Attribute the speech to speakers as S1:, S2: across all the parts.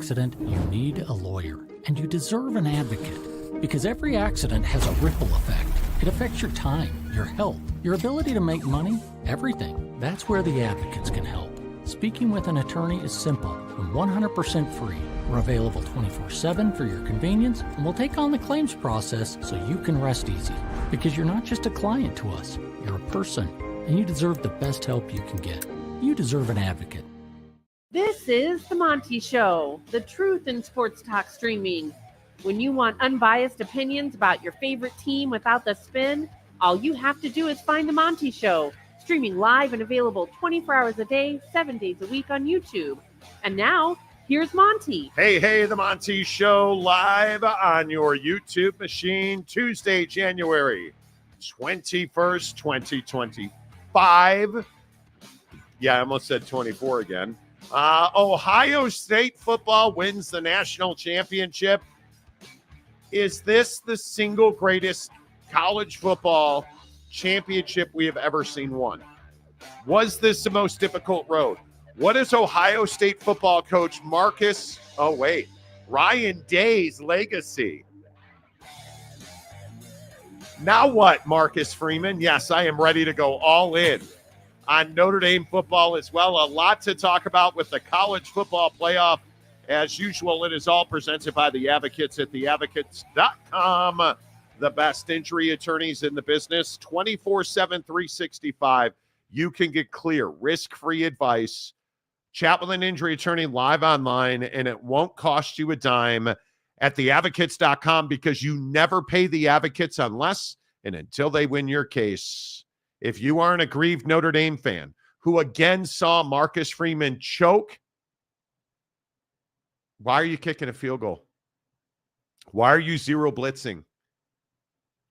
S1: accident, you need a lawyer, and you deserve an advocate. Because every accident has a ripple effect. It affects your time, your health, your ability to make money, everything. That's where the advocates can help. Speaking with an attorney is simple and 100% free. We're available 24/7 for your convenience, and we'll take on the claims process so you can rest easy. Because you're not just a client to us, you're a person, and you deserve the best help you can get. You deserve an advocate.
S2: This is the Monty Show, the truth in sports talk streaming. When you want unbiased opinions about your favorite team without the spin, all you have to do is find the Monty Show, streaming live and available 24 hours a day, 7 days a week on YouTube. And now, here's Monty.
S3: Hey, the Monty Show live on your YouTube machine, Tuesday, January 21st, 2025. Yeah, I almost said 24 again. Ohio State football wins the national championship. Is this the single greatest college football championship we have ever seen won? Was this the most difficult road? What is Ohio State football coach Ryan Day's legacy? Now what, Marcus Freeman? Yes, I am ready to go all in on Notre Dame football as well. A lot to talk about with the college football playoff. As usual, it is all presented by the Advocates at theadvocates.com. The best injury attorneys in the business, 24/7, 365. You can get clear, risk-free advice. Chat with an injury attorney live online, and it won't cost you a dime at theadvocates.com because you never pay the advocates unless and until they win your case. If you are an aggrieved Notre Dame fan who again saw Marcus Freeman choke, why are you kicking a field goal? Why are you zero blitzing?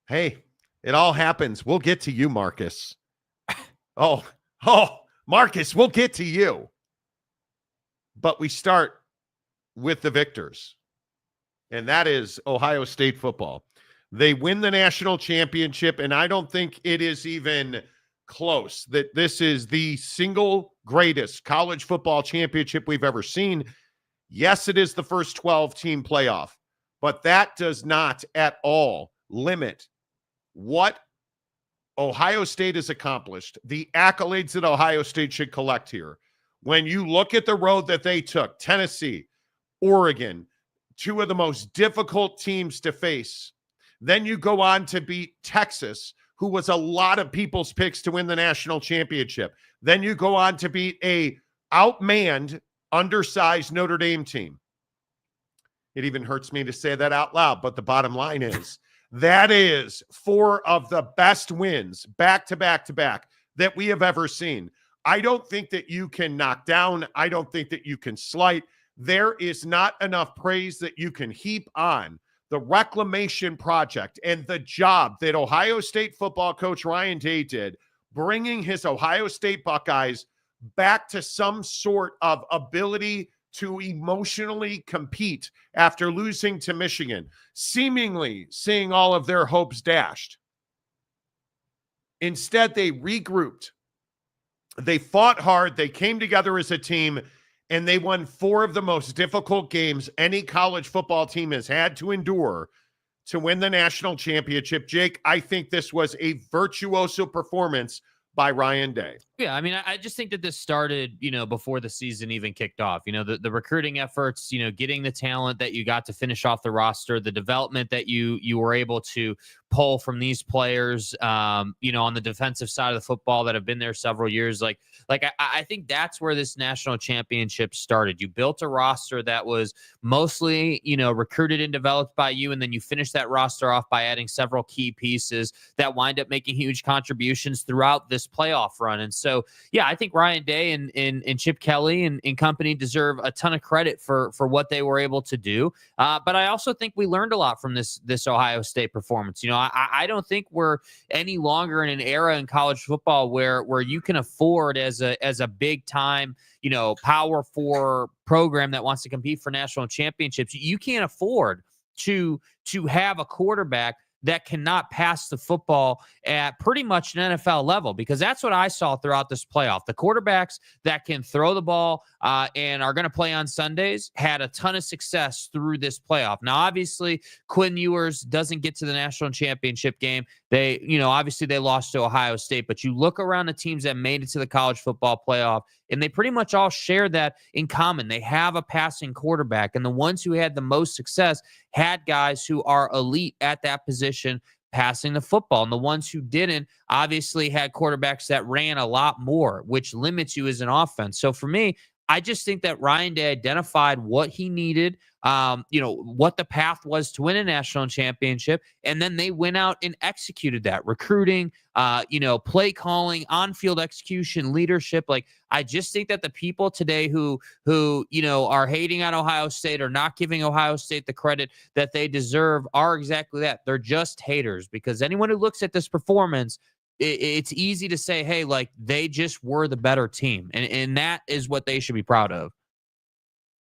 S3: Hey, it all happens. We'll get to you, Marcus. Oh, Marcus, we'll get to you. But we start with the victors, and that is Ohio State football. They win the national championship, and I don't think it is even close that this is the single greatest college football championship we've ever seen. Yes, it is the first 12-team playoff, but that does not at all limit what Ohio State has accomplished, the accolades that Ohio State should collect here. When you look at the road that they took, Tennessee, Oregon, two of the most difficult teams to face, then you go on to beat Texas, who was a lot of people's picks to win the national championship. Then you go on to beat a outmanned, undersized Notre Dame team. It even hurts me to say that out loud, but the bottom line is that is four of the best wins back to back to back that we have ever seen. I don't think that you can knock down. I don't think that you can slight. There is not enough praise that you can heap on the reclamation project and the job that Ohio State football coach Ryan Day did, bringing his Ohio State Buckeyes back to some sort of ability to emotionally compete after losing to Michigan, seemingly seeing all of their hopes dashed. Instead, they regrouped. They fought hard. They came together as a team, and they won four of the most difficult games any college football team has had to endure to win the national championship. Jake, I think this was a virtuoso performance by Ryan Day.
S4: Yeah, I mean, I just think that this started, before the season even kicked off. The recruiting efforts, getting the talent that you got to finish off the roster, the development that you were able to pull from these players, on the defensive side of the football that have been there several years. I think that's where this national championship started. You built a roster that was mostly, recruited and developed by you, and then you finished that roster off by adding several key pieces that wind up making huge contributions throughout this playoff run. And so, yeah, I think Ryan Day and Chip Kelly and company deserve a ton of credit for what they were able to do. But I also think we learned a lot from this Ohio State performance. I don't think we're any longer in an era in college football where you can afford as a big time, Power 4 program that wants to compete for national championships. You can't afford to have a quarterback that cannot pass the football at pretty much an NFL level, because that's what I saw throughout this playoff. The quarterbacks that can throw the ball and are going to play on Sundays had a ton of success through this playoff. Now, obviously, Quinn Ewers doesn't get to the national championship game. They, obviously they lost to Ohio State, but you look around the teams that made it to the college football playoff, and they pretty much all share that in common. They have a passing quarterback, and the ones who had the most success had guys who are elite at that position passing the football. And the ones who didn't obviously had quarterbacks that ran a lot more, which limits you as an offense. So for me, I just think that Ryan Day identified what he needed, what the path was to win a national championship. And then they went out and executed that. Recruiting, play calling, on-field execution, leadership. Like, I just think that the people today who are hating on Ohio State or not giving Ohio State the credit that they deserve are exactly that. They're just haters, because anyone who looks at this performance, it's easy to say, hey, like, they just were the better team. And that is what they should be proud of.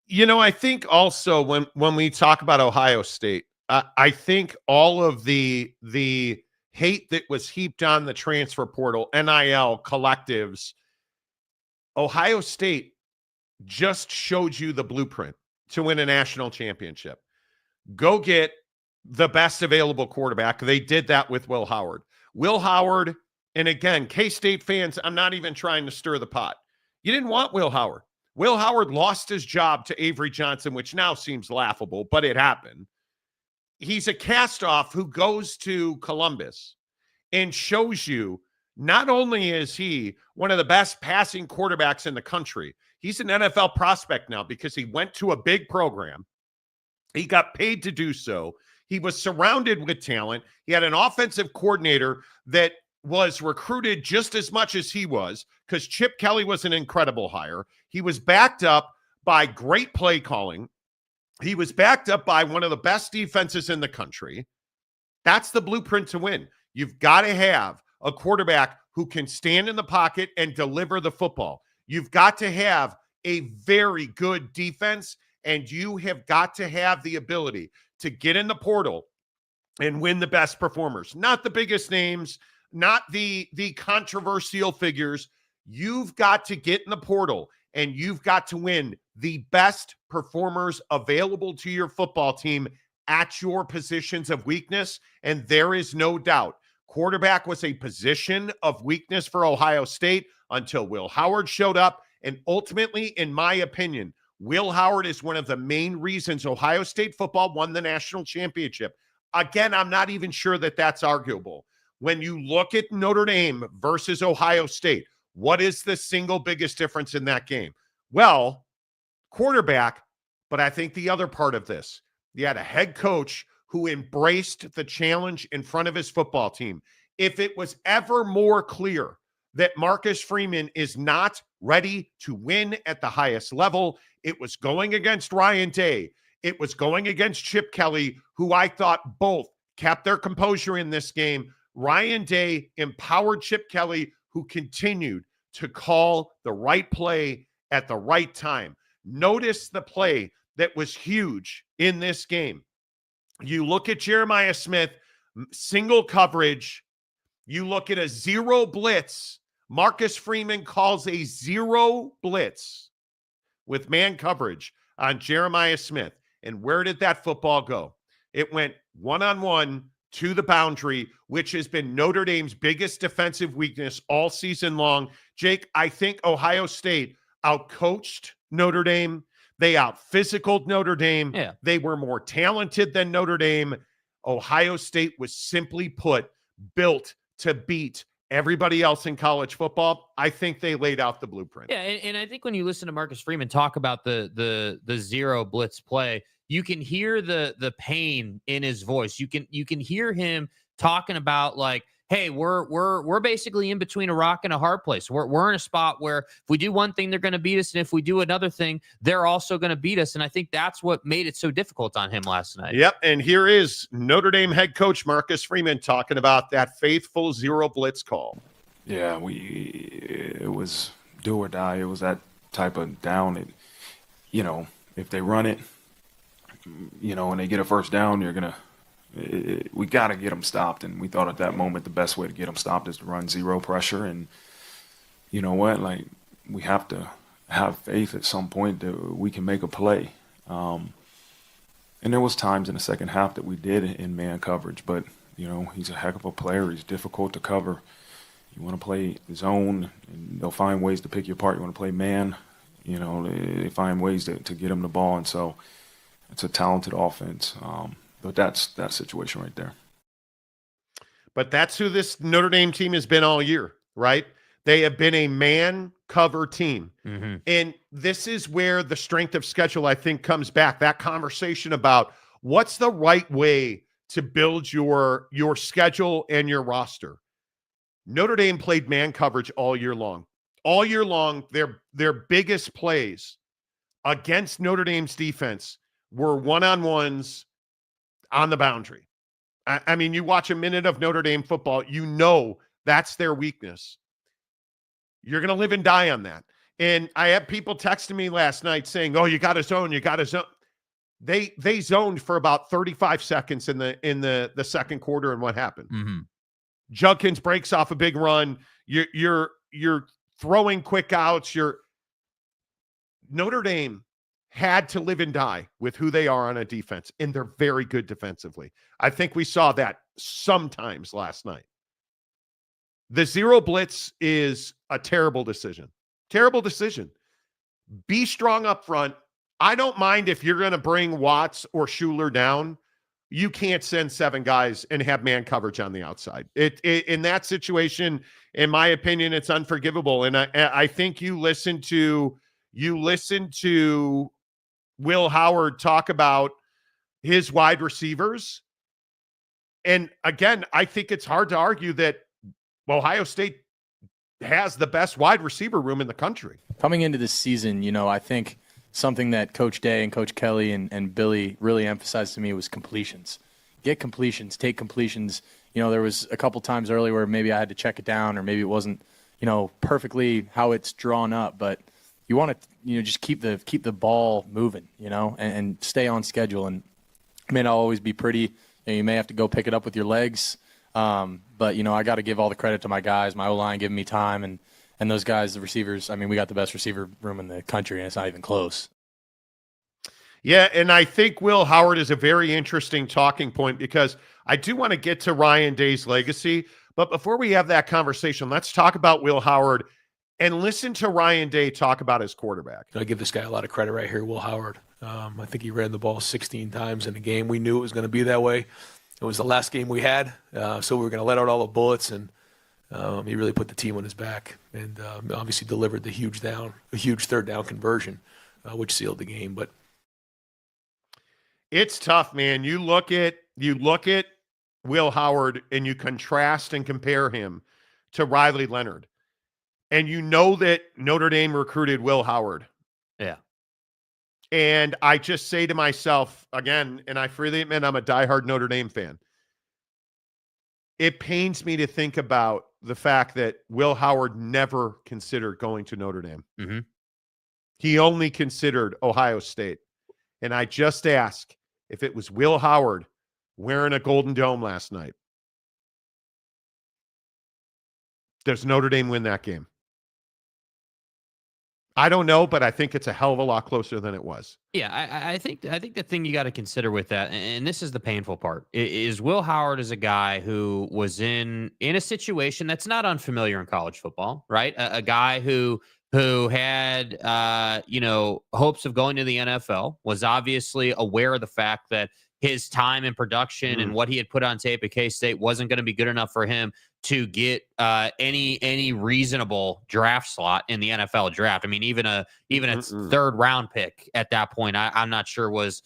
S3: I think also when we talk about Ohio State, I think all of the hate that was heaped on the transfer portal, NIL, collectives, Ohio State just showed you the blueprint to win a national championship. Go get the best available quarterback. They did that with Will Howard. Will Howard, and again, K-State fans, I'm not even trying to stir the pot. You didn't want Will Howard. Will Howard lost his job to Avery Johnson, which now seems laughable, but it happened. He's a cast-off who goes to Columbus and shows you not only is he one of the best passing quarterbacks in the country, he's an NFL prospect now because he went to a big program. He got paid to do so. He was surrounded with talent. He had an offensive coordinator that was recruited just as much as he was, because Chip Kelly was an incredible hire. He was backed up by great play calling. He was backed up by one of the best defenses in the country. That's the blueprint to win. You've got to have a quarterback who can stand in the pocket and deliver the football. You've got to have a very good defense, and you have got to have the ability to get in the portal and win the best performers, not the biggest names, not the controversial figures. You've got to get in the portal, and you've got to win the best performers available to your football team at your positions of weakness. And there is no doubt quarterback was a position of weakness for Ohio State until Will Howard showed up. And ultimately, in my opinion, Will Howard is one of the main reasons Ohio State football won the national championship. Again, I'm not even sure that that's arguable. When you look at Notre Dame versus Ohio State, what is the single biggest difference in that game? Well, quarterback, but I think the other part of this, you had a head coach who embraced the challenge in front of his football team. If it was ever more clear that Marcus Freeman is not ready to win at the highest level, it was going against Ryan Day. It was going against Chip Kelly, who I thought both kept their composure in this game. Ryan Day empowered Chip Kelly, who continued to call the right play at the right time. Notice the play that was huge in this game. You look at Jeremiah Smith, single coverage. You look at a zero blitz. Marcus Freeman calls a zero blitz with man coverage on Jeremiah Smith. And where did that football go? It went one-on-one to the boundary, which has been Notre Dame's biggest defensive weakness all season long. Jake, I think Ohio State outcoached Notre Dame. They out-physicaled Notre Dame.
S4: Yeah.
S3: They were more talented than Notre Dame. Ohio State was simply put, built to beat everybody else in college football. I think they laid out the blueprint.
S4: Yeah, and I think when you listen to Marcus Freeman talk about the zero blitz play, you can hear the pain in his voice. You can hear him talking about, like, hey, we're basically in between a rock and a hard place. We're in a spot where if we do one thing, they're going to beat us, and if we do another thing, they're also going to beat us. And I think that's what made it so difficult on him last night.
S3: Yep, and here is Notre Dame head coach Marcus Freeman talking about that faithful zero blitz call.
S5: Yeah, it was do or die. It was that type of down. If they run it, and they get a first down, you're gonna We got to get them stopped. And we thought at that moment the best way to get them stopped is to run zero pressure. And you know what? Like, we have to have faith at some point that we can make a play. And there was times in the second half that we did in man coverage, but you know, he's a heck of a player. He's difficult to cover. You want to play zone, and they'll find ways to pick you apart. You want to play man, you know, they find ways to get him the ball. And so it's a talented offense. But that's that situation right there.
S3: But that's who this Notre Dame team has been all year, right? They have been a man cover team.
S4: Mm-hmm.
S3: And this is where the strength of schedule, I think, comes back. That conversation about what's the right way to build your schedule and your roster. Notre Dame played man coverage all year long. All year long, their biggest plays against Notre Dame's defense were one-on-ones on the boundary. I mean, you watch a minute of Notre Dame football, you know that's their weakness. You're going to live and die on that. And I had people texting me last night saying, "Oh, you got to zone, you got to zone." They zoned for about 35 seconds in the second quarter, and what happened?
S4: Mm-hmm.
S3: Judkins breaks off a big run. You're throwing quick outs. Notre Dame had to live and die with who they are on a defense, and they're very good defensively. I think we saw that sometimes last night. The zero blitz is a terrible decision. Terrible decision. Be strong up front. I don't mind if you're going to bring Watts or Schuler down. You can't send 7 guys and have man coverage on the outside. In that situation, in my opinion, it's unforgivable. And I think you listen to Will Howard talk about his wide receivers. And again, I think it's hard to argue that Ohio State has the best wide receiver room in the country.
S6: Coming into this season, you know, I think something that Coach Day and Coach Kelly and Billy really emphasized to me was completions. Get completions, take completions. You know, there was a couple times early where maybe I had to check it down or maybe it wasn't, you know, perfectly how it's drawn up, but you want to, you know, just keep the ball moving, you know, and stay on schedule. And it may not always be pretty. You know, you may have to go pick it up with your legs. But, you know, I got to give all the credit to my guys, my O-line giving me time, and those guys, the receivers. I mean, we got the best receiver room in the country, and it's not even close.
S3: Yeah, and I think Will Howard is a very interesting talking point because I do want to get to Ryan Day's legacy. But before we have that conversation, let's talk about Will Howard and listen to Ryan Day talk about his quarterback.
S7: I give this guy a lot of credit right here, Will Howard. I think he ran the ball 16 times in a game. We knew it was going to be that way. It was the last game we had, so we were going to let out all the bullets, and he really put the team on his back and obviously delivered a huge third down conversion, which sealed the game. But
S3: it's tough, man. You look at Will Howard and you contrast and compare him to Riley Leonard, and you know that Notre Dame recruited Will Howard.
S4: Yeah.
S3: And I just say to myself, again, and I freely admit I'm a diehard Notre Dame fan. It pains me to think about the fact that Will Howard never considered going to Notre Dame.
S4: Mm-hmm.
S3: He only considered Ohio State. And I just ask, if it was Will Howard wearing a Golden Dome last night, does Notre Dame win that game? I don't know, but I think it's a hell of a lot closer than it was.
S4: Yeah, I think the thing you got to consider with that, and this is the painful part, is Will Howard is a guy who was in a situation that's not unfamiliar in college football, right? A guy who had hopes of going to the NFL, was obviously aware of the fact that his time in production and what he had put on tape at K-State wasn't going to be good enough for him to get any reasonable draft slot in the NFL draft. I mean, even a third round pick at that point, I'm not sure was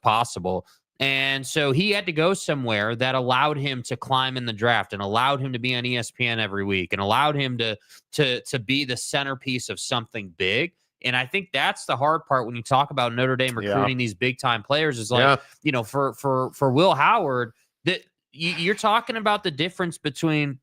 S4: possible. And so he had to go somewhere that allowed him to climb in the draft and allowed him to be on ESPN every week and allowed him to be the centerpiece of something big. And I think that's the hard part when you talk about Notre Dame recruiting these big time players is like, for Will Howard, that you're talking about the difference between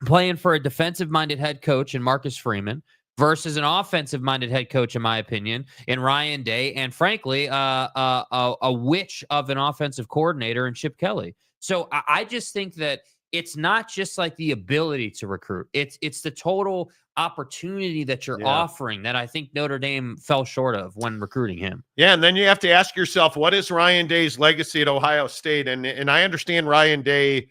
S4: playing for a defensive minded head coach in Marcus Freeman versus an offensive minded head coach, in my opinion, in Ryan Day, and frankly, a witch of an offensive coordinator in Chip Kelly. So I just think that it's not just like the ability to recruit. It's the total opportunity that you're offering that I think Notre Dame fell short of when recruiting him.
S3: Yeah, and then you have to ask yourself, what is Ryan Day's legacy at Ohio State? And I understand Ryan Day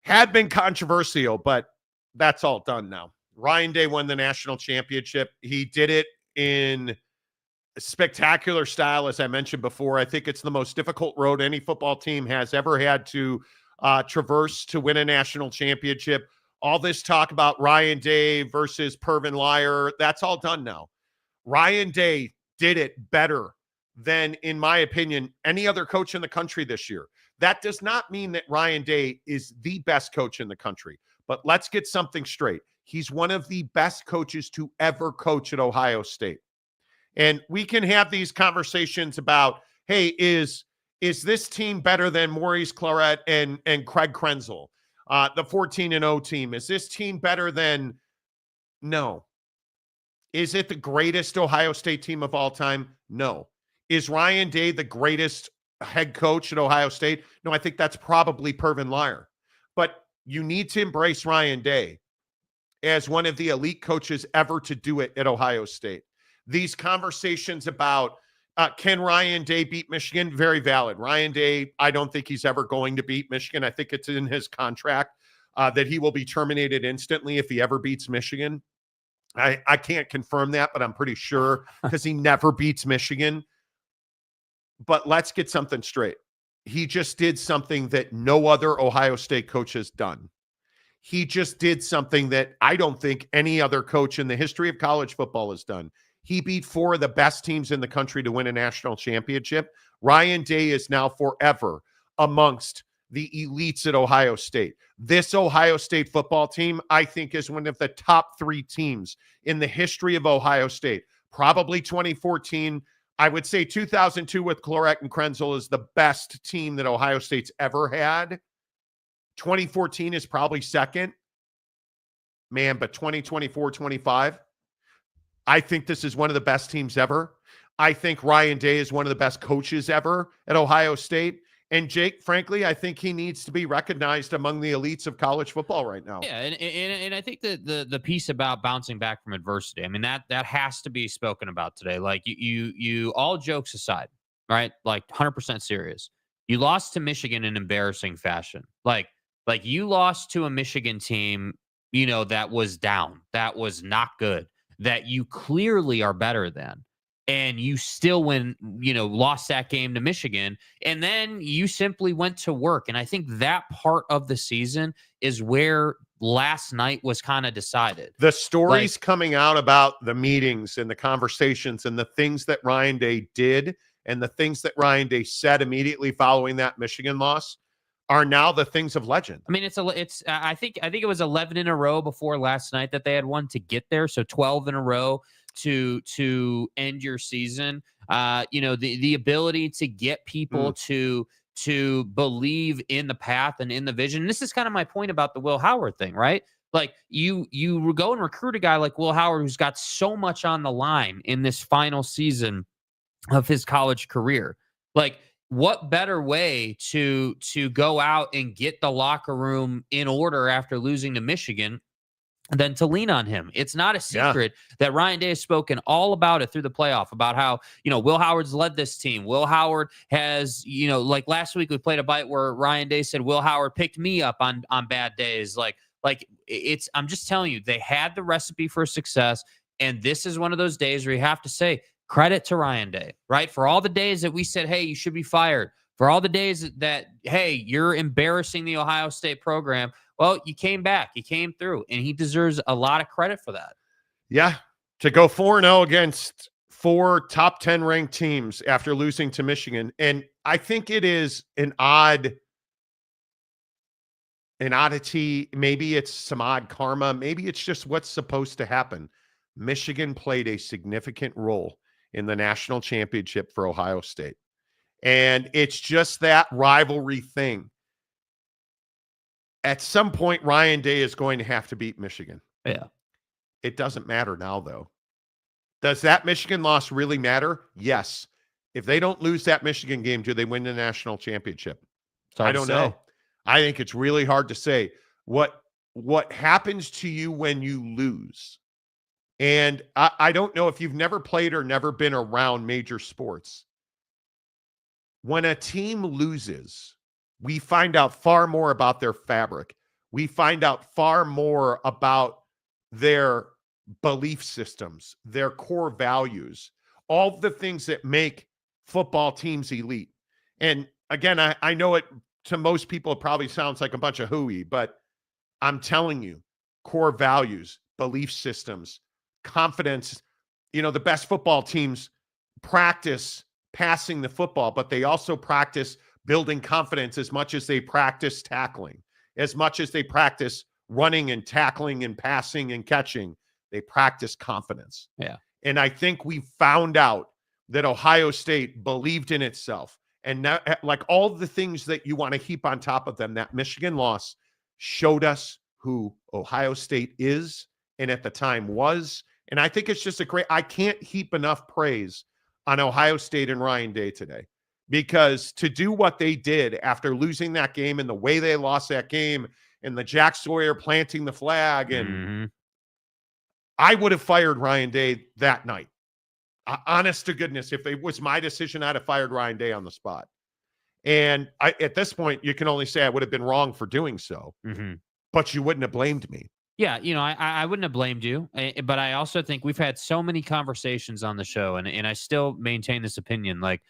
S3: had been controversial, but that's all done now. Ryan Day won the national championship. He did it in spectacular style, as I mentioned before. I think it's the most difficult road any football team has ever had to traverse to win a national championship. All this talk about Ryan Day versus Pervin Liar, that's all done now. Ryan Day did it better than, in my opinion, any other coach in the country this year. That does not mean that Ryan Day is the best coach in the country, but let's get something straight. He's one of the best coaches to ever coach at Ohio State. And we can have these conversations about, hey, is this team better than Maurice Claret and Craig Krenzel, the 14-0 team? Is this team better than? No. Is it the greatest Ohio State team of all time? No. Is Ryan Day the greatest head coach at Ohio State? No, I think that's probably Pervin Liar. But you need to embrace Ryan Day as one of the elite coaches ever to do it at Ohio State. These conversations about can Ryan Day beat Michigan? Very valid. Ryan Day, I don't think he's ever going to beat Michigan. I think it's in his contract that he will be terminated instantly if he ever beats Michigan. I can't confirm that, but I'm pretty sure because he never beats Michigan. But let's get something straight. He just did something that no other Ohio State coach has done. He just did something that I don't think any other coach in the history of college football has done. He beat 4 of the best teams in the country to win a national championship. Ryan Day is now forever amongst the elites at Ohio State. This Ohio State football team, I think, is one of the top 3 teams in the history of Ohio State. Probably 2014. I would say 2002 with Claret and Krenzel is the best team that Ohio State's ever had. 2014 is probably second. Man, but 2024, 25. I think this is one of the best teams ever. I think Ryan Day is one of the best coaches ever at Ohio State. And Jake, frankly, I think he needs to be recognized among the elites of college football right now.
S4: Yeah, and I think that the piece about bouncing back from adversity, I mean, that has to be spoken about today. Like you all jokes aside, right? Like 100% serious. You lost to Michigan in embarrassing fashion. Like you lost to a Michigan team, that was down, that was not good, that you clearly are better than. And you still lost that game to Michigan. And then you simply went to work. And I think that part of the season is where last night was kind of decided.
S3: The stories coming out about the meetings and the conversations and the things that Ryan Day did and the things that Ryan Day said immediately following that Michigan loss are now the things of legend.
S4: I mean, I think it was 11 in a row before last night that they had won to get there. So 12 in a row to end your season. The ability to get people to believe in the path and in the vision. And this is kind of my point about the Will Howard thing, right? Like you go and recruit a guy like Will Howard who's got so much on the line in this final season of his college career. Like, what better way to go out and get the locker room in order after losing to Michigan than to lean on him? It's not a secret that Ryan Day has spoken all about it through the playoff, about how, Will Howard's led this team. Will Howard has, like last week we played a bite where Ryan Day said, Will Howard picked me up on bad days. I'm just telling you, they had the recipe for success. And this is one of those days where you have to say, credit to Ryan Day, right? For all the days that we said, hey, you should be fired. For all the days that, hey, you're embarrassing the Ohio State program. Well, you came back. You came through. And he deserves a lot of credit for that.
S3: Yeah. To go 4-0 against 4 top 10 ranked teams after losing to Michigan. And I think it is an oddity. Maybe it's some odd karma. Maybe it's just what's supposed to happen. Michigan played a significant role in the national championship for Ohio State. And it's just that rivalry thing. At some point, Ryan Day is going to have to beat Michigan.
S4: Yeah.
S3: It doesn't matter now, though. Does that Michigan loss really matter? Yes. If they don't lose that Michigan game, do they win the national championship? I don't know. I think it's really hard to say what happens to you when you lose. And I don't know if you've never played or never been around major sports. When a team loses, we find out far more about their fabric. We find out far more about their belief systems, their core values, all the things that make football teams elite. And again, I know it to most people, it probably sounds like a bunch of hooey, but I'm telling you, core values, belief systems, confidence. The best football teams practice passing the football, but they also practice building confidence as much as they practice tackling, as much as they practice running and tackling and passing and catching. They practice confidence.
S4: Yeah.
S3: And I think we found out that Ohio State believed in itself. And now, like all the things that you want to heap on top of them, that Michigan loss showed us who Ohio State is and at the time was. And I think it's just I can't heap enough praise on Ohio State and Ryan Day today, because to do what they did after losing that game and the way they lost that game and the Jack Sawyer planting the flag, and I would have fired Ryan Day that night. Honest to goodness, if it was my decision, I'd have fired Ryan Day on the spot. And at this point, you can only say I would have been wrong for doing so, but you wouldn't have blamed me.
S4: Yeah, I wouldn't have blamed you, but I also think we've had so many conversations on the show, and I still maintain this opinion. Like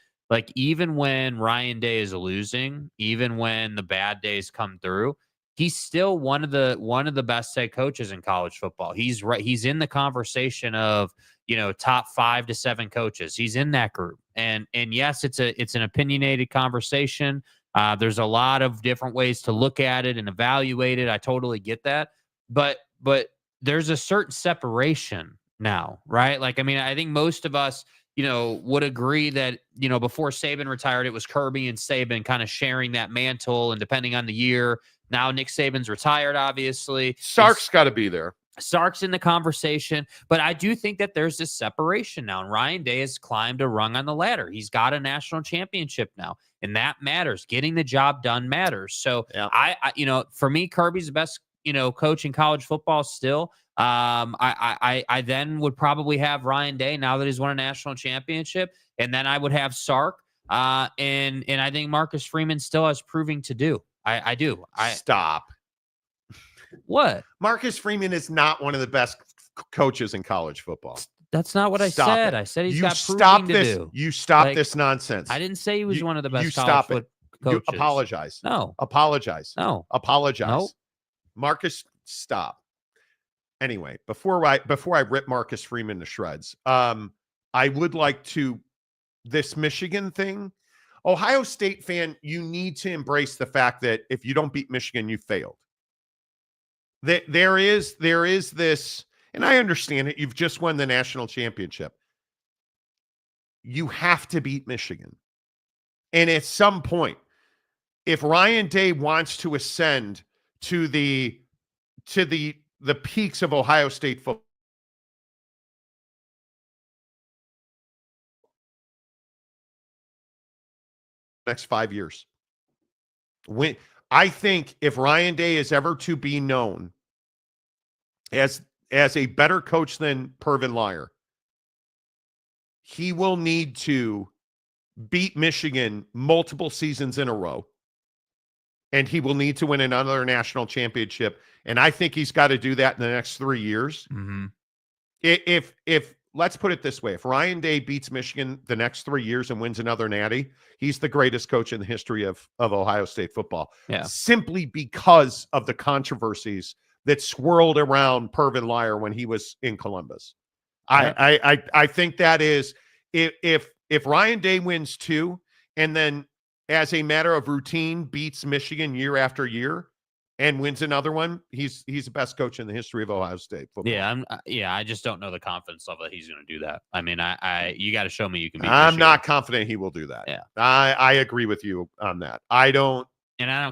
S4: even when Ryan Day is losing, even when the bad days come through, he's still one of the best head coaches in college football. He's right. He's in the conversation of top 5 to 7 coaches. He's in that group, and yes, it's an opinionated conversation. There's a lot of different ways to look at it and evaluate it. I totally get that. But there's a certain separation now, right? Like, I mean, I think most of us, would agree that, before Saban retired, it was Kirby and Saban kind of sharing that mantle. And depending on the year, now Nick Saban's retired, obviously.
S3: Sark's got to be there.
S4: Sark's in the conversation. But I do think that there's this separation now. And Ryan Day has climbed a rung on the ladder. He's got a national championship now. And that matters. Getting the job done matters. So,
S3: yeah.
S4: I for me, Kirby's the best coach in college football still. I then would probably have Ryan Day now that he's won a national championship, and then I would have Sark. And I think Marcus Freeman still has proving to do. I do.
S3: Stop.
S4: What?
S3: Marcus Freeman is not one of the best coaches in college football.
S4: That's not what I said. I said he's got proving to do.
S3: You stop this nonsense.
S4: I didn't say he was one of the best.
S3: You stop it.
S4: Coaches.
S3: You apologize.
S4: No.
S3: Apologize.
S4: No.
S3: Apologize.
S4: No.
S3: Marcus, stop. Anyway, before I rip Marcus Freeman to shreds, I would like to, this Michigan thing, Ohio State fan, you need to embrace the fact that if you don't beat Michigan, you failed. There is this, and I understand it. You've just won the national championship. You have to beat Michigan. And at some point, if Ryan Day wants to ascend to the peaks of Ohio State football, next 5 years. I think if Ryan Day is ever to be known as a better coach than Pervin Lyer, he will need to beat Michigan multiple seasons in a row. And he will need to win another national championship. And I think he's got to do that in the next 3 years.
S4: Mm-hmm.
S3: If let's put it this way, if Ryan Day beats Michigan the next 3 years and wins another natty, he's the greatest coach in the history of Ohio State football.
S4: Yeah. Simply
S3: because of the controversies that swirled around Pervin Lyer when he was in Columbus. Yeah. I think that is, if Ryan Day wins 2 and then as a matter of routine beats Michigan year after year and wins another one, he's the best coach in the history of Ohio State football.
S4: Yeah, I just don't know the confidence level that he's going to do that. I mean, you got to show me you can beat
S3: I'm
S4: Michigan.
S3: not confident he will do that.
S4: Yeah.
S3: I agree with you on that. I don't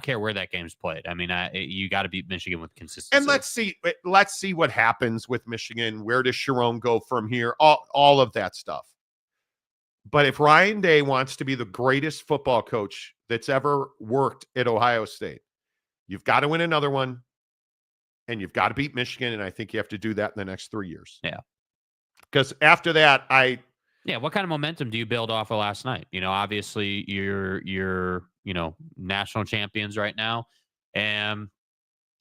S4: care where that game's played. I mean, you got to beat Michigan with consistency.
S3: And let's see what happens with Michigan. Where does Sharon go from here? All of that stuff. But if Ryan Day wants to be the greatest football coach that's ever worked at Ohio State, You've got to win another one, and you've got to beat Michigan, and I think you have to do that in the next 3 years.
S4: Yeah.
S3: Because after that,
S4: what kind of momentum do you build off of last night? Obviously you're national champions right now, and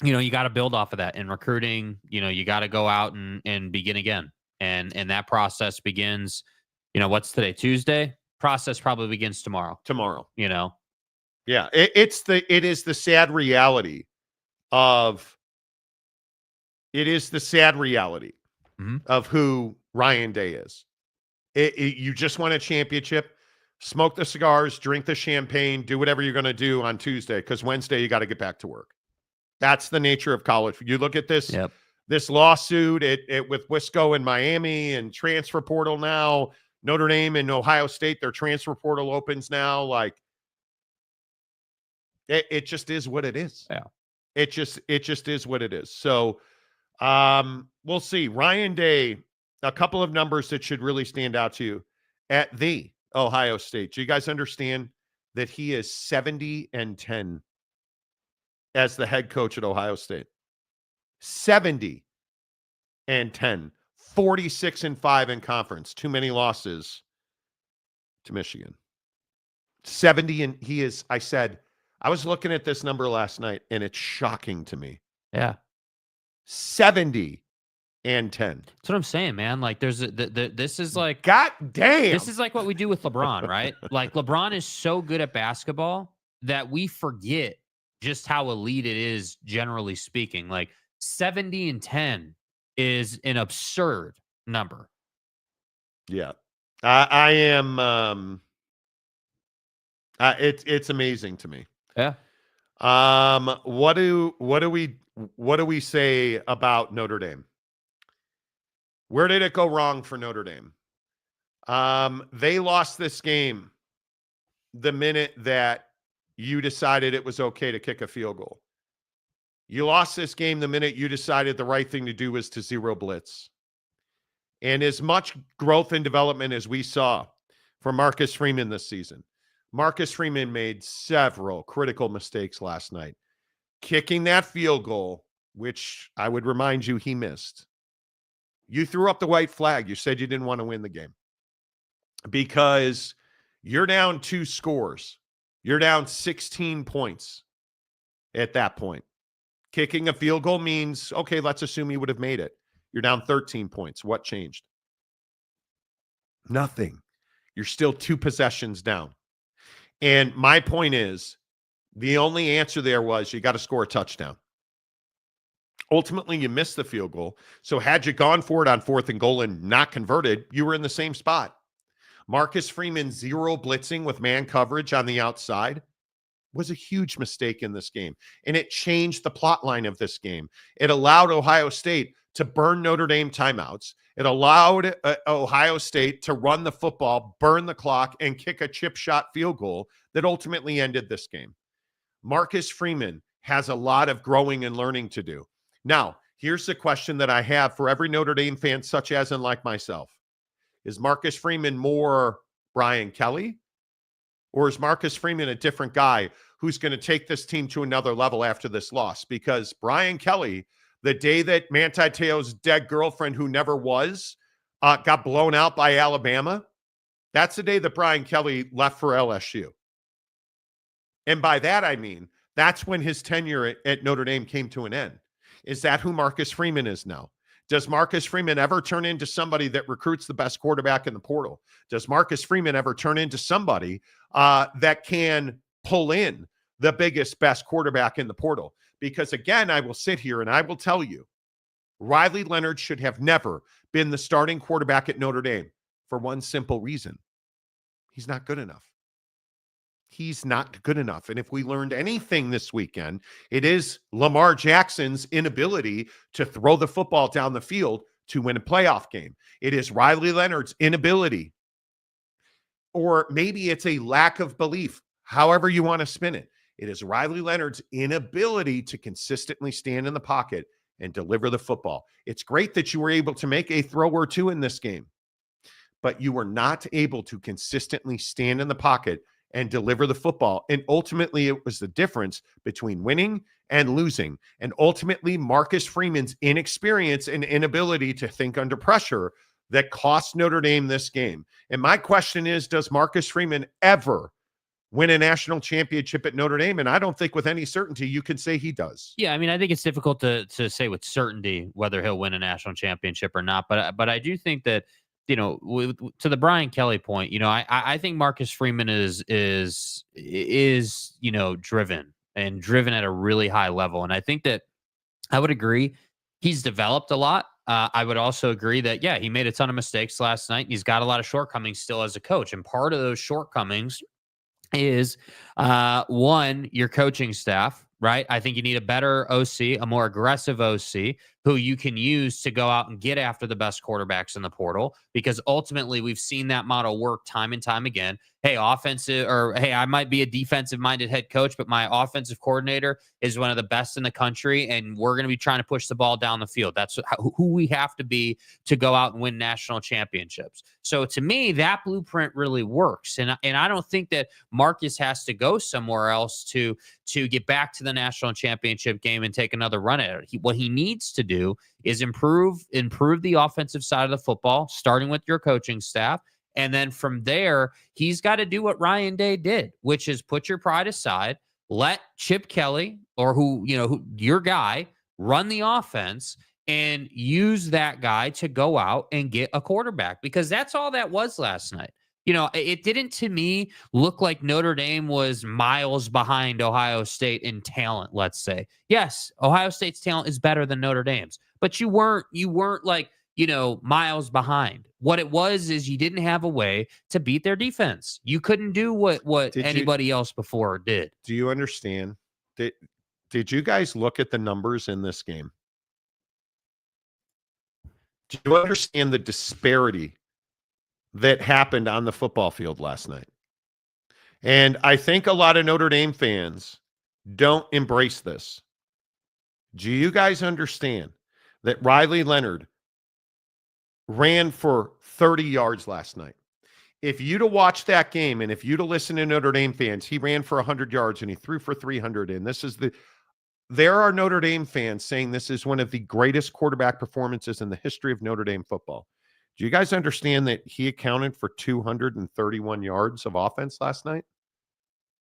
S4: you got to build off of that in recruiting. You got to go out and begin again, and that process begins. What's today? Tuesday. Process probably begins tomorrow.
S3: Yeah, it is the sad reality of of who Ryan Day is. You just won a championship, smoke the cigars, drink the champagne, do whatever you're going to do on Tuesday, because Wednesday you got to get back to work. That's the nature of college. You look at this this lawsuit with Wisco in Miami and transfer portal now, Notre Dame and Ohio State, their transfer portal opens now. Like, it just is what it is.
S4: Yeah.
S3: It just is what it is. So we'll see. Ryan Day, a couple of numbers that should really stand out to you at the Ohio State. Do you guys understand that he is 70-10 as the head coach at Ohio State? 70-10, 46-5 in conference. Too many losses to Michigan. 70, and he is, I was looking at this number last night, and it's shocking to me.
S4: Yeah.
S3: 70-10.
S4: That's what I'm saying, man. Like, this is like,
S3: God damn.
S4: This is like what we do with LeBron, right? Like, LeBron is so good at basketball that we forget just how elite it is, generally speaking. Like, 70-10 is an absurd number.
S3: Yeah. I am it's amazing to me.
S4: Yeah.
S3: What do we say about Notre Dame? Where did it go wrong for Notre Dame? They lost this game the minute that you decided it was okay to kick a field goal. You lost this game the minute you decided the right thing to do was to zero blitz. And as much growth and development as we saw from Marcus Freeman this season, Marcus Freeman made several critical mistakes last night. Kicking that field goal, which I would remind you he missed. You threw up the white flag. You said you didn't want to win the game because you're down 2 scores. You're down 16 points at that point. Kicking a field goal means, okay, let's assume you would have made it. You're down 13 points. What changed? Nothing. You're still 2 possessions down. And my point is, the only answer there was you got to score a touchdown. Ultimately, you missed the field goal. So had you gone for it on 4th and goal and not converted, you were in the same spot. Marcus Freeman zero blitzing with man coverage on the outside was a huge mistake in this game. And it changed the plot line of this game. It allowed Ohio State to burn Notre Dame timeouts. It allowed Ohio State to run the football, burn the clock, and kick a chip shot field goal that ultimately ended this game. Marcus Freeman has a lot of growing and learning to do. Now, here's the question that I have for every Notre Dame fan, such as and like myself. Is Marcus Freeman more Brian Kelly? Or is Marcus Freeman a different guy who's going to take this team to another level after this loss? Because Brian Kelly, the day that Manti Te'o's dead girlfriend, who never was, got blown out by Alabama, that's the day that Brian Kelly left for LSU. And by that, I mean, that's when his tenure at Notre Dame came to an end. Is that who Marcus Freeman is now? Does Marcus Freeman ever turn into somebody that recruits the best quarterback in the portal? Does Marcus Freeman ever turn into somebody that can pull in the biggest, best quarterback in the portal? Because again, I will sit here and I will tell you, Riley Leonard should have never been the starting quarterback at Notre Dame for one simple reason. He's not good enough. He's not good enough. And if we learned anything this weekend, it is Lamar Jackson's inability to throw the football down the field to win a playoff game. It is Riley Leonard's inability, or maybe it's a lack of belief, however you want to spin it. It is Riley Leonard's inability to consistently stand in the pocket and deliver the football. It's great that you were able to make a throw or two in this game, but you were not able to consistently stand in the pocket and deliver the football. And ultimately, it was the difference between winning and losing. And ultimately, Marcus Freeman's inexperience and inability to think under pressure that cost Notre Dame this game. And my question is, does Marcus Freeman ever win a national championship at Notre Dame? And I don't think with any certainty you can say he does.
S4: Yeah, I mean, I think it's difficult to say with certainty whether he'll win a national championship or not. But I do think that, you know, to the Brian Kelly point, you know, I think Marcus Freeman is you know, driven at a really high level, and I think that I would agree he's developed a lot. I would also agree that, yeah, he made a ton of mistakes last night. And he's got a lot of shortcomings still as a coach, and part of those shortcomings is one, your coaching staff, right? I think you need a better OC, a more aggressive OC who you can use to go out and get after the best quarterbacks in the portal, because ultimately we've seen that model work time and time again. Hey, I might be a defensive minded head coach, but my offensive coordinator is one of the best in the country, and we're going to be trying to push the ball down the field. That's who we have to be to go out and win national championships. So to me, that blueprint really works. And I don't think that Marcus has to go somewhere else to get back to the national championship game and take another run at it. What he needs to do is improve the offensive side of the football, starting with your coaching staff. And then from there, he's got to do what Ryan Day did, which is put your pride aside, let Chip Kelly or your guy run the offense, and use that guy to go out and get a quarterback, because that's all that was last night. You know, it didn't, to me, look like Notre Dame was miles behind Ohio State in talent, let's say. Yes, Ohio State's talent is better than Notre Dame's, but you weren't like, you know, miles behind. What it was is you didn't have a way to beat their defense. You couldn't do what anybody else before did.
S3: Do you understand? Did you guys look at the numbers in this game? Do you understand the disparity that happened on the football field last night? And I think a lot of Notre Dame fans don't embrace this. Do you guys understand that Riley Leonard ran for 30 yards last night? If you'd have watched that game and if you'd have listened to Notre Dame fans, he ran for 100 yards and he threw for 300. And there are Notre Dame fans saying this is one of the greatest quarterback performances in the history of Notre Dame football. Do you guys understand that he accounted for 231 yards of offense last night?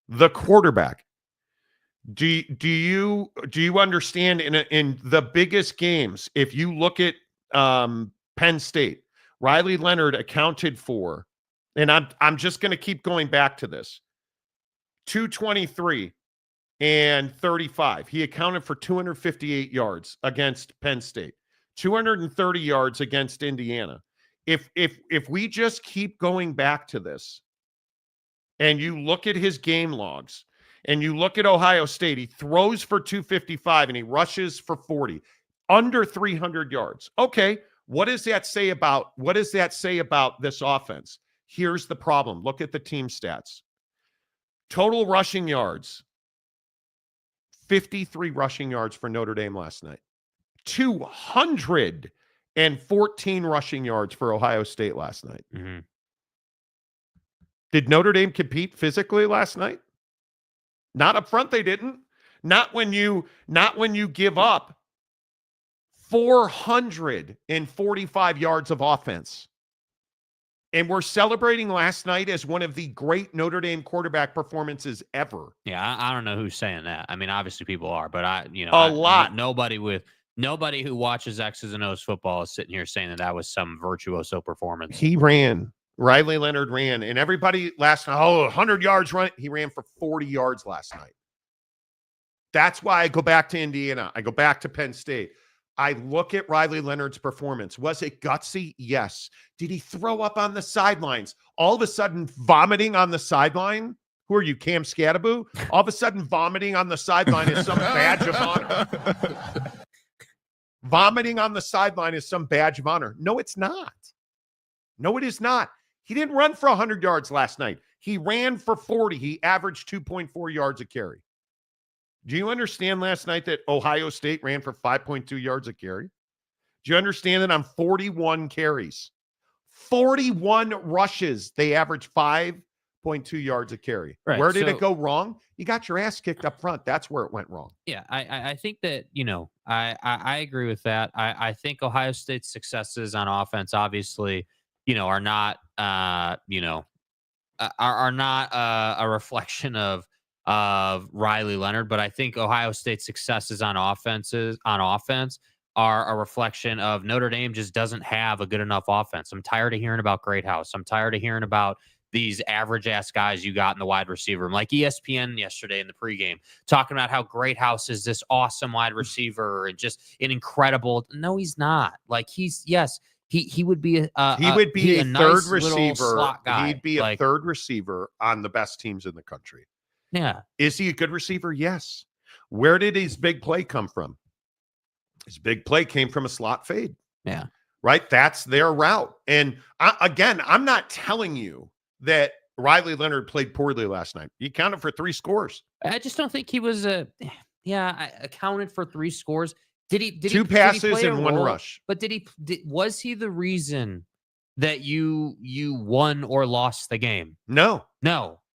S3: The quarterback. Do you understand in the biggest games, if you look at Penn State, Riley Leonard accounted for, and I'm just going to keep going back to this, 223 and 35. He accounted for 258 yards against Penn State, 230 yards against Indiana. If we just keep going back to this, and you look at his game logs, and you look at Ohio State, he throws for 255 and he rushes for 40, under 300 yards. Okay, what does that say about this offense? Here's the problem. Look at the team stats. Total rushing yards, 53 rushing yards for Notre Dame last night. 214 rushing yards for Ohio State last night.
S4: Mm-hmm.
S3: Did Notre Dame compete physically last night? Not up front, they didn't. Not when you give up 445 yards of offense. And we're celebrating last night as one of the great Notre Dame quarterback performances ever.
S4: Yeah, I don't know who's saying that. I mean, obviously people are, but nobody who watches X's and O's football is sitting here saying that was some virtuoso performance.
S3: Riley Leonard ran, and everybody last night, 100 yards run. He ran for 40 yards last night. That's why I go back to Indiana. I go back to Penn State. I look at Riley Leonard's performance. Was it gutsy? Yes. Did he throw up on the sidelines? All of a sudden vomiting on the sideline? Who are you, Cam Scattaboo? All of a sudden vomiting on the sideline is some badge of honor. Vomiting on the sideline is some badge of honor. No, it's not. No, it is not. He didn't run for 100 yards last night. He ran for 40. He averaged 2.4 yards a carry. Do you understand last night that Ohio State ran for 5.2 yards a carry? Do you understand that on 41 carries, 41 rushes, they averaged 5.2 6.2 yards a carry.
S4: Right,
S3: Where did
S4: so-
S3: it go wrong? You got your ass kicked up front. That's where it went wrong.
S4: Yeah, I think that, I agree with that. I think Ohio State's successes on offense, obviously, are not, are not a reflection of Riley Leonard, but I think Ohio State's successes on offense are a reflection of Notre Dame just doesn't have a good enough offense. I'm tired of hearing about Greathouse. I'm tired of hearing about these average ass guys you got in the wide receiver room, like ESPN yesterday in the pregame, talking about how Greathouse is this awesome wide receiver and just an incredible. No, he's not. Like he would be
S3: He would be a
S4: nice
S3: third
S4: little
S3: receiver.
S4: slot guy.
S3: He'd be a third receiver on the best teams in the country.
S4: Yeah.
S3: Is he a good receiver? Yes. Where did his big play come from? His big play came from a slot fade.
S4: Yeah.
S3: Right? That's their route. And I'm not telling you that Riley Leonard played poorly last night. He counted for 3 scores.
S4: I just don't think he was I accounted for 3 scores. Did he
S3: 2 passes
S4: play a
S3: and 1
S4: role?
S3: rush.
S4: But was he the reason that you won or lost the game?
S3: No.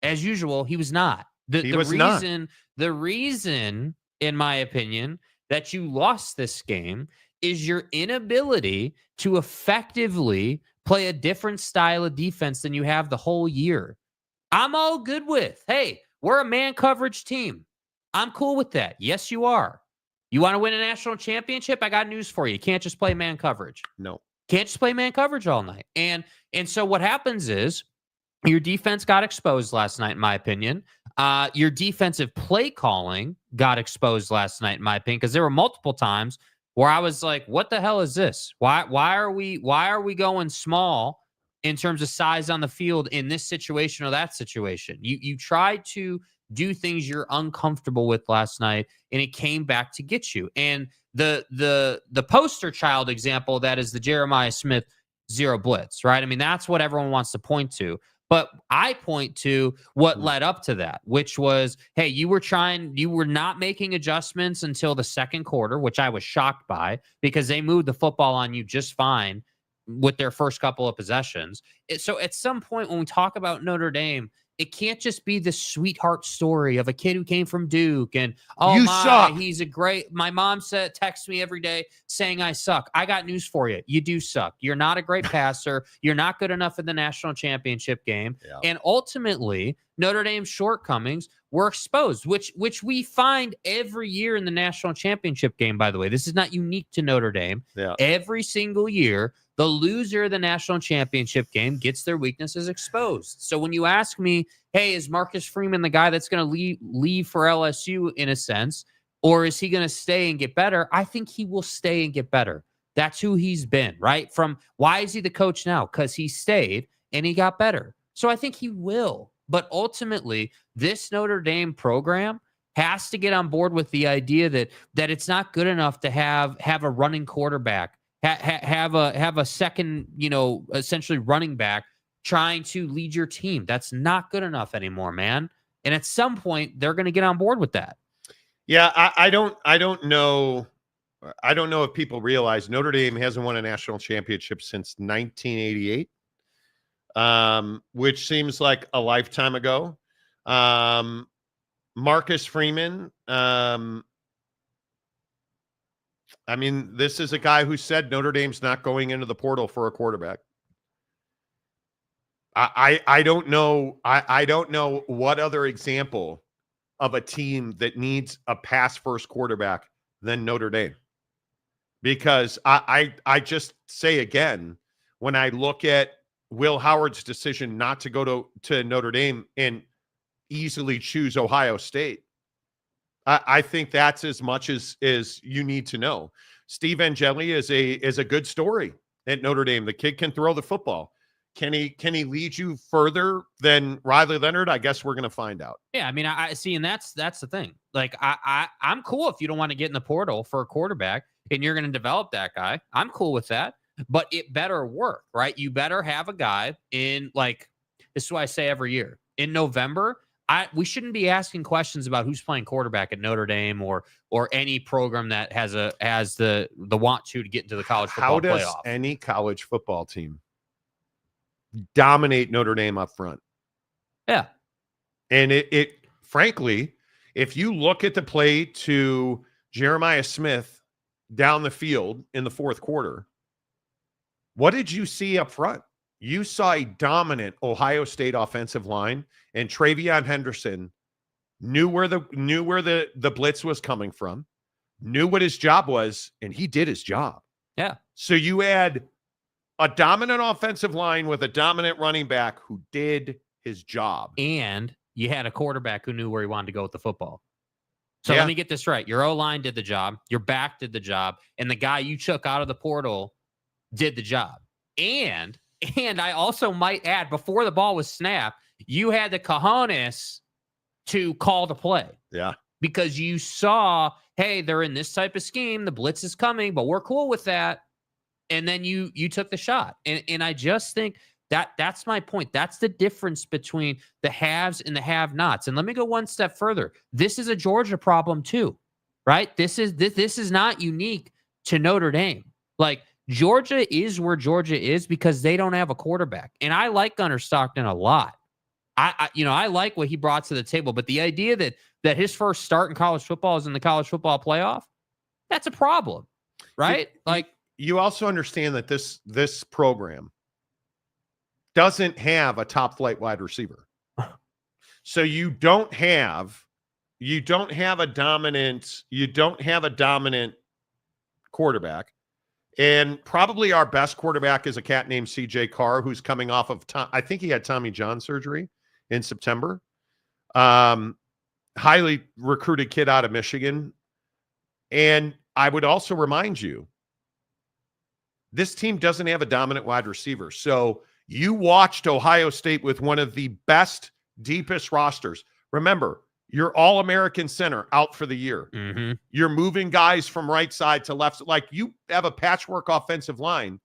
S4: As usual, he was not. The reason, in my opinion, that you lost this game is your inability to effectively play a different style of defense than you have the whole year. I'm all good with, hey, we're a man coverage team. I'm cool with that. Yes, you are. You want to win a national championship? I got news for you. You can't just play man coverage.
S3: No.
S4: Can't just play man coverage all night. And so what happens is your defense got exposed last night, in my opinion. Your defensive play calling got exposed last night, in my opinion, because there were multiple times where I was like, what the hell is this? Why are we going small in terms of size on the field in this situation or that situation? You tried to do things you're uncomfortable with last night, and it came back to get you. And the poster child example of that is the Jeremiah Smith zero blitz, right? I mean, that's what everyone wants to point to. But I point to what led up to that, which was, hey, you were not making adjustments until the second quarter, which I was shocked by because they moved the football on you just fine with their first couple of possessions. So at some point when we talk about Notre Dame, it can't just be this sweetheart story of a kid who came from Duke and,
S3: suck.
S4: He's a great, my mom texts me every day saying I suck. I got news for you. You do suck. You're not a great passer. You're not good enough in the national championship game. Yeah. And ultimately, Notre Dame's shortcomings were exposed, which we find every year in the national championship game, by the way. This is not unique to Notre Dame. Yeah. Every single year, the loser of the national championship game gets their weaknesses exposed. So when you ask me, hey, is Marcus Freeman the guy that's going to leave for LSU in a sense, or is he going to stay and get better? I think he will stay and get better. That's who he's been, right? From why is he the coach now? Because he stayed and he got better. So I think he will. But ultimately, this Notre Dame program has to get on board with the idea that it's not good enough to have a running quarterback, have a second, essentially running back trying to lead your team. That's not good enough anymore, man. And at some point, they're going to get on board with that.
S3: Yeah, I don't know. I don't know if people realize Notre Dame hasn't won a national championship since 1988, which seems like a lifetime ago. Marcus Freeman, I mean, this is a guy who said Notre Dame's not going into the portal for a quarterback. I don't know. I don't know what other example of a team that needs a pass first quarterback than Notre Dame. Because I just say again, when I look at Will Howard's decision not to go to Notre Dame and easily choose Ohio State, I think that's as much as you need to know. Steve Angeli is a good story at Notre Dame. The kid can throw the football. Can he lead you further than Riley Leonard? I guess we're going to find out.
S4: Yeah, I mean, I see, and that's the thing. Like, I'm cool if you don't want to get in the portal for a quarterback and you're going to develop that guy. I'm cool with that, but it better work, right? You better have a guy in, like, this is what I say every year. In November, we shouldn't be asking questions about who's playing quarterback at Notre Dame or any program that has the want to get into the college football playoff.
S3: How does any college football team dominate Notre Dame up front?
S4: Yeah.
S3: And it frankly, if you look at the play to Jeremiah Smith down the field in the fourth quarter, what did you see up front? You saw a dominant Ohio State offensive line, and Travion Henderson knew where the blitz was coming from, knew what his job was, and he did his job.
S4: Yeah.
S3: So you had a dominant offensive line with a dominant running back who did his job.
S4: And you had a quarterback who knew where he wanted to go with the football. So
S3: Yeah.
S4: let me get this right. Your O-line did the job. Your back did the job. And the guy you took out of the portal did the job. And I also might add, before the ball was snapped, you had the cojones to call the play.
S3: Yeah.
S4: Because you saw, hey, they're in this type of scheme. The blitz is coming, but we're cool with that. And then you took the shot. And I just think that's my point. That's the difference between the haves and the have-nots. And let me go one step further. This is a Georgia problem too, right? This is not unique to Notre Dame. Like, Georgia is where Georgia is because they don't have a quarterback. And I like Gunnar Stockton a lot. I like what he brought to the table, but the idea that his first start in college football is in the college football playoff, that's a problem, right?
S3: You also understand that this program doesn't have a top flight wide receiver. So you don't have a dominant quarterback. And probably our best quarterback is a cat named CJ Carr, who's coming off of I think he had Tommy John surgery in September. Highly recruited kid out of Michigan. And I would also remind you, this team doesn't have a dominant wide receiver. So you watched Ohio State with one of the best, deepest rosters. Remember, your All-American center out for the year.
S4: Mm-hmm.
S3: You're moving guys from right side to left. Like, you have a patchwork offensive line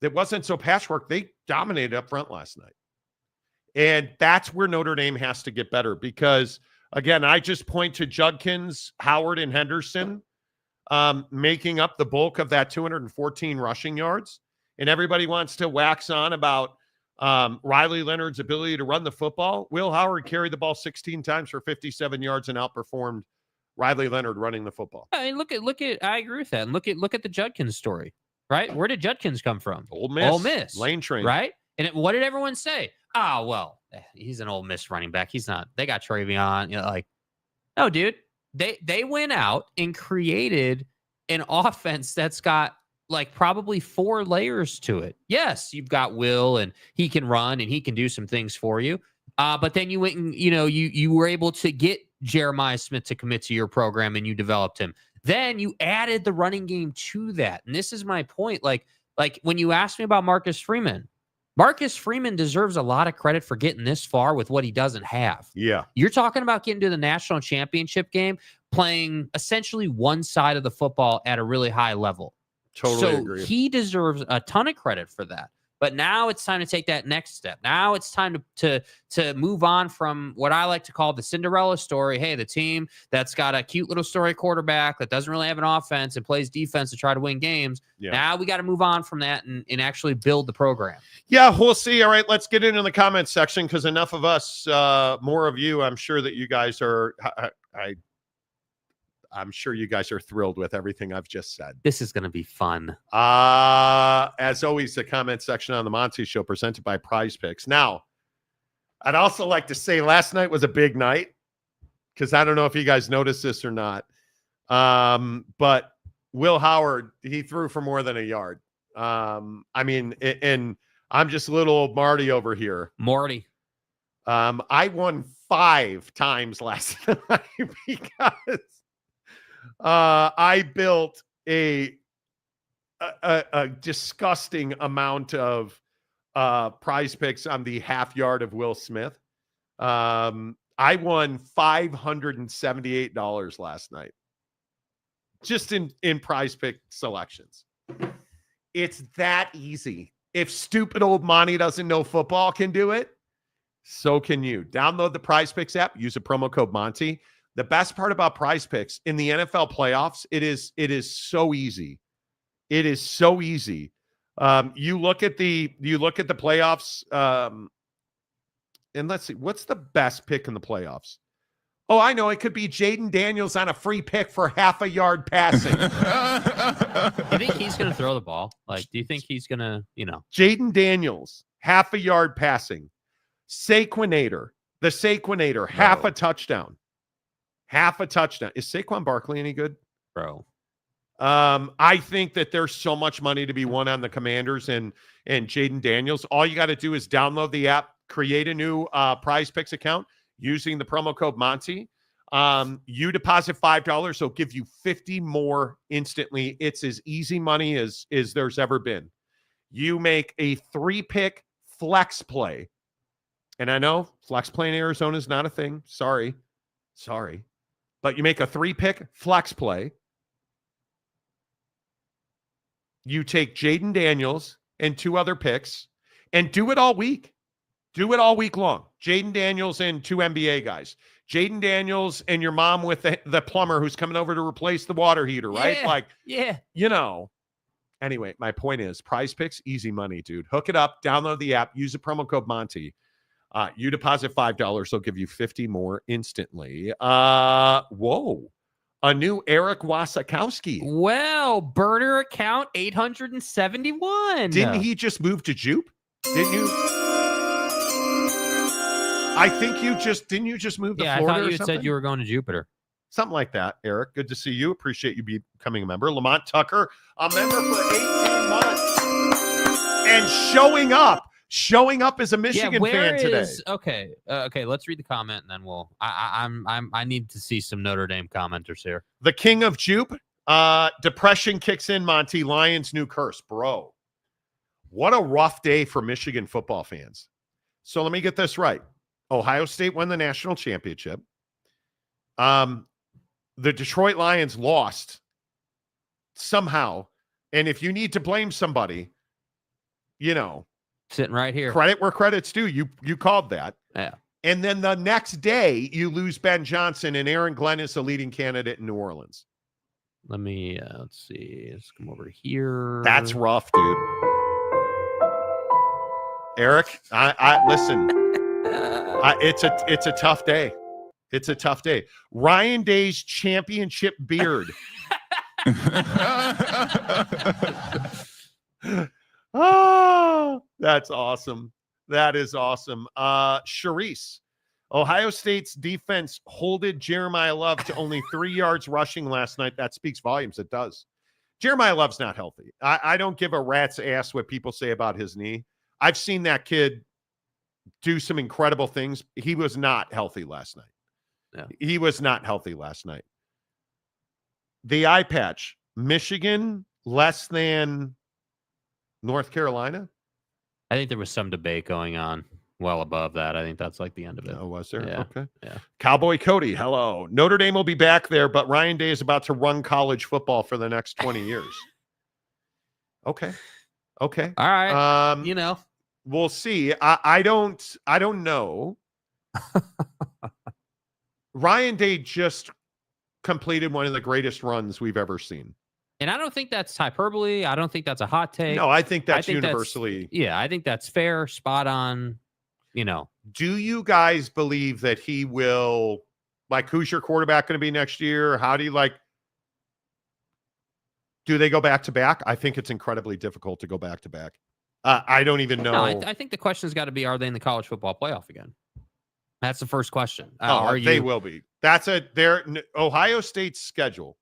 S3: that wasn't so patchwork. They dominated up front last night. And that's where Notre Dame has to get better because, again, I just point to Judkins, Howard, and Henderson making up the bulk of that 214 rushing yards. And everybody wants to wax on about Riley Leonard's ability to run the football. Will Howard carried the ball 16 times for 57 yards and outperformed Riley Leonard running the football.
S4: I mean, look at. I agree with that. And look at the Judkins story, right? Where did Judkins come from?
S3: Ole Miss.
S4: Ole Miss.
S3: Lane train.
S4: Right? And what did everyone say? Well, he's an Ole Miss running back. He's not. They got Travion. No, dude. They went out and created an offense that's got probably 4 layers to it. Yes, you've got Will, and he can run and he can do some things for you. But then you went and, you were able to get Jeremiah Smith to commit to your program and you developed him. Then you added the running game to that. And this is my point. Like when you asked me about Marcus Freeman deserves a lot of credit for getting this far with what he doesn't have.
S3: Yeah.
S4: You're talking about getting to the national championship game, playing essentially one side of the football at a really high level.
S3: Totally agree.
S4: He deserves a ton of credit for that. But now it's time to take that next step. Now it's time to move on from what I like to call the Cinderella story. Hey, the team that's got a cute little story quarterback that doesn't really have an offense and plays defense to try to win games. Yeah. Now we got to move on from that and actually build the program.
S3: Yeah, we'll see. All right, let's get into the comments section because enough of us, more of you. I'm sure that you guys are I'm sure you guys are thrilled with everything I've just said.
S4: This is going to be fun.
S3: As always, the comment section on the Monty Show presented by Prize Picks. Now, I'd also like to say last night was a big night because I don't know if you guys noticed this or not. But Will Howard, he threw for more than a yard. And I'm just little old Marty over here.
S4: Morty.
S3: I won 5 times last night because I built a disgusting amount of Prize Picks on the half yard of Will Smith. I won $578 last night just in Prize Pick selections. It's that easy. If stupid old Monty doesn't know football can do it, so can you. Download the Prize Picks app. Use a promo code Monty. The best part about Prize Picks in the NFL playoffs, it is so easy. It is so easy. You look at the playoffs And let's see, what's the best pick in the playoffs? Oh, I know. It could be Jaden Daniels on a free pick for half a yard passing.
S4: You think he's going to throw the ball? Like, do you think he's going to,
S3: Jaden Daniels, half a yard passing. Saquonator, the Saquonator, half a touchdown. Half a touchdown. Is Saquon Barkley any good?
S4: bro?
S3: I think that there's so much money to be won on the Commanders and Jaden Daniels. All you got to do is download the app, create a new Prize Picks account using the promo code Monty. You deposit $5, so give you 50 more instantly. It's as easy money as there's ever been. You make a 3-pick flex play. And I know flex play in Arizona is not a thing. Sorry. But you make a 3-pick flex play. You take Jaden Daniels and 2 other picks and do it all week. Do it all week long. Jaden Daniels and 2 NBA guys. Jaden Daniels and your mom with the plumber who's coming over to replace the water heater, right? Anyway, my point is Prize Picks, easy money, dude. Hook it up, download the app, use the promo code Monty. You deposit $5, they'll give you 50 more instantly. Whoa. A new Eric Wasikowski.
S4: Well, burner account 871.
S3: Didn't he just move to Jupe? Didn't you? I think didn't you just move to Florida?
S4: I thought you
S3: or
S4: had
S3: something?
S4: said you were going to Jupiter.
S3: Something like that, Eric. Good to see you. Appreciate you becoming a member. Lamont Tucker, a member for 18 months. And showing up as a Michigan fan today.
S4: Okay, let's read the comment and then we'll I need to see some Notre Dame commenters here.
S3: The king of Jupe. Depression kicks in, Monty. Lions new curse. Bro. What a rough day for Michigan football fans. So let me get this right. Ohio State won the national championship. The Detroit Lions lost somehow. And if you need to blame somebody,
S4: Sitting right here.
S3: credit where credit's due. You called that.
S4: Yeah.
S3: And then the next day you lose Ben Johnson and Aaron Glenn is the leading candidate in New Orleans.
S4: Let me let's see. Let's come over here.
S3: That's rough, dude. Eric, I listen. It's a tough day. It's a tough day. Ryan Day's championship beard. Oh, that's awesome. That is awesome. Charisse, Ohio State's defense holded Jeremiah Love to only 3 yards rushing last night. That speaks volumes. It does. Jeremiah Love's not healthy. I don't give a rat's ass what people say about his knee. I've seen that kid do some incredible things. He was not healthy last night.
S4: Yeah.
S3: He was not healthy last night. The eye patch, Michigan less than North Carolina.
S4: I think there was some debate going on well above that. I think that's like the end of it.
S3: Oh, was there?
S4: Yeah.
S3: Okay.
S4: Yeah.
S3: Cowboy Cody, hello. Notre Dame will be back there, but Ryan Day is about to run college football for the next 20 years. Okay.
S4: All right.
S3: We'll see. I don't know. Ryan Day just completed one of the greatest runs we've ever seen.
S4: And I don't think that's hyperbole. I don't think that's a hot take.
S3: No, I think that's universally.
S4: I think that's fair, spot on.
S3: Do you guys believe that he will, who's your quarterback going to be next year? How do you do they go back to back? I think it's incredibly difficult to go back to back. I don't even know.
S4: No, I think the question's got to be, are they in the college football playoff again? That's the first question.
S3: They will be. That's their Ohio State's schedule.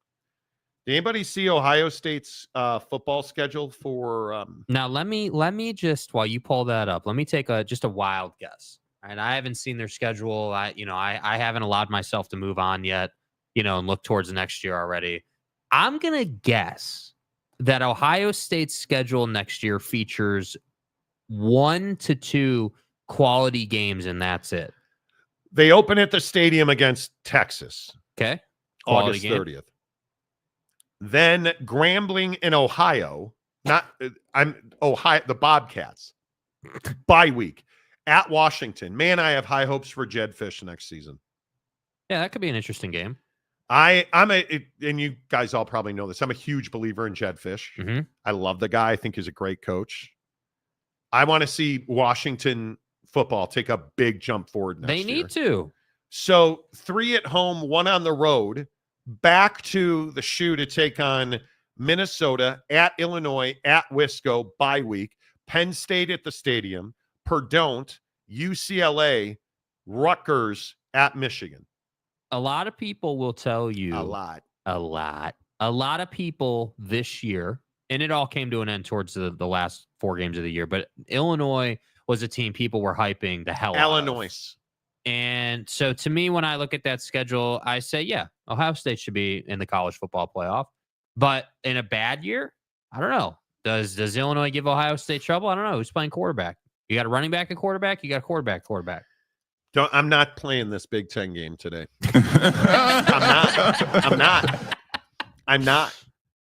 S3: Did anybody see Ohio State's football schedule for?
S4: Now let me just, while you pull that up, let me take just a wild guess. And I haven't seen their schedule. I haven't allowed myself to move on yet. And look towards the next year already. I'm gonna guess that Ohio State's schedule next year features 1 to 2 quality games, and that's it.
S3: They open at the stadium against Texas.
S4: Okay,
S3: August 30th. Then Grambling in Ohio, Ohio, the Bobcats. Bye week at Washington. Man, I have high hopes for Jed Fish next season.
S4: Yeah, that could be an interesting game.
S3: And you guys all probably know this. I'm a huge believer in Jed Fish.
S4: Mm-hmm.
S3: I love the guy. I think he's a great coach. I want to see Washington football take a big jump forward next
S4: They
S3: year.
S4: need to.
S3: So 3 at home, 1 on the road, back to the shoe to take on Minnesota, at Illinois, at Wisco, bye week, Penn State at the stadium, Purdue, UCLA, Rutgers, at Michigan.
S4: A lot of people will tell you
S3: A lot.
S4: A lot of people this year, and it all came to an end towards the last 4 games of the year, but Illinois was a team people were hyping the hell out of.
S3: Illinois.
S4: And so to me, when I look at that schedule, I say, yeah, Ohio State should be in the college football playoff. But in a bad year, I don't know. Does Illinois give Ohio State trouble? I don't know. Who's playing quarterback? You got a running back, a quarterback? You got a quarterback.
S3: I'm not playing this Big Ten game today. I'm not.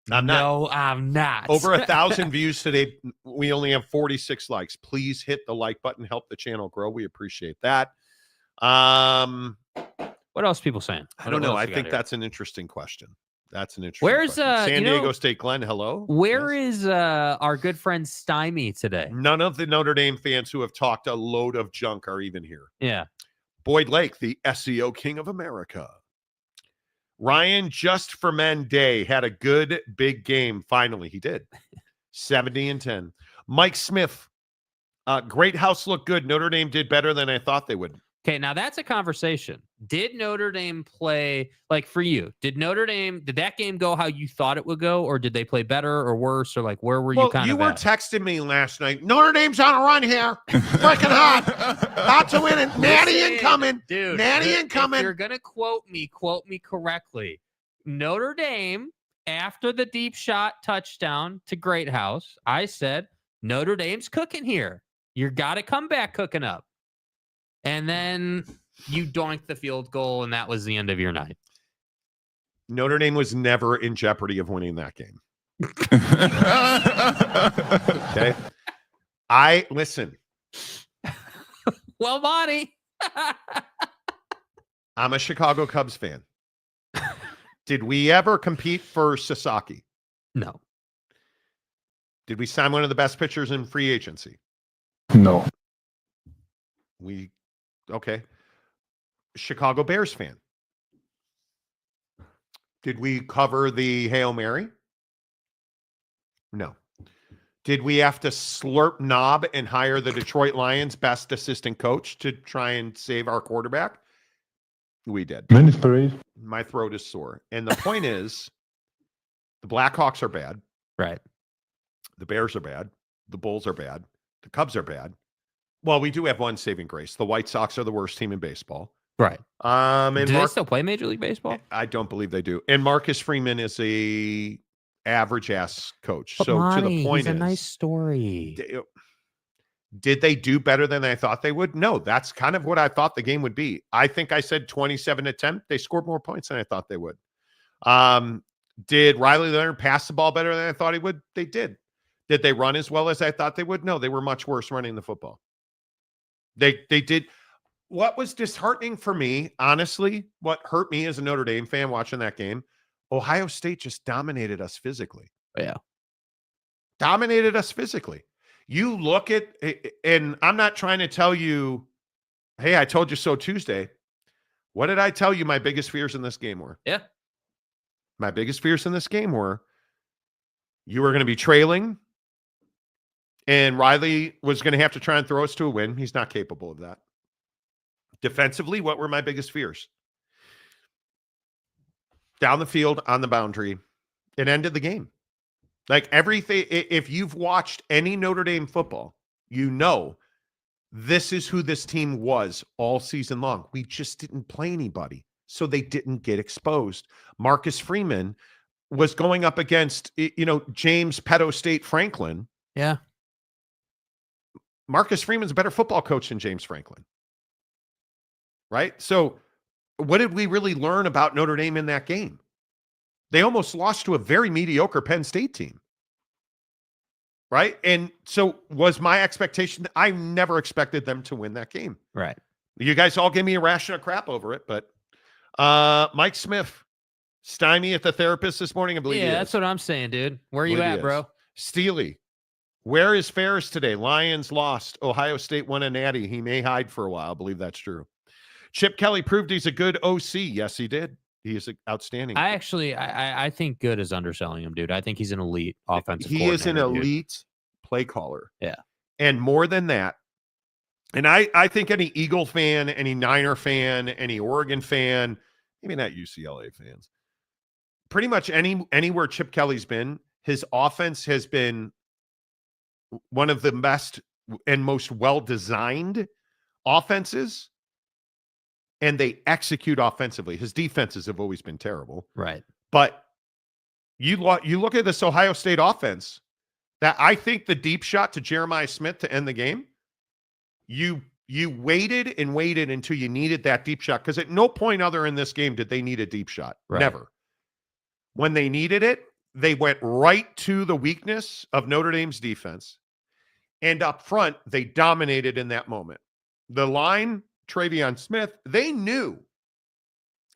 S4: No, I'm not.
S3: Over 1,000 views today. We only have 46 likes. Please hit the like button. Help the channel grow. We appreciate that.
S4: What else are people saying?
S3: I don't know. I think that's an interesting question. Where's San Diego State Glenn? Hello.
S4: Where is our good friend Stymie today?
S3: None of the Notre Dame fans who have talked a load of junk are even here.
S4: Yeah.
S3: Boyd Lake, the SEO king of America. Ryan Just for Men Day had a good big game. Finally, he did. 70-10. Mike Smith, great house looked good. Notre Dame did better than I thought they would.
S4: Okay, now that's a conversation. Did Notre Dame play, like for you, did that game go how you thought it would go, or did they play better or worse, or like where were you kind of
S3: You were texting me last night. Notre Dame's on a run here. Freaking hot. About to win it. Natty incoming.
S4: Dude,
S3: Natty incoming.
S4: If you're going to quote me correctly. Notre Dame, after the deep shot touchdown to Greathouse, I said, Notre Dame's cooking here. You got to come back cooking up. And then you doinked the field goal, and that was the end of your night.
S3: Notre Dame was never in jeopardy of winning that game. Okay. Listen.
S4: Well, Monty.
S3: I'm a Chicago Cubs fan. Did we ever compete for Sasaki?
S4: No.
S3: Did we sign one of the best pitchers in free agency?
S5: No.
S3: Okay. Chicago Bears fan. Did we cover the Hail Mary? No. Did we have to slurp knob and hire the Detroit Lions best assistant coach to try and save our quarterback? We did.
S5: Minute parade.
S3: My throat is sore. And the point is, the Blackhawks are bad.
S4: Right.
S3: The Bears are bad. The Bulls are bad. The Cubs are bad. Well, we do have one saving grace. The White Sox are the worst team in baseball.
S4: Right.
S3: And
S4: do they still play Major League Baseball?
S3: I don't believe they do. And Marcus Freeman is a average ass coach.
S4: But
S3: so
S4: Monty,
S3: to the point
S4: he's
S3: is,
S4: a nice story.
S3: did they do better than I thought they would? No, that's kind of what I thought the game would be. I think I said 27-10. They scored more points than I thought they would. Did Riley Leonard pass the ball better than I thought he would? They did. Did they run as well as I thought they would? No, they were much worse running the football. They did. What was disheartening for me, honestly, what hurt me as a Notre Dame fan watching that game, Ohio State just dominated us physically.
S4: Yeah.
S3: Dominated us physically. You look at, and I'm not trying to tell you, hey, I told you so Tuesday. What did I tell you my biggest fears in this game were?
S4: Yeah.
S3: My biggest fears in this game were you were going to be trailing, and Riley was going to have to try and throw us to a win. He's not capable of that. Defensively, what were my biggest fears? Down the field, on the boundary, it ended the game. Like everything, if you've watched any Notre Dame football, you know this is who this team was all season long. We just didn't play anybody, so they didn't get exposed. Marcus Freeman was going up against, James Pedo State Franklin.
S4: Yeah.
S3: Marcus Freeman's a better football coach than James Franklin. Right? So what did we really learn about Notre Dame in that game? They almost lost to a very mediocre Penn State team. Right? And so was my expectation, I never expected them to win that game.
S4: Right.
S3: You guys all give me a ration of crap over it, but Mike Smith, Stymie at the therapist this morning, I believe.
S4: Yeah, that's what I'm saying, dude. Where are you at, bro?
S3: Steely, Where is Ferris today? Lions lost. Ohio State won a natty. He may hide for a while. I believe that's true. Chip Kelly proved he's a good OC. Yes, he did. He is outstanding.
S4: I think good is underselling him, dude. I think he's an elite offensive
S3: He is an
S4: coordinator, dude.
S3: elite play caller.
S4: Yeah.
S3: And more than that, and I think any Eagle fan, any Niner fan, any Oregon fan, maybe not UCLA fans, pretty much anywhere Chip Kelly's been, his offense has been one of the best and most well-designed offenses, and they execute offensively. His defenses have always been terrible.
S4: Right.
S3: But you look at this Ohio State offense, that I think the deep shot to Jeremiah Smith to end the game, you waited and waited until you needed that deep shot, because at no point other in this game did they need a deep shot.
S4: Right.
S3: Never. When they needed it, they went right to the weakness of Notre Dame's defense. And up front, they dominated in that moment. The line, Travion Smith, they knew.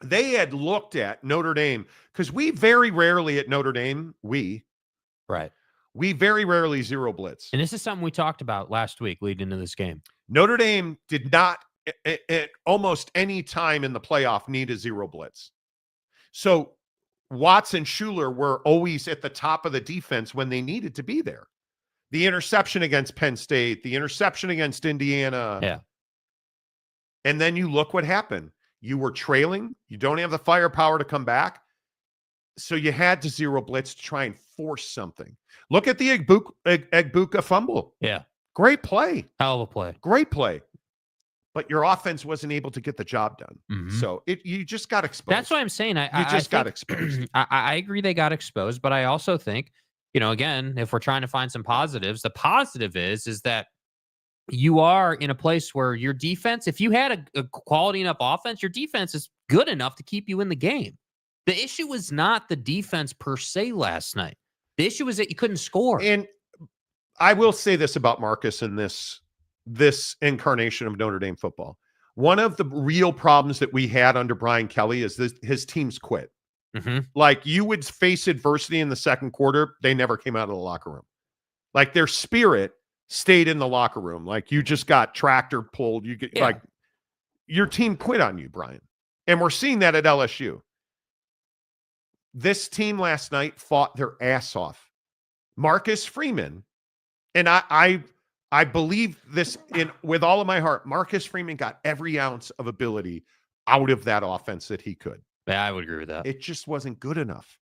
S3: They had looked at Notre Dame, because we very rarely at Notre Dame, we very rarely zero blitz.
S4: And this is something we talked about last week leading into this game.
S3: Notre Dame did not at almost any time in the playoff need a zero blitz. So Watts and Schuler were always at the top of the defense when they needed to be there. The interception against Penn State, the interception against Indiana.
S4: Yeah.
S3: And then you look what happened. You were trailing. You don't have the firepower to come back. So you had to zero blitz to try and force something. Look at the Egbuka fumble.
S4: Yeah.
S3: Great play.
S4: Hell of a play.
S3: Great play. But your offense wasn't able to get the job done.
S4: Mhm.
S3: So you just got exposed.
S4: That's what I'm saying.
S3: You just got exposed.
S4: I agree they got exposed, but I also think, again, if we're trying to find some positives, the positive is that you are in a place where your defense, if you had a quality enough offense, your defense is good enough to keep you in the game. The issue was not the defense per se last night. The issue was that you couldn't score.
S3: And I will say this about Marcus in this incarnation of Notre Dame football. One of the real problems that we had under Brian Kelly is his teams quit.
S4: Mm-hmm.
S3: Like, you would face adversity in the second quarter, they never came out of the locker room. Like, their spirit stayed in the locker room. Like, you just got tractor pulled. Like, your team quit on you, Brian. And we're seeing that at LSU. This team last night fought their ass off. Marcus Freeman, and I believe this with all of my heart, Marcus Freeman got every ounce of ability out of that offense that he could.
S4: Yeah, I would agree with that.
S3: It just wasn't good enough.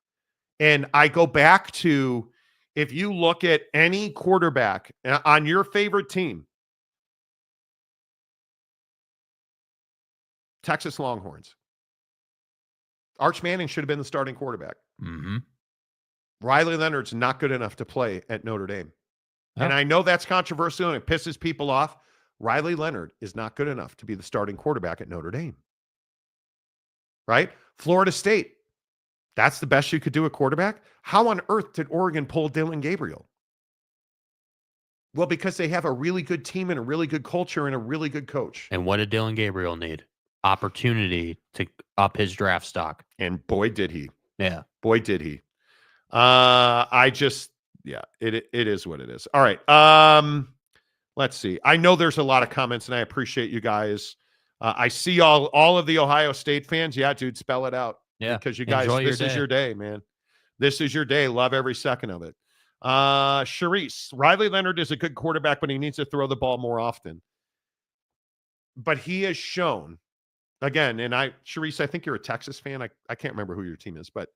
S3: And I go back to, if you look at any quarterback on your favorite team, Texas Longhorns, Arch Manning should have been the starting quarterback.
S4: Mm-hmm.
S3: Riley Leonard's not good enough to play at Notre Dame.
S4: Oh.
S3: And I know that's controversial and it pisses people off. Riley Leonard is not good enough to be the starting quarterback at Notre Dame. Right? Florida State, that's the best you could do at quarterback. How on earth did Oregon pull Dylan Gabriel? Well, because they have a really good team and a really good culture and a really good coach.
S4: And what did Dylan Gabriel need? Opportunity to up his draft stock.
S3: And boy, did he.
S4: Yeah.
S3: Boy, did he. It is what it is. All right. Let's see. I know there's a lot of comments, and I appreciate you guys. I see all of the Ohio State fans. Yeah, dude, spell it out.
S4: Yeah.
S3: Because you guys, this is your day, man. This is your day. Love every second of it. Charisse, Riley Leonard is a good quarterback, but he needs to throw the ball more often. But he has shown, again, and Charisse, I think you're a Texas fan. I can't remember who your team is, but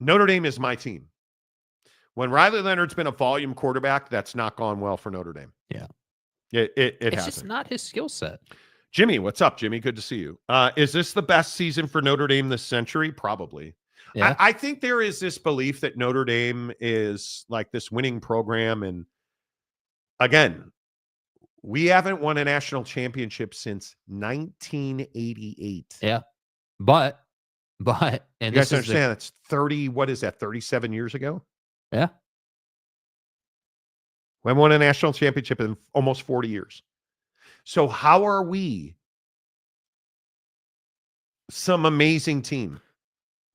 S3: Notre Dame is my team. When Riley Leonard's been a volume quarterback, that's not gone well for Notre Dame.
S4: Yeah.
S3: It's
S4: hasn't.
S3: just
S4: not his skill set.
S3: Jimmy, what's up, Jimmy? Good to see you. Is this the best season for Notre Dame this century? Probably.
S4: Yeah.
S3: I think there is this belief that Notre Dame is like this winning program. And again, we haven't won a national championship since 1988.
S4: Yeah. But, and
S3: you guys understand that's 30, what is that, 37 years ago?
S4: Yeah.
S3: We haven't won a national championship in almost 40 years. So how are we some amazing team?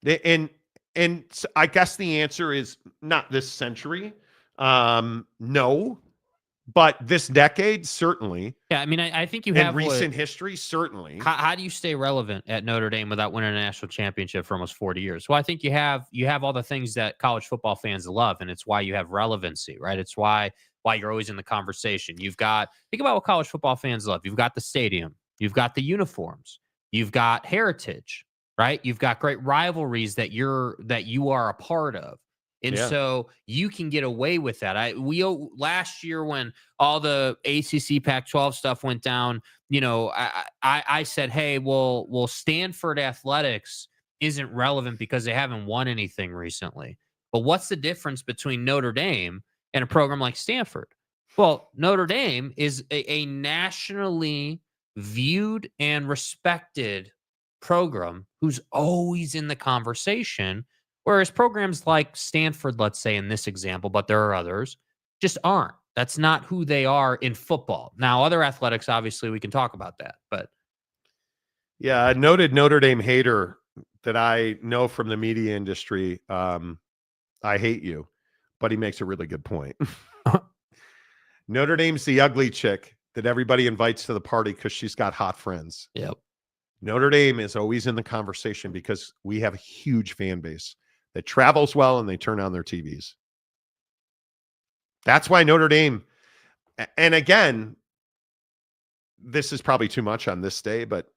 S3: And I guess the answer is not this century, No, but this decade, certainly.
S4: Yeah, I mean, I think you
S3: In
S4: have
S3: recent history, certainly.
S4: How do you stay relevant at Notre Dame without winning a national championship for almost 40 years? Well, I think you have all the things that college football fans love, and it's why you have relevancy, right? It's why you're always in the conversation. Think about what college football fans love. You've got the stadium, you've got the uniforms, you've got heritage, right? You've got great rivalries that you are a part of. And so you can get away with that. Last year when all the ACC Pac-12 stuff went down, I said, hey, well, Stanford athletics isn't relevant because they haven't won anything recently. But what's the difference between Notre Dame and a program like Stanford? Well, Notre Dame is a nationally viewed and respected program who's always in the conversation. Whereas programs like Stanford, let's say in this example, but there are others, just aren't. That's not who they are in football. Now, other athletics, obviously, we can talk about that. But
S3: yeah, a noted Notre Dame hater that I know from the media industry, I hate you, but he makes a really good point. Notre Dame's the ugly chick that everybody invites to the party because she's got hot friends.
S4: Yep.
S3: Notre Dame is always in the conversation because we have a huge fan base that travels well and they turn on their TVs. That's why Notre Dame, and again, this is probably too much on this day, but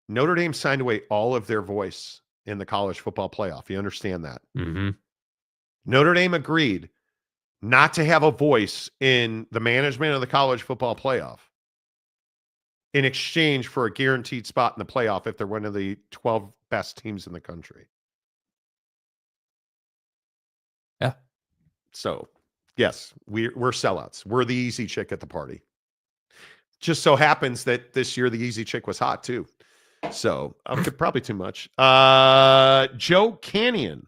S3: Notre Dame signed away all of their voice in the college football playoff. You understand that?
S4: Mm-hmm.
S3: Notre Dame agreed not to have a voice in the management of the college football playoff in exchange for a guaranteed spot in the playoff if they're one of the 12 best teams in the country.
S4: Yeah.
S3: So, yes, we're sellouts. We're the easy chick at the party. Just so happens that this year the easy chick was hot too. So, probably too much. Joe Canyon.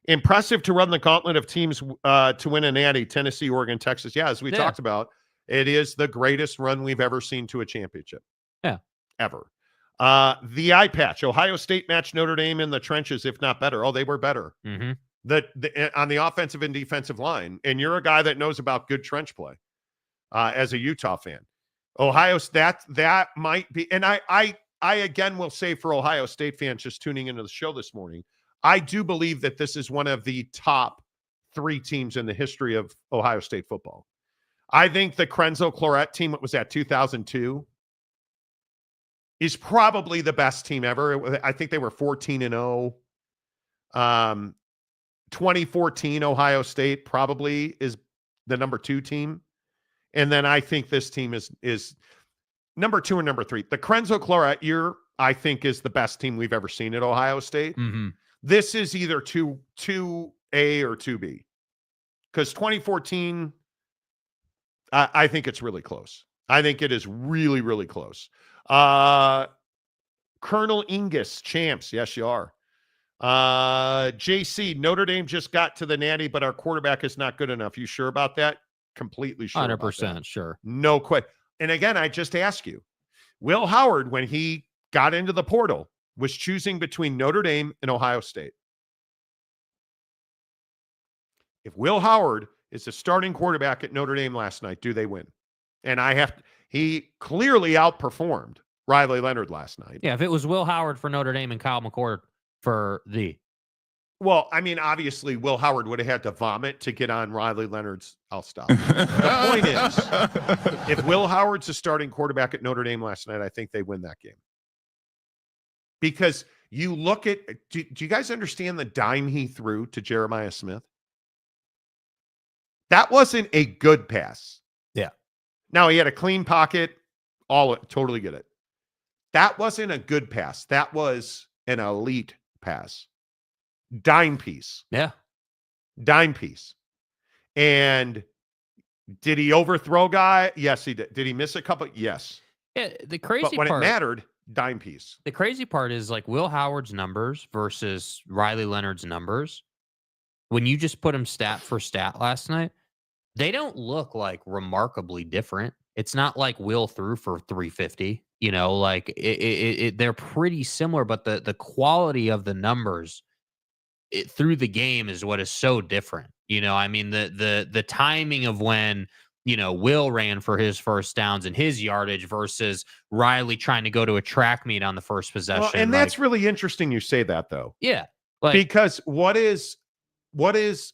S3: Impressive to run the gauntlet of teams to win a natty. Tennessee, Oregon, Texas. Yeah, as we talked about, it is the greatest run we've ever seen to a championship.
S4: Yeah.
S3: Ever. The eye patch. Ohio State matched Notre Dame in the trenches, if not better. Oh, they were better.
S4: Mm-hmm.
S3: On the offensive and defensive line. And you're a guy that knows about good trench play as a Utah fan. Ohio, that might be, and I again will say for Ohio State fans just tuning into the show this morning, I do believe that this is one of the top 3 teams in the history of Ohio State football. I think the Krenzel Claret team, what was that, 2002, is probably the best team ever. I think they were 14-0. 2014 Ohio State probably is the number 2 team. And then I think this team is number 2 and number 3. The Krenzel Claret year, I think, is the best team we've ever seen at Ohio State.
S4: Mm-hmm.
S3: This is either 2A or 2B. Because 2014, I think it's really close. I think it is really, really close. Colonel Ingus, champs. Yes, you are. JC, Notre Dame just got to the natty, but our quarterback is not good enough. You sure about that? Completely sure.
S4: 100% sure.
S3: No question. And again, I just ask you, Will Howard, when he got into the portal, was choosing between Notre Dame and Ohio State. If Will Howard is the starting quarterback at Notre Dame last night, do they win? And he clearly outperformed Riley Leonard last night.
S4: Yeah, if it was Will Howard for Notre Dame and Kyle McCord for
S3: Well, I mean, obviously, Will Howard would have had to vomit to get on Riley Leonard's. I'll stop. The point is, if Will Howard's the starting quarterback at Notre Dame last night, I think they win that game. Because you look at, do you guys understand the dime he threw to Jeremiah Smith? That wasn't a good pass.
S6: Yeah.
S3: Now, he had a clean pocket. Totally get it. That wasn't a good pass. That was an elite pass. Dime piece.
S4: Yeah.
S3: Dime piece. And did he overthrow guy? Yes, he did. Did he miss a couple? Yes.
S4: Yeah, the crazy
S3: but when
S4: part,
S3: it mattered, dime piece.
S4: The crazy part is like Will Howard's numbers versus Riley Leonard's numbers. When you just put them stat for stat last night, they don't look like remarkably different. It's not like Will threw for 350. Like they're pretty similar, but the quality of the numbers through the game is what is so different. I mean, the timing of when, Will ran for his first downs and his yardage versus Riley trying to go to a track meet on the first possession.
S3: Well, and that's really interesting you say that, though.
S4: Yeah.
S3: Because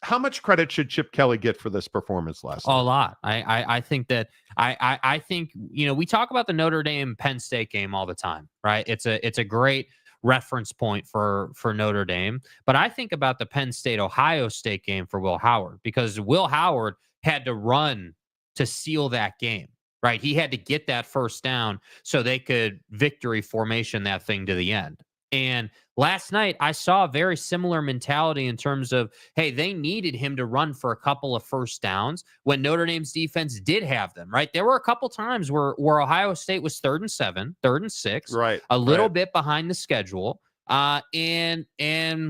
S3: how much credit should Chip Kelly get for this performance last night?
S4: A lot. I think that I think, we talk about the Notre Dame Penn State game all the time, right? It's a great reference point for Notre Dame. But I think about the Penn State Ohio State game for Will Howard, because Will Howard had to run to seal that game, right? He had to get that first down so they could victory formation that thing to the end. And last night, I saw a very similar mentality in terms of, hey, they needed him to run for a couple of first downs when Notre Dame's defense did have them, right? There were a couple times where Ohio State was 3rd and 7, 3rd and 6,
S3: right?
S4: A little bit behind the schedule, and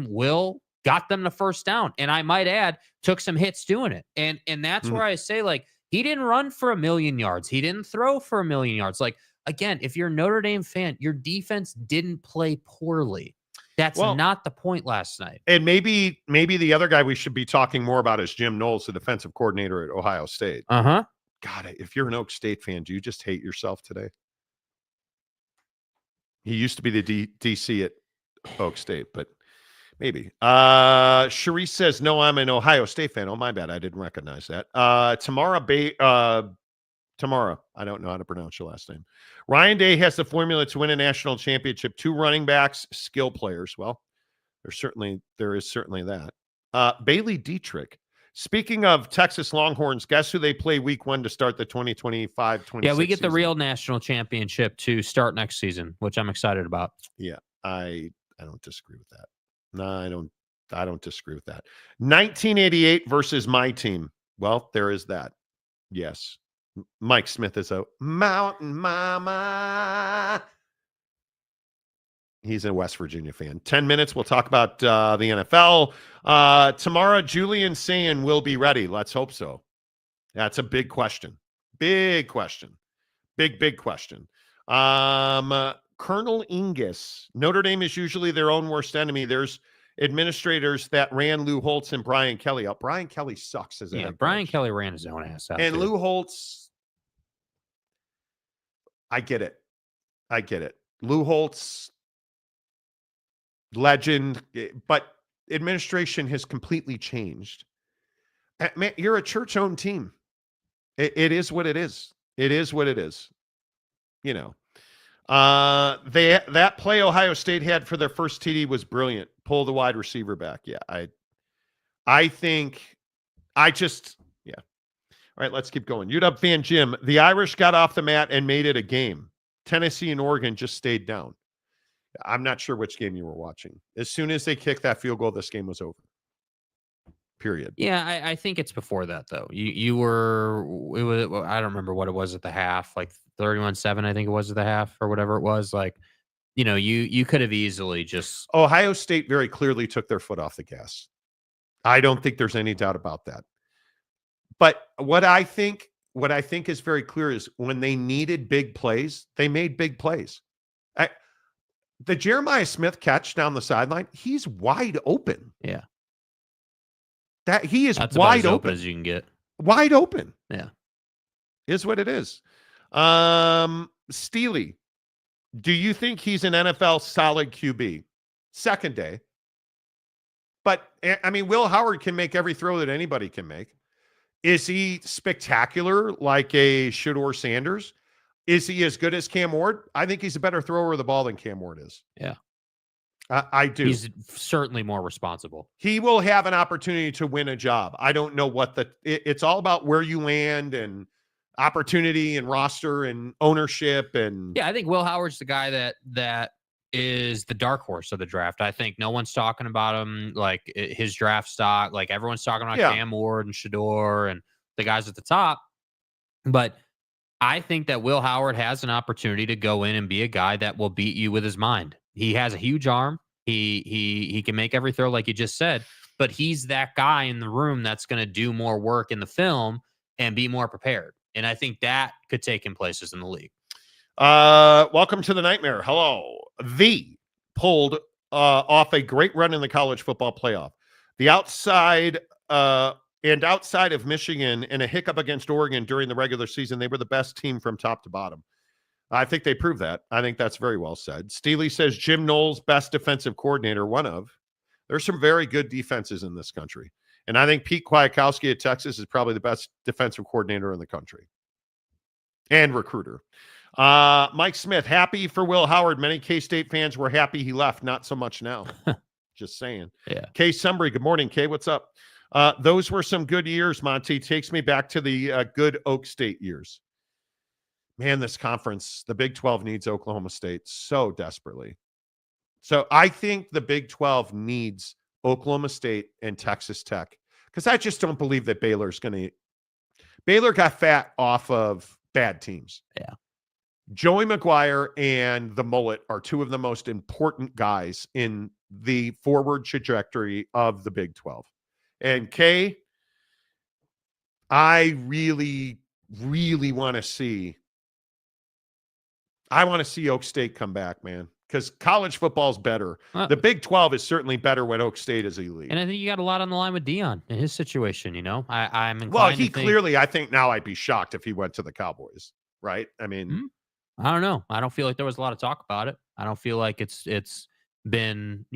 S4: Will got them the first down. And I might add, took some hits doing it. And that's where I say, like, he didn't run for 1,000,000 yards. He didn't throw for 1,000,000 yards. Like, again, if you're a Notre Dame fan, your defense didn't play poorly. That's not the point last night.
S3: And maybe the other guy we should be talking more about is Jim Knowles, the defensive coordinator at Ohio State.
S4: God,
S3: if you're an Oak State fan, do you just hate yourself today? He used to be the DC at Oak State, but maybe. Cherise says, no, I'm an Ohio State fan. Oh, my bad. I didn't recognize that. Tamara, I don't know how to pronounce your last name. Ryan Day has the formula to win a national championship. 2 running backs, skill players. Well, there is certainly that. Bailey Dietrich. Speaking of Texas Longhorns, guess who they play week 1 to start the 2025-26
S4: Yeah, we get the
S3: season?
S4: real national championship to start next season, which I'm excited about.
S3: Yeah, I don't disagree with that. No, I don't disagree with that. 1988 versus my team. Well, there is that. Yes. Mike Smith is a mountain mama. He's a West Virginia fan. 10 minutes. We'll talk about the NFL. Tomorrow, Julian saying will be ready. Let's hope so. That's a big question. Big question. Big question. Colonel Ingus. Notre Dame is usually their own worst enemy. There's administrators that ran Lou Holtz and Brian Kelly out. Brian Kelly sucks as a head
S4: Brian
S3: coach.
S4: Kelly ran his own ass out.
S3: And
S4: too.
S3: Lou Holtz, I get it. Lou Holtz, legend, but administration has completely changed. Man, you're a church-owned team. It is what it is. It is what it is. That play Ohio State had for their first TD was brilliant. Pull the wide receiver back. Yeah, All right, let's keep going. UW fan Jim, the Irish got off the mat and made it a game. Tennessee and Oregon just stayed down. I'm not sure which game you were watching. As soon as they kicked that field goal, this game was over. Period.
S4: Yeah, I think it's before that, though. I don't remember what it was at the half, like 31-7, I think it was at the half or whatever it was. Like, you could have easily just.
S3: Ohio State very clearly took their foot off the gas. I don't think there's any doubt about that. But what I think is very clear is when they needed big plays, they made big plays. The Jeremiah Smith catch down the sideline, he's wide open.
S4: Yeah.
S3: That's
S4: wide
S3: wide open
S4: as you can get.
S3: Wide open.
S4: Yeah.
S3: Is what it is. Steely, do you think he's an NFL solid QB? Second day. But, I mean, Will Howard can make every throw that anybody can make. Is he spectacular like a Shedeur Sanders? Is he as good as Cam Ward? I think he's a better thrower of the ball than Cam Ward is.
S4: Yeah.
S3: I do.
S4: He's certainly more responsible.
S3: He will have an opportunity to win a job. I don't know it's all about where you land and opportunity and roster and ownership. And
S4: yeah, I think Will Howard's the guy that is the dark horse of the draft. I think no one's talking about him like his draft stock. Like everyone's talking about Cam Ward and Shedeur and the guys at the top. But I think that Will Howard has an opportunity to go in and be a guy that will beat you with his mind. He has a huge arm. He can make every throw like you just said, but he's that guy in the room that's going to do more work in the film and be more prepared. And I think that could take him places in the league.
S3: Welcome to the nightmare. Hello. The pulled off a great run in the college football playoff. The outside of Michigan and a hiccup against Oregon during the regular season, they were the best team from top to bottom. I think they proved that. I think that's very well said. Steely says Jim Knowles, best defensive coordinator, one of. There's some very good defenses in this country. And I think Pete Kwiatkowski at Texas is probably the best defensive coordinator in the country and recruiter. Mike Smith, happy for Will Howard. Many K-State fans were happy he left. Not so much now. Just saying.
S4: Yeah.
S3: Kay Sumbry, good morning, Kay. What's up? Those were some good years, Monty. Takes me back to the good Oak State years. Man, this conference, the Big 12 needs Oklahoma State so desperately. So I think the Big 12 needs Oklahoma State and Texas Tech because I just don't believe that Baylor's going to. Baylor got fat off of bad teams.
S4: Yeah.
S3: Joey McGuire and the Mullet are two of the most important guys in the forward trajectory of the Big 12. And Kay, I really, really want to see. I want to see Oak State come back, man, because college football is better. The Big 12 is certainly better when Oak State is elite.
S4: And I think you got a lot on the line with Dion in his situation. You know, I'm inclined
S3: well,
S4: to
S3: he
S4: think,
S3: clearly. I think now I'd be shocked if he went to the Cowboys, right? I mean,
S4: I don't know. I don't feel like there was a lot of talk about it. I don't feel like it's been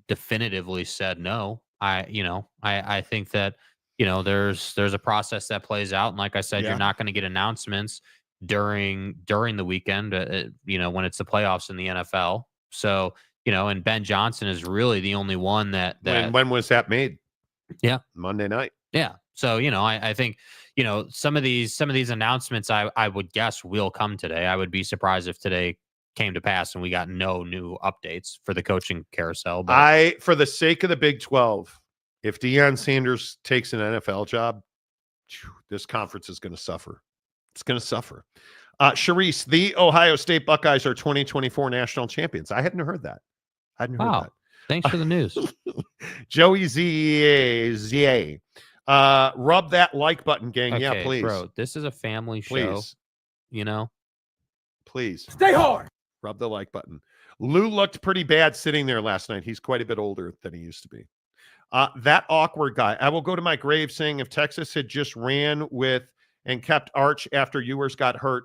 S4: definitively said no. I think that there's a process that plays out, and like I said, you're not going to get announcements during the weekend, when it's the playoffs in the NFL. So, and Ben Johnson is really the only one that
S3: when was that made?
S4: Yeah.
S3: Monday night.
S4: Yeah. So, I think, some of these announcements I would guess will come today. I would be surprised if today came to pass and we got no new updates for the coaching carousel. But
S3: for the sake of the Big 12, if Deion Sanders takes an NFL job, this conference is going to suffer. It's going to suffer. Sharice, the Ohio State Buckeyes are 2024 national champions. I hadn't heard that.
S4: Wow. Thanks for the news.
S3: Joey Z. Rub that like button, gang.
S4: Okay,
S3: yeah, please.
S4: Bro, this is a family show.
S3: Please.
S7: Stay hard.
S3: Rub the like button. Lou looked pretty bad sitting there last night. He's quite a bit older than he used to be. That awkward guy. I will go to my grave saying if Texas had just ran with and kept Arch after Ewers got hurt,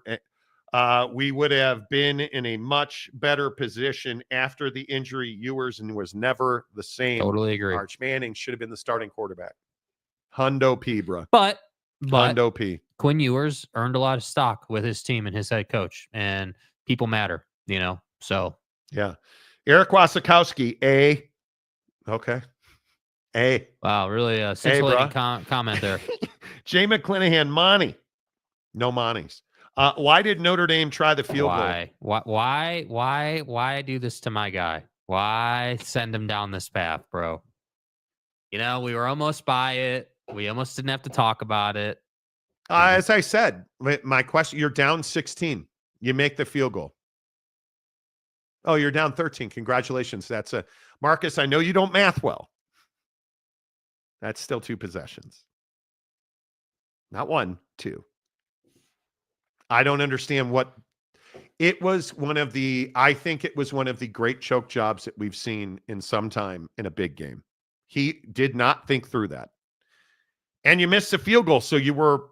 S3: we would have been in a much better position after the injury. Ewers and was never the same.
S4: Totally agree.
S3: Arch Manning should have been the starting quarterback. Hundo P, bro.
S4: But
S3: Hundo P.
S4: Quinn Ewers earned a lot of stock with his team and his head coach, and people matter, So
S3: yeah, Eric Wasikowski, A. Okay. A.
S4: Wow, really scintillating comment there.
S3: Jay McClanahan, Monty. No Monties. Why did Notre Dame try the field goal?
S4: Why do this to my guy? Why send him down this path, bro? We were almost by it. We almost didn't have to talk about it.
S3: As I said, my question, you're down 16. You make the field goal. Oh, you're down 13. Congratulations. That's Marcus, I know you don't math well. That's still 2 possessions. Not 1, 2. I don't understand what it was. I think it was one of the great choke jobs that we've seen in some time in a big game. He did not think through that. And you missed the field goal. So you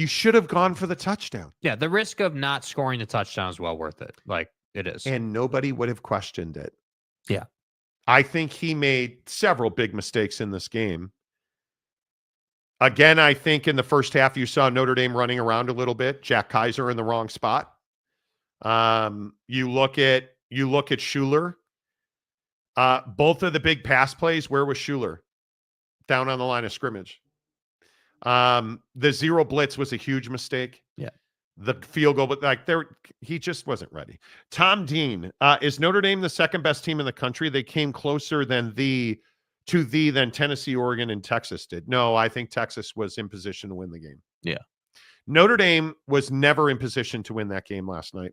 S3: should have gone for the touchdown.
S4: Yeah. The risk of not scoring the touchdown is well worth it. Like it is.
S3: And nobody would have questioned it.
S4: Yeah.
S3: I think he made several big mistakes in this game. Again, I think in the first half, you saw Notre Dame running around a little bit. Jack Kaiser in the wrong spot. You look at Schuler. Both of the big pass plays, where was Schuler? Down on the line of scrimmage. The zero blitz was a huge mistake.
S4: Yeah.
S3: The field goal, but he just wasn't ready. Tom Dean, is Notre Dame the second best team in the country? They came closer than Tennessee, Oregon, and Texas did. No, I think Texas was in position to win the game.
S4: Yeah.
S3: Notre Dame was never in position to win that game last night.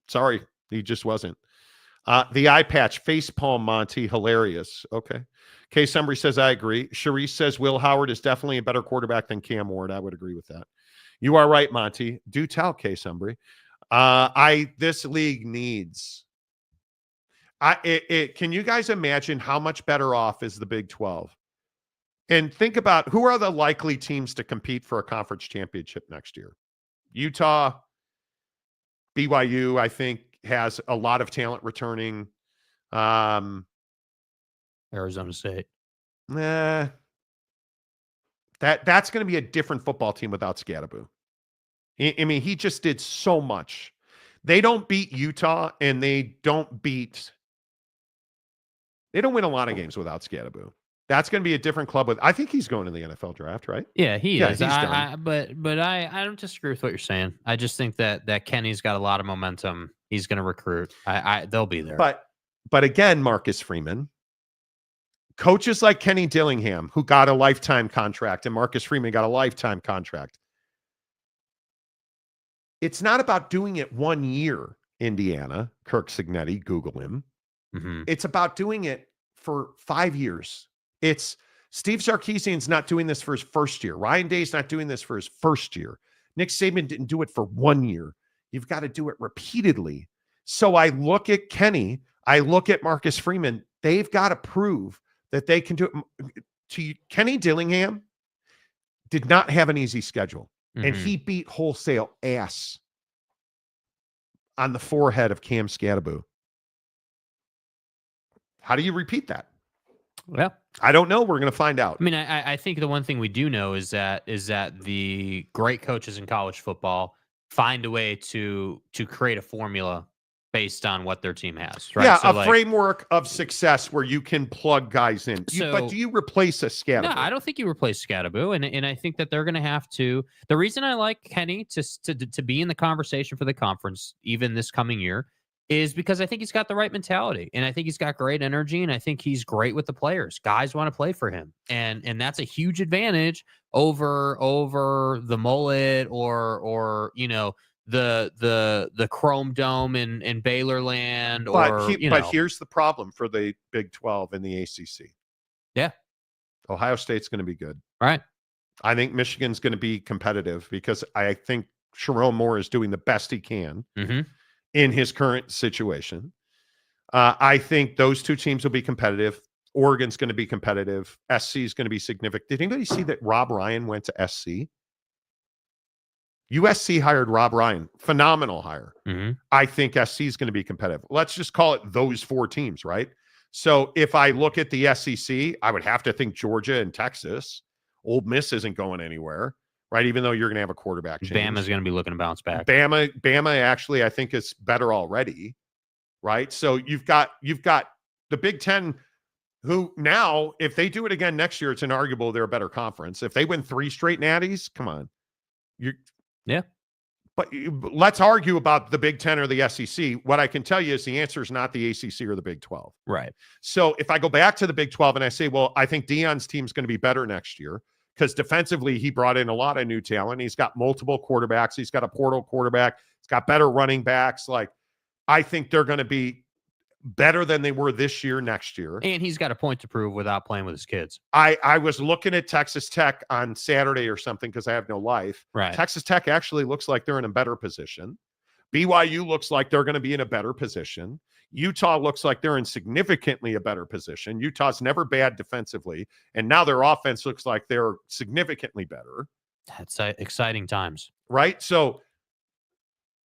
S3: Sorry, he just wasn't. The eye patch, facepalm Monty, hilarious. Okay. Kay Sumbry says, I agree. Sharice says Will Howard is definitely a better quarterback than Cam Ward. I would agree with that. You are right, Monty. Do tell, Kay Sumbry. This league needs Can you guys imagine how much better off is the Big 12? And think about who are the likely teams to compete for a conference championship next year. Utah, BYU, I think, has a lot of talent returning.
S4: Arizona State.
S3: That's going to be a different football team without Scadaboo. I mean, he just did so much. They don't beat Utah, and they don't win a lot of games without Scadaboo. That's going to be a different club with. I think he's going to the NFL draft, right?
S4: Yeah, he is.
S3: He's done.
S4: But I don't disagree with what you're saying. I just think that Kenny's got a lot of momentum. He's going to recruit. They'll be there.
S3: But again, Marcus Freeman, coaches like Kenny Dillingham, who got a lifetime contract, and Marcus Freeman got a lifetime contract. It's not about doing it 1 year, Indiana. Kirk Signetti, Google him.
S4: Mm-hmm.
S3: It's about doing it for 5 years. It's Steve Sarkisian's not doing this for his first year. Ryan Day's not doing this for his first year. Nick Saban didn't do it for 1 year. You've got to do it repeatedly. So I look at Kenny, I look at Marcus Freeman. They've got to prove that they can do it. Kenny Dillingham did not have an easy schedule, and he beat wholesale ass on the forehead of Cam Scadaboo. How do you repeat that?
S4: Well,
S3: I don't know. We're going to find out.
S4: I mean, I think the one thing we do know is that the great coaches in college football find a way to create a formula based on what their team has. Right?
S3: Yeah,
S4: so
S3: framework of success where you can plug guys in. But do you replace a Scadaboo?
S4: No, I don't think you replace Scadaboo, and I think that they're going to have to. The reason I like Kenny to be in the conversation for the conference even this coming year is because I think he's got the right mentality, and I think he's got great energy, and I think he's great with the players. Guys want to play for him, and that's a huge advantage over the mullet or the Chrome Dome in Baylorland.
S3: But here's the problem for the Big 12 and the ACC.
S4: Yeah,
S3: Ohio State's going to be good.
S4: Right.
S3: I think Michigan's going to be competitive because I think Sherrone Moore is doing the best he can. In his current situation. I think those two teams will be competitive. Oregon's going to be competitive. SC is going to be significant. Did anybody see that Rob Ryan went to SC? USC hired Rob Ryan. Phenomenal hire. I think SC is going to be competitive. Let's just call it those four teams, right? So if I look at the SEC, I would have to think Georgia and Texas. Ole Miss isn't going anywhere. Right, even though you're going to have a quarterback change.
S4: Bama's going to be looking to bounce back.
S3: Bama actually, I think, is better already. Right, so you've got the Big Ten, who now, if they do it again next year, it's inarguable they're a better conference. If they win 3 straight natties, come on,
S4: yeah.
S3: But let's argue about the Big Ten or the SEC. What I can tell you is the answer is not the ACC or the Big 12.
S4: Right.
S3: So if I go back to the Big 12 and I say, well, I think Deion's team's going to be better next year. Because defensively, he brought in a lot of new talent. He's got multiple quarterbacks. He's got a portal quarterback. He's got better running backs. I think they're going to be better than they were this year, next year.
S4: And he's got a point to prove without playing with his kids.
S3: I was looking at Texas Tech on Saturday or something because I have no life.
S4: Right.
S3: Texas Tech actually looks like they're in a better position. BYU looks like they're going to be in a better position. Utah looks like they're in significantly a better position. Utah's never bad defensively, and now their offense looks like they're significantly better.
S4: That's exciting times.
S3: Right? So,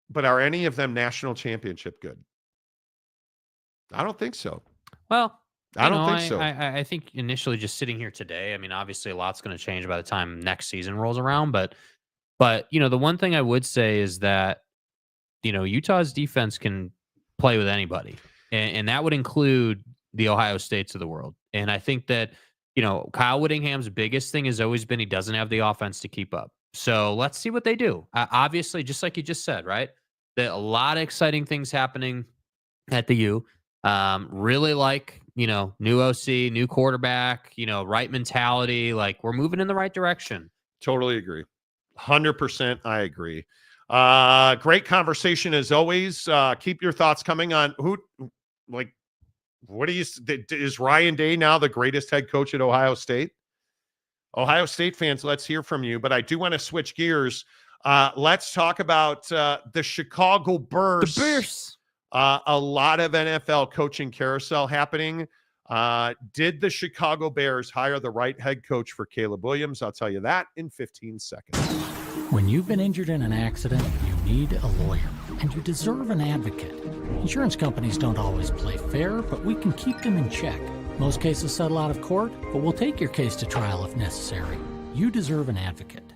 S3: but are any of them national championship good? I don't think so.
S4: Well,
S3: I don't think so.
S4: I think initially just sitting here today, I mean, obviously a lot's going to change by the time next season rolls around, but the one thing I would say is that, Utah's defense can play with anybody. And that would include the Ohio States of the world. And I think that, Kyle Whittingham's biggest thing has always been he doesn't have the offense to keep up. So let's see what they do. Obviously, just like you just said, right? That a lot of exciting things happening at the U. Really like, new OC, new quarterback, right mentality. Like we're moving in the right direction.
S3: Totally agree. 100% I agree. Great conversation as always. Keep your thoughts coming on is Ryan Day now the greatest head coach at Ohio State? Ohio State fans, let's hear from you. But I do want to switch gears. Let's talk about the Chicago Bears.
S4: The Bears.
S3: A lot of NFL coaching carousel happening. Did the Chicago Bears hire the right head coach for Caleb Williams? I'll tell you that in 15 seconds.
S1: When you've been injured in an accident, you need a lawyer, and you deserve an advocate. Insurance companies don't always play fair, but we can keep them in check. Most cases settle out of court, but we'll take your case to trial if necessary. You deserve an advocate.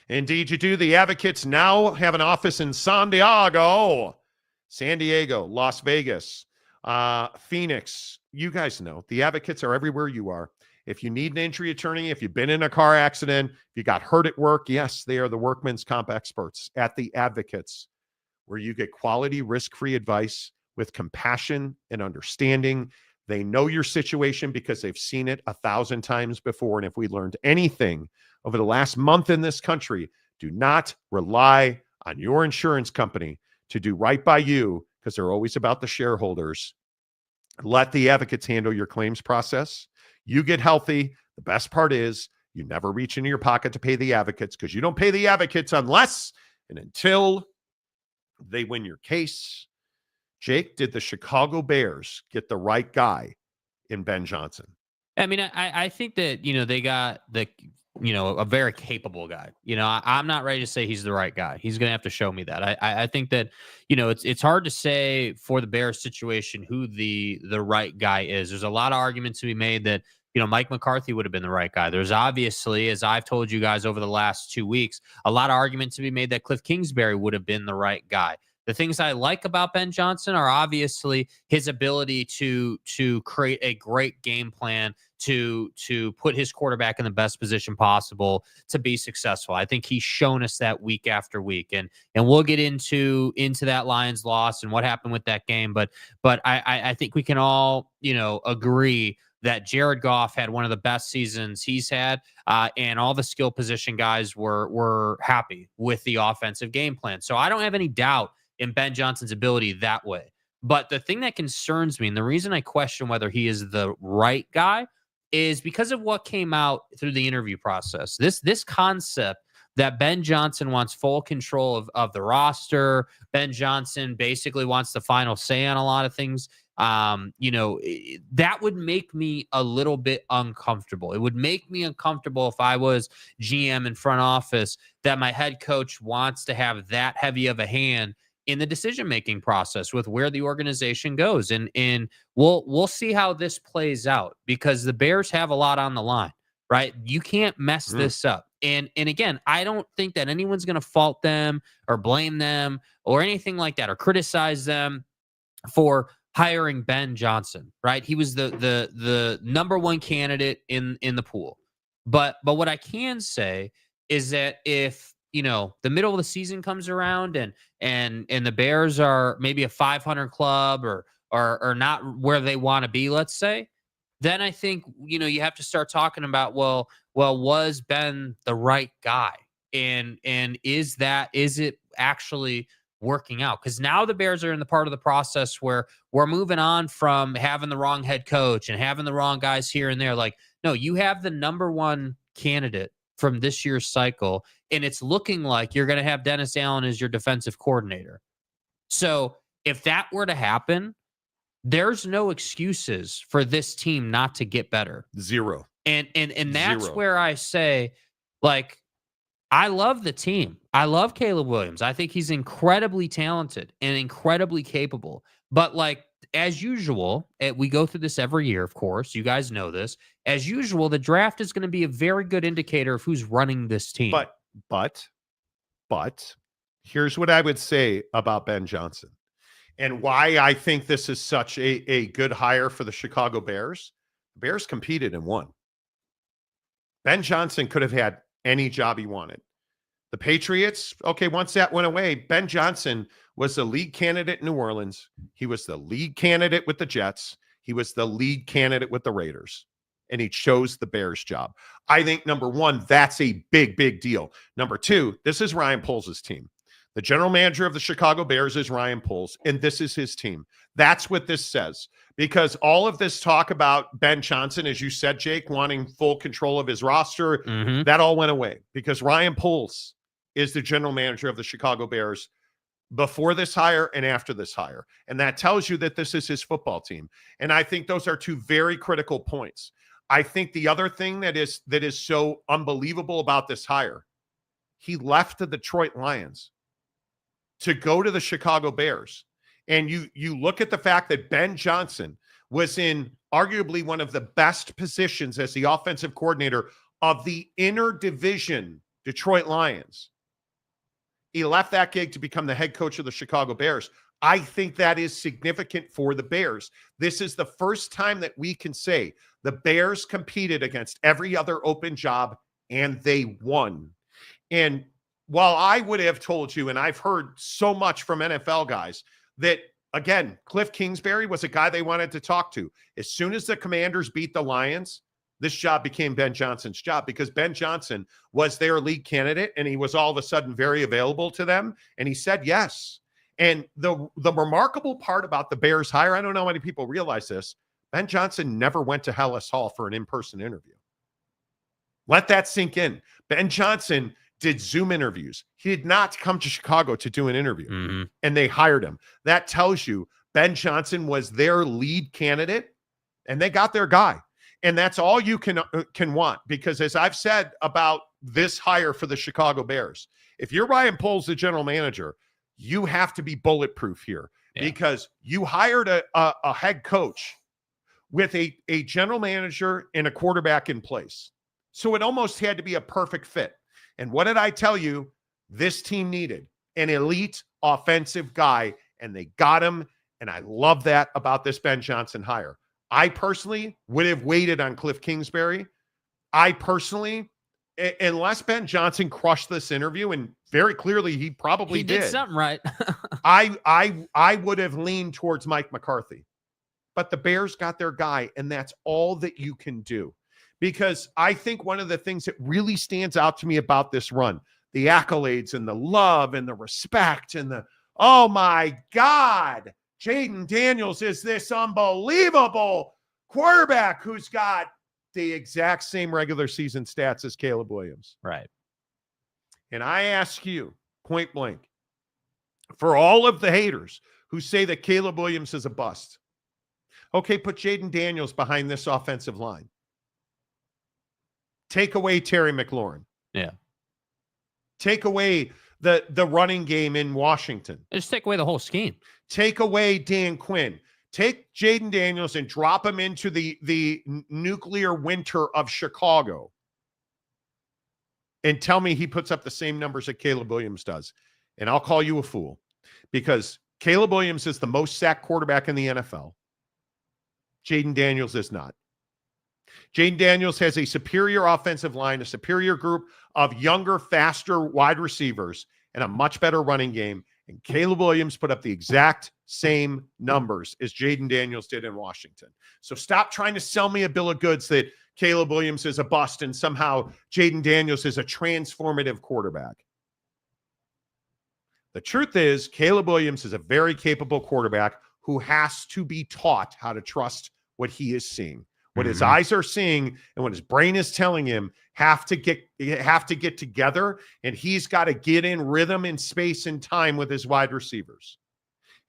S3: Indeed, you do. The Advocates now have an office in San Diego, Las Vegas, Phoenix. You guys know the Advocates are everywhere you are. If you need an injury attorney, if you've been in a car accident, if you got hurt at work, yes, they are the workman's comp experts at the Advocates, where you get quality, risk-free advice with compassion and understanding. They know your situation because they've seen it 1,000 times before. And if we learned anything over the last month in this country, do not rely on your insurance company to do right by you, because they're always about the shareholders. Let the Advocates handle your claims process. You get healthy. The best part is you never reach into your pocket to pay the Advocates, because you don't pay the Advocates unless and until they win your case. Jake, did the Chicago Bears get the right guy in Ben Johnson?
S4: I mean, I think that, they got a very capable guy. I'm not ready to say he's the right guy. He's going to have to show me that. I think that, it's hard to say for the Bears situation who the right guy is. There's a lot of arguments to be made that, Mike McCarthy would have been the right guy. There's obviously, as I've told you guys over the last 2 weeks, a lot of arguments to be made that Cliff Kingsbury would have been the right guy. The things I like about Ben Johnson are obviously his ability to create a great game plan, to put his quarterback in the best position possible to be successful. I think he's shown us that week after week, and we'll get into that Lions loss and what happened with that game. But I think we can all agree that Jared Goff had one of the best seasons he's had, and all the skill position guys were happy with the offensive game plan. So I don't have any doubt in Ben Johnson's ability that way. But the thing that concerns me, and the reason I question whether he is the right guy, is because of what came out through the interview process. This concept that Ben Johnson wants full control of the roster. Ben Johnson basically wants the final say on a lot of things. That would make me a little bit uncomfortable. It would make me uncomfortable if I was GM in front office, that my head coach wants to have that heavy of a hand in the decision-making process with where the organization goes. And we'll see how this plays out, because the Bears have a lot on the line, right? You can't mess this up. And again, I don't think that anyone's going to fault them or blame them or anything like that, or criticize them for hiring Ben Johnson, right? He was the number one candidate in the pool. But what I can say is that if the middle of the season comes around and the Bears are maybe a 500 club or not where they want to be, let's say, then I think, you have to start talking about, well, was Ben the right guy? And is it actually working out? Because now the Bears are in the part of the process where we're moving on from having the wrong head coach and having the wrong guys here and there. Like, no, you have the number one candidate from this year's cycle, and it's looking like you're going to have Dennis Allen as your defensive coordinator. So if that were to happen, there's no excuses for this team not to get better.
S3: Zero.
S4: And that's where I say, like, I love the team. I love Caleb Williams. I think he's incredibly talented and incredibly capable. But like, as usual, we go through this every year, of course. You guys know this. As usual, the draft is going to be a very good indicator of who's running this team.
S3: But here's what I would say about Ben Johnson and why I think this is such a good hire for the Chicago Bears. The Bears competed and won. Ben Johnson could have had any job he wanted. The Patriots, okay, once that went away, Ben Johnson was the lead candidate in New Orleans. He was the lead candidate with the Jets. He was the lead candidate with the Raiders. And he chose the Bears job. I think, number one, that's a big, big deal. Number two, this is Ryan Poles' team. The general manager of the Chicago Bears is Ryan Poles, and this is his team. That's what this says. Because all of this talk about Ben Johnson, as you said, Jake, wanting full control of his roster, that all went away because Ryan Poles is the general manager of the Chicago Bears. before this hire and after this hire. And that tells you that this is his football team. And I think those are two very critical points. I think the other thing that is so unbelievable about this hire, he left the Detroit Lions to go to the Chicago Bears. And you look at the fact that Ben Johnson was in arguably one of the best positions as the offensive coordinator of the interdivision Detroit Lions. He left that gig to become the head coach of the Chicago Bears. I think that is significant for the Bears. This is the first time that we can say the Bears competed against every other open job and they won. And while I would have told you, and I've heard so much from NFL guys, that, again, Cliff Kingsbury was a guy they wanted to talk to. As soon as the Commanders beat the Lions, this job became Ben Johnson's job because Ben Johnson was their lead candidate and he was all of a sudden very available to them. And he said yes. And the remarkable part about the Bears hire, I don't know how many people realize this, Ben Johnson never went to Hellas Hall for an in-person interview. Let that sink in. Ben Johnson did Zoom interviews. He did not come to Chicago to do an interview, and they hired him. That tells you Ben Johnson was their lead candidate, and they got their guy. And that's all you can want, because as I've said about this hire for the Chicago Bears, if you're Ryan Poles, the general manager, you have to be bulletproof here because you hired a head coach with a general manager and a quarterback in place. So it almost had to be a perfect fit. And what did I tell you? This team needed an elite offensive guy, and they got him. And I love that about this Ben Johnson hire. I personally would have waited on Cliff Kingsbury. I personally, unless Ben Johnson crushed this interview, and very clearly he probably did
S4: something right.
S3: I would have leaned towards Mike McCarthy. But the Bears got their guy, and that's all that you can do. Because I think one of the things that really stands out to me about this run, the accolades and the love and the respect and the, oh my God, Jaden Daniels is this unbelievable quarterback who's got the exact same regular season stats as Caleb Williams.
S4: Right.
S3: And I ask you, point blank, for all of the haters who say that Caleb Williams is a bust, okay, put Jaden Daniels behind this offensive line. Take away Terry McLaurin.
S4: Yeah.
S3: Take away the running game in Washington.
S4: Just take away the whole scheme.
S3: Take away Dan Quinn. Take Jaden Daniels and drop him into the nuclear winter of Chicago. And tell me he puts up the same numbers that Caleb Williams does. And I'll call you a fool. Because Caleb Williams is the most sacked quarterback in the NFL. Jaden Daniels is not. Jaden Daniels has a superior offensive line, a superior group of younger, faster wide receivers, and a much better running game. And Caleb Williams put up the exact same numbers as Jaden Daniels did in Washington. So stop trying to sell me a bill of goods that Caleb Williams is a bust and somehow Jaden Daniels is a transformative quarterback. The truth is, Caleb Williams is a very capable quarterback who has to be taught how to trust what he is seeing. What his eyes are seeing and what his brain is telling him have to get together, and he's got to get in rhythm and space and time with his wide receivers.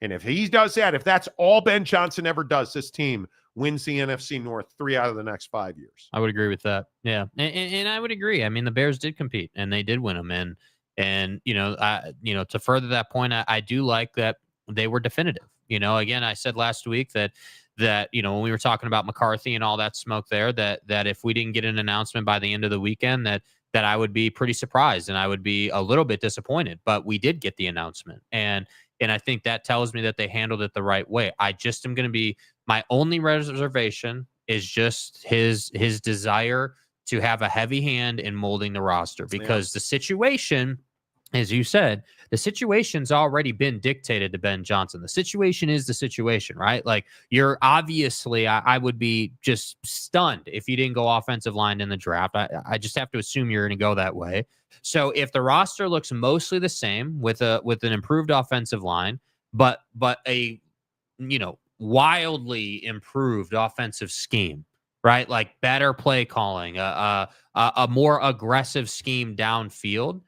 S3: And if he does that, if that's all Ben Johnson ever does, this team wins the NFC North 3 out of the next 5 years.
S4: I would agree with that. Yeah, and I would agree. I mean, the Bears did compete and they did win them, and to further that point, I do like that they were definitive. Again, I said last week that when we were talking about McCarthy and all that smoke there, that if we didn't get an announcement by the end of the weekend, that I would be pretty surprised and I would be a little bit disappointed. But we did get the announcement, and I think that tells me that they handled it the right way. I just am going to be, my only reservation is just his desire to have a heavy hand in molding the roster, because the situation, as you said, the situation's already been dictated to Ben Johnson. The situation is the situation, right? Like, you're obviously, I would be just stunned if you didn't go offensive line in the draft. I just have to assume you're going to go that way. So if the roster looks mostly the same with an improved offensive line, but a, wildly improved offensive scheme, right? Like better play calling, a more aggressive scheme downfield,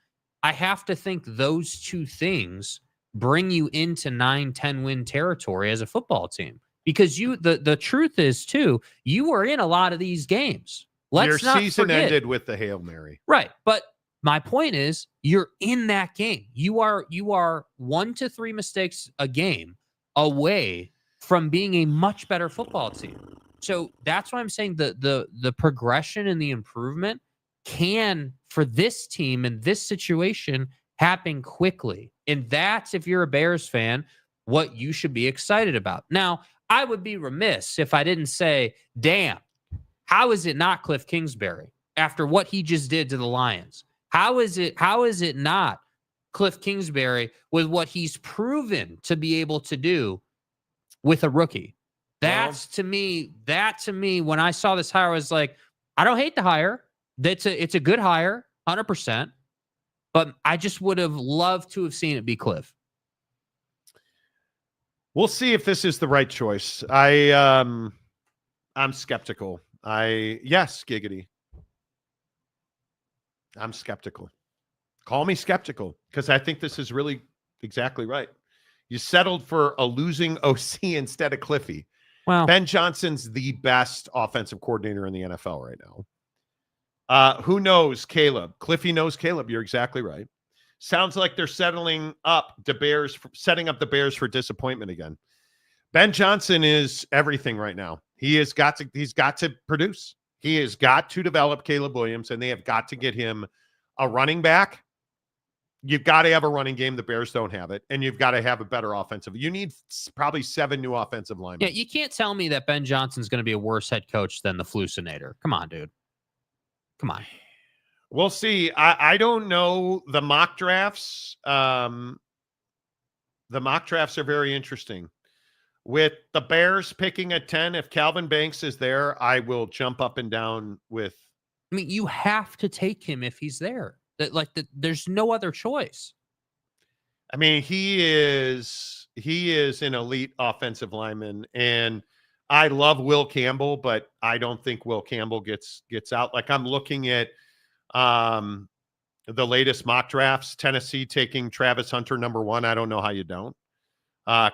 S4: I have to think those two things bring you into 9-10 win territory as a football team. Because the truth is too, you were in a lot of these games.
S3: Your
S4: Let's not
S3: season
S4: forget.
S3: ended with the Hail Mary.
S4: Right. But my point is, you're in that game. You are 1 to 3 mistakes a game away from being a much better football team. So that's why I'm saying the progression and the improvement can, for this team in this situation, happen quickly. And that's, if you're a Bears fan, what you should be excited about. Now, I would be remiss if I didn't say, damn, how is it not Cliff Kingsbury after what he just did to the Lions? How is it not Cliff Kingsbury with what he's proven to be able to do with a rookie? That to me, when I saw this hire, I was like, I don't hate the hire. It's a good hire, 100%. But I just would have loved to have seen it be Cliff.
S3: We'll see if this is the right choice. I'm skeptical. Yes, giggity. I'm skeptical. Call me skeptical, because I think this is really exactly right. You settled for a losing OC instead of Cliffy.
S4: Wow.
S3: Ben Johnson's the best offensive coordinator in the NFL right now. Who knows Caleb? Cliffy knows Caleb. You're exactly right. Sounds like they're setting up the Bears for disappointment again. Ben Johnson is everything right now. He's got to produce. He has got to develop Caleb Williams, and they have got to get him a running back. You've got to have a running game. The Bears don't have it, and you've got to have a better offensive. You need probably 7 new offensive linemen.
S4: Yeah, you can't tell me that Ben Johnson's going to be a worse head coach than the Flucinator. Come on, dude. Come on.
S3: We'll see. I don't know the mock drafts. The mock drafts are very interesting. With the Bears picking at 10, if Calvin Banks is there, I will jump up and down with.
S4: I mean, you have to take him if he's there. There's no other choice.
S3: I mean, he is an elite offensive lineman, and I love Will Campbell, but I don't think Will Campbell gets out. Like, I'm looking at the latest mock drafts. Tennessee taking Travis Hunter #1. I don't know how you don't.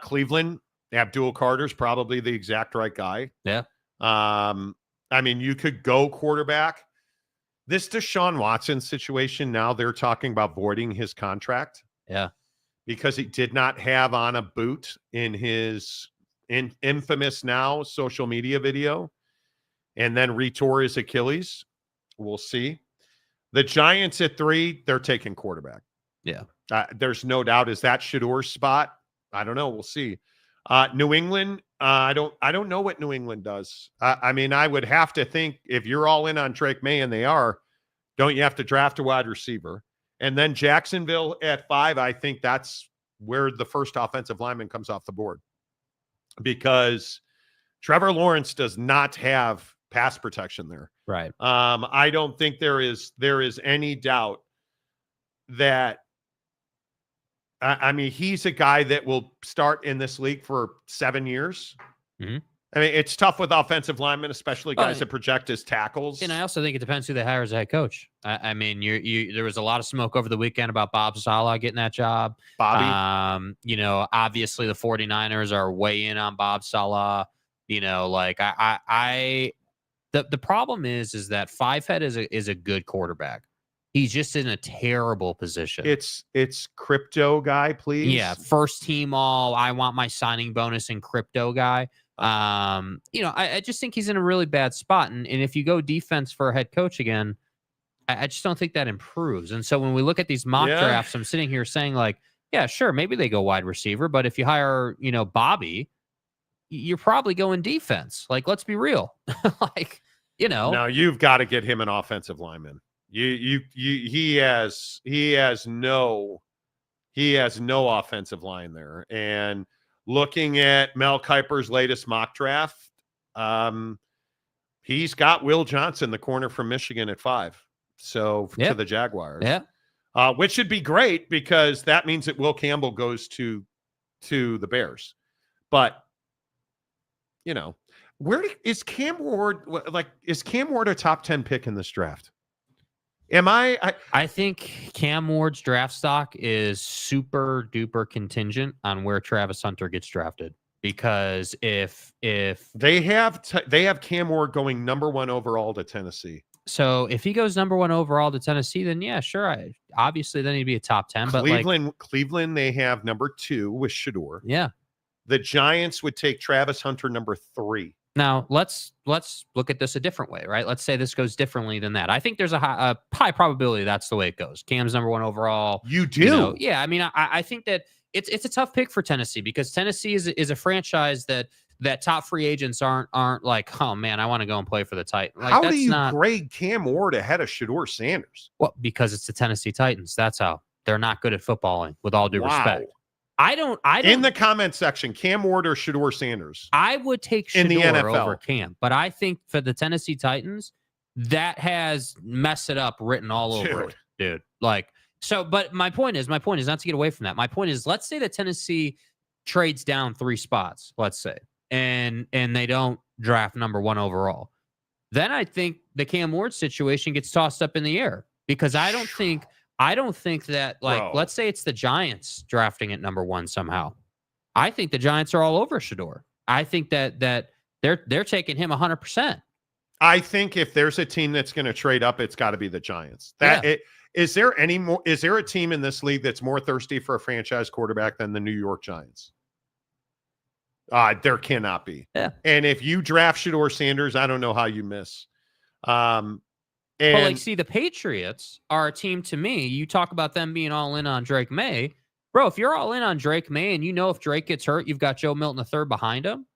S3: Cleveland, Abdul Carter's probably the exact right guy.
S4: Yeah.
S3: I mean, you could go quarterback. This Deshaun Watson situation, now they're talking about voiding his contract.
S4: Yeah.
S3: Because he did not have on a boot in his infamous now social media video, and then retore his Achilles. We'll see. The Giants at 3, they're taking quarterback.
S4: Yeah.
S3: There's no doubt. Is that Shador's spot? I don't know. We'll see. New England, I don't know what New England does. I mean, I would have to think, if you're all in on Drake May, and they are, don't you have to draft a wide receiver? And then Jacksonville at 5, I think that's where the first offensive lineman comes off the board, because Trevor Lawrence does not have pass protection there.
S4: Right.
S3: I don't think there is any doubt that, I mean, he's a guy that will start in this league for 7 years.
S4: Mm-hmm.
S3: I mean, it's tough with offensive linemen, especially guys that project as tackles.
S4: And I also think it depends who they hire as a head coach. I mean, there was a lot of smoke over the weekend about Bob Saleh getting that job.
S3: Bobby.
S4: Obviously the 49ers are way in on Bob Saleh. The problem is that Fivehead is a good quarterback. He's just in a terrible position.
S3: It's crypto guy, please.
S4: Yeah, first team all. I want my signing bonus in crypto guy. I just think he's in a really bad spot. And if you go defense for a head coach again, I just don't think that improves. And so when we look at these mock drafts, I'm sitting here saying, like, yeah, sure, maybe they go wide receiver, but if you hire, Bobby, you're probably going defense. Like, let's be real. Now
S3: you've got to get him an offensive lineman. He has no offensive line there. And looking at Mel Kiper's latest mock draft, he's got Will Johnson, the corner from Michigan, at 5. So to the Jaguars, which should be great, because that means that Will Campbell goes to the Bears. But where is Cam Ward? Like, is Cam Ward a top 10 pick in this draft?
S4: I think Cam Ward's draft stock is super duper contingent on where Travis Hunter gets drafted. Because if
S3: they have Cam Ward going number 1 overall to Tennessee.
S4: So if he goes number 1 overall to Tennessee, then yeah, sure. Obviously, then he'd be a top 10. But
S3: Cleveland, they have number 2 with Shedeur.
S4: Yeah.
S3: The Giants would take Travis Hunter number 3.
S4: Now let's look at this a different way, right? Let's say this goes differently than that. I think there's a high probability that's the way it goes. Cam's number 1 overall.
S3: You do?
S4: Yeah. I mean, I think that it's a tough pick for Tennessee because Tennessee is a franchise that top free agents aren't like, oh man, I want to go and play for the Titans. Like,
S3: how do you grade Cam Ward ahead of Shedeur Sanders?
S4: Well, because it's the Tennessee Titans. That's how. They're not good at footballing, with all due respect. I don't. In
S3: the comment section, Cam Ward or Shedeur Sanders?
S4: I would take Shedeur in the NFL over Cam, but I think for the Tennessee Titans, that has mess it up written all over it, dude. Like, so, but my point is not to get away from that. My point is, let's say that Tennessee trades down 3 spots, let's say, and they don't draft number 1 overall. Then I think the Cam Ward situation gets tossed up in the air because I don't think that, like,
S3: Bro.
S4: Let's say it's the Giants drafting at number 1 somehow. I think the Giants are all over Shedeur. I think that they're taking him 100%.
S3: I think if there's a team that's going to trade up, it's got to be the Giants. Is there a team in this league that's more thirsty for a franchise quarterback than the New York Giants? There cannot be.
S4: Yeah.
S3: And if you draft Shedeur Sanders, I don't know how you miss.
S4: But see, the Patriots are a team to me. You talk about them being all in on Drake May. Bro, if you're all in on Drake May and you know if Drake gets hurt, you've got Joe Milton III behind him.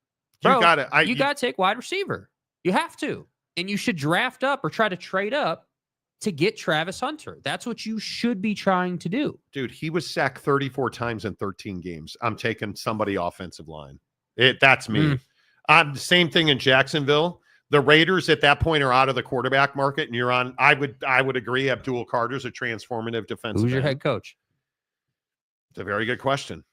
S4: Bro, you got to take wide receiver. You have to. And you should draft up or try to trade up to get Travis Hunter. That's what you should be trying to do.
S3: Dude, he was sacked 34 times in 13 games. I'm taking somebody offensive line. That's me. Same thing in Jacksonville. The Raiders at that point are out of the quarterback market, and you're on. I would agree. Abdul Carter's a transformative defensive.
S4: Who's your head coach?
S3: It's a very good question.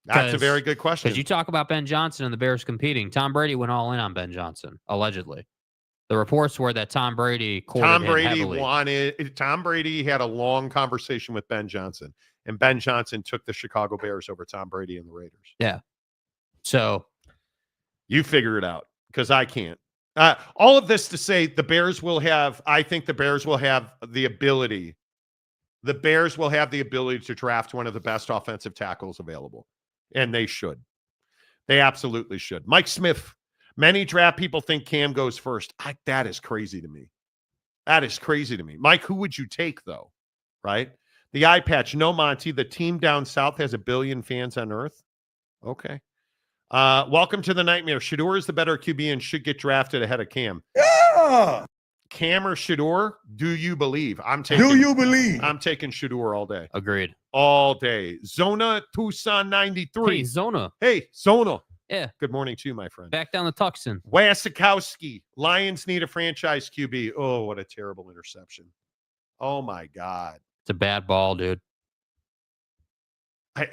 S3: That's a very good question.
S4: Because you talk about Ben Johnson and the Bears competing. Tom Brady went all in on Ben Johnson, allegedly. The reports were that Tom Brady courted him heavily.
S3: Tom Brady had a long conversation with Ben Johnson, and Ben Johnson took the Chicago Bears over Tom Brady and the Raiders.
S4: Yeah. So
S3: you figure it out because I can't. All of this to say I think the Bears will have the ability. The Bears will have the ability to draft one of the best offensive tackles available. And they should. They absolutely should. Mike Smith. Many draft people think Cam goes first. That is crazy to me. That is crazy to me. Mike, who would you take, though? Right? The eye patch. No, Monty. The team down south has 1 billion fans on Earth. Okay. Welcome to the nightmare. Shedeur is the better QB and should get drafted ahead of Cam.
S8: Yeah.
S3: Cam or Shedeur? Do you believe? I'm taking Shedeur all day.
S4: Agreed.
S3: All day. Zona Tucson 93.
S4: Hey, Zona.
S3: Hey, Zona.
S4: Yeah.
S3: Good morning to you, my friend.
S4: Back down the Tucson.
S3: Wasikowski. Lions need a franchise QB. Oh, what a terrible interception. Oh, my God.
S4: It's a bad ball, dude.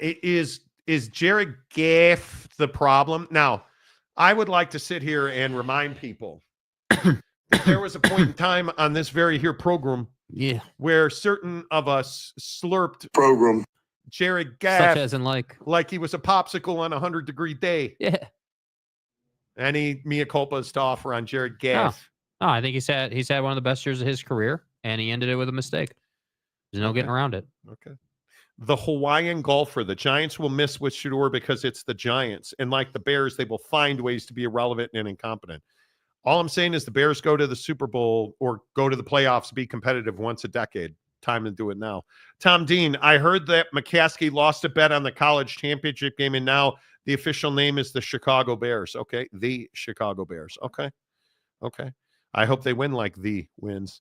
S3: Is Jared Goff the problem? Now, I would like to sit here and remind people there was a point in time on this very here program where certain of us slurped Jared Goff
S4: such as in like
S3: he was a popsicle on a 100-degree day.
S4: Yeah.
S3: Any mea culpas to offer on Jared Goff?
S4: No, I think he's had one of the best years of his career, and he ended it with a mistake. There's no getting around it.
S3: Okay. The Hawaiian golfer. The Giants will miss with Shedeur because it's the Giants. And like the Bears, they will find ways to be irrelevant and incompetent. All I'm saying is the Bears go to the Super Bowl or go to the playoffs, be competitive once a decade. Time to do it now. Tom Dean, I heard that McCaskey lost a bet on the college championship game, and now the official name is the Chicago Bears. Okay, the Chicago Bears. Okay. I hope they win like the wins.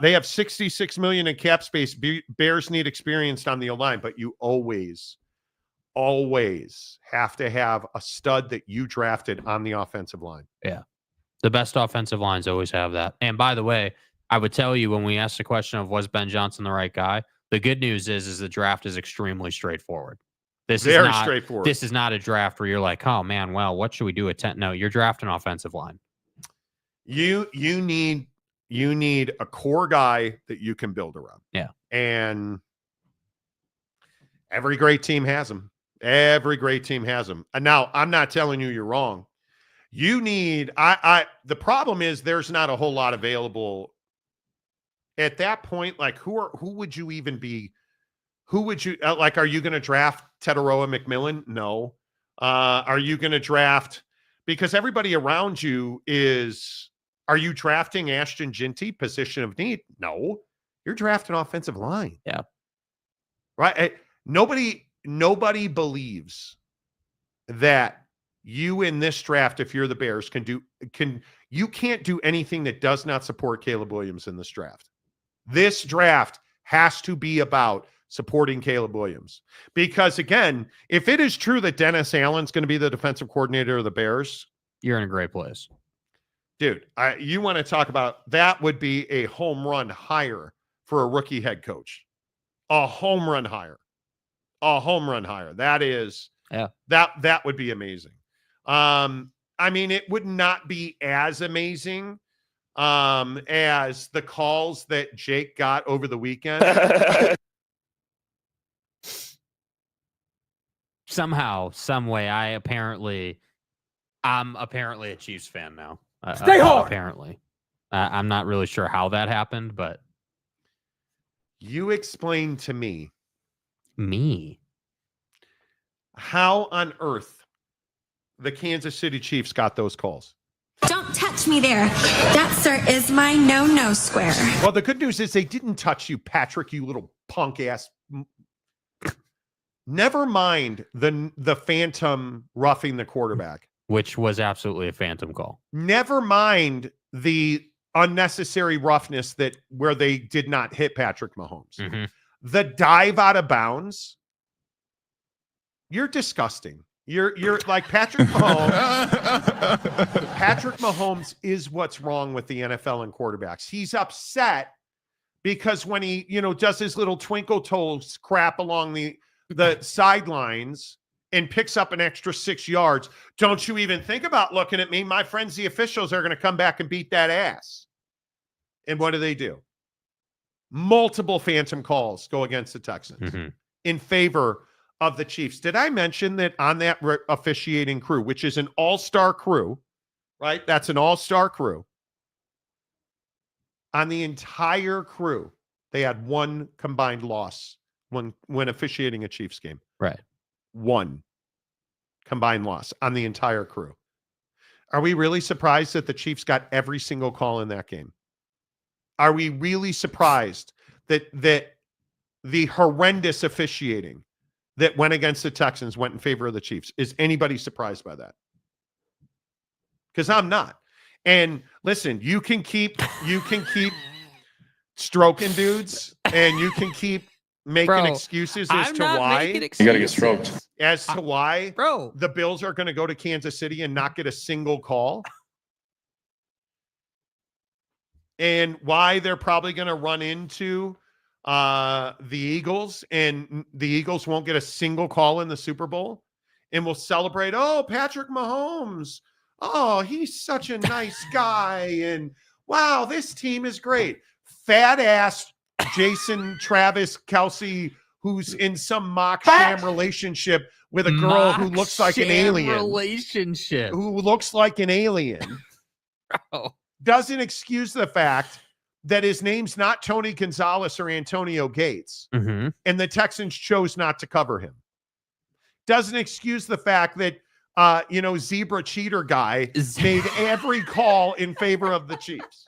S3: They have $66 million in cap space. Bears need experience on the O-line, but you always have to have a stud that you drafted on the offensive line.
S4: Yeah. The best offensive lines always have that. And by the way, I would tell you when we asked the question of was Ben Johnson the right guy, the good news is the draft is extremely straightforward.
S3: Very straightforward.
S4: This is not a draft where you're like, oh man, well, what should we do at 10? No, you're drafting offensive line.
S3: You need You need a core guy that you can build around.
S4: Yeah.
S3: And every great team has them. Every great team has them. And now I'm not telling you you're wrong. You need, the problem is there's not a whole lot available at that point. Like who would you even be? Who would you like? Are you going to draft Tetaroa McMillan? No. Are you going to draft, because everybody around you is, are you drafting Ashton Ginty, position of need? No, you're drafting offensive line.
S4: Yeah.
S3: Right. Nobody believes that you in this draft, if you're the Bears, you can't do anything that does not support Caleb Williams in this draft. This draft has to be about supporting Caleb Williams. Because again, if it is true that Dennis Allen's going to be the defensive coordinator of the Bears,
S4: you're in a great place.
S3: Dude, you want to talk about, that would be a home run hire for a rookie head coach. A home run hire. A home run hire. That is,
S4: yeah.
S3: That would be amazing. I mean, it would not be as amazing as the calls that Jake got over the weekend.
S4: Somehow, some way, I'm apparently a Chiefs fan now.
S7: Stay hard.
S4: Apparently, I'm not really sure how that happened, but
S3: you explain to me how on earth the Kansas City Chiefs got those calls.
S8: Don't touch me there. That, sir, is my no-no square.
S3: Well, the good news is they didn't touch you, Patrick, you little punk ass. Never mind the phantom roughing the quarterback,
S4: which was absolutely a phantom call.
S3: Never mind the unnecessary roughness where they did not hit Patrick Mahomes.
S4: Mm-hmm.
S3: The dive out of bounds. You're disgusting. You're like Patrick Mahomes. Patrick Mahomes is what's wrong with the NFL and quarterbacks. He's upset because when he, does his little twinkle toes crap along the sidelines and picks up an extra 6 yards, don't you even think about looking at me. My friends, the officials, are going to come back and beat that ass. And what do? Multiple phantom calls go against the Texans in favor of the Chiefs. Did I mention that on that officiating crew, which is an all-star crew, right? That's an all-star crew. On the entire crew, they had one combined loss when officiating a Chiefs game.
S4: Right.
S3: One combined loss on the entire crew. Are we really surprised that the Chiefs got every single call in that game? Are we really surprised that the horrendous officiating that went against the Texans went in favor of the Chiefs? Is anybody surprised by that? Because I'm not. And listen, you can keep stroking dudes, and you can keep making excuses as to why
S6: you got to get stroked.
S3: As to why the Bills are going to go to Kansas City and not get a single call. And why they're probably going to run into the Eagles, and the Eagles won't get a single call in the Super Bowl, and we'll celebrate, oh, Patrick Mahomes, oh, he's such a nice guy, and wow, this team is great. Fat ass Jason Travis Kelsey, who's in some mock sham relationship with a girl who looks like an alien. Who looks like an alien.
S4: Bro.
S3: Doesn't excuse the fact that his name's not Tony Gonzalez or Antonio Gates, and the Texans chose not to cover him. Doesn't excuse the fact that, Zebra Cheater guy made every call in favor of the Chiefs.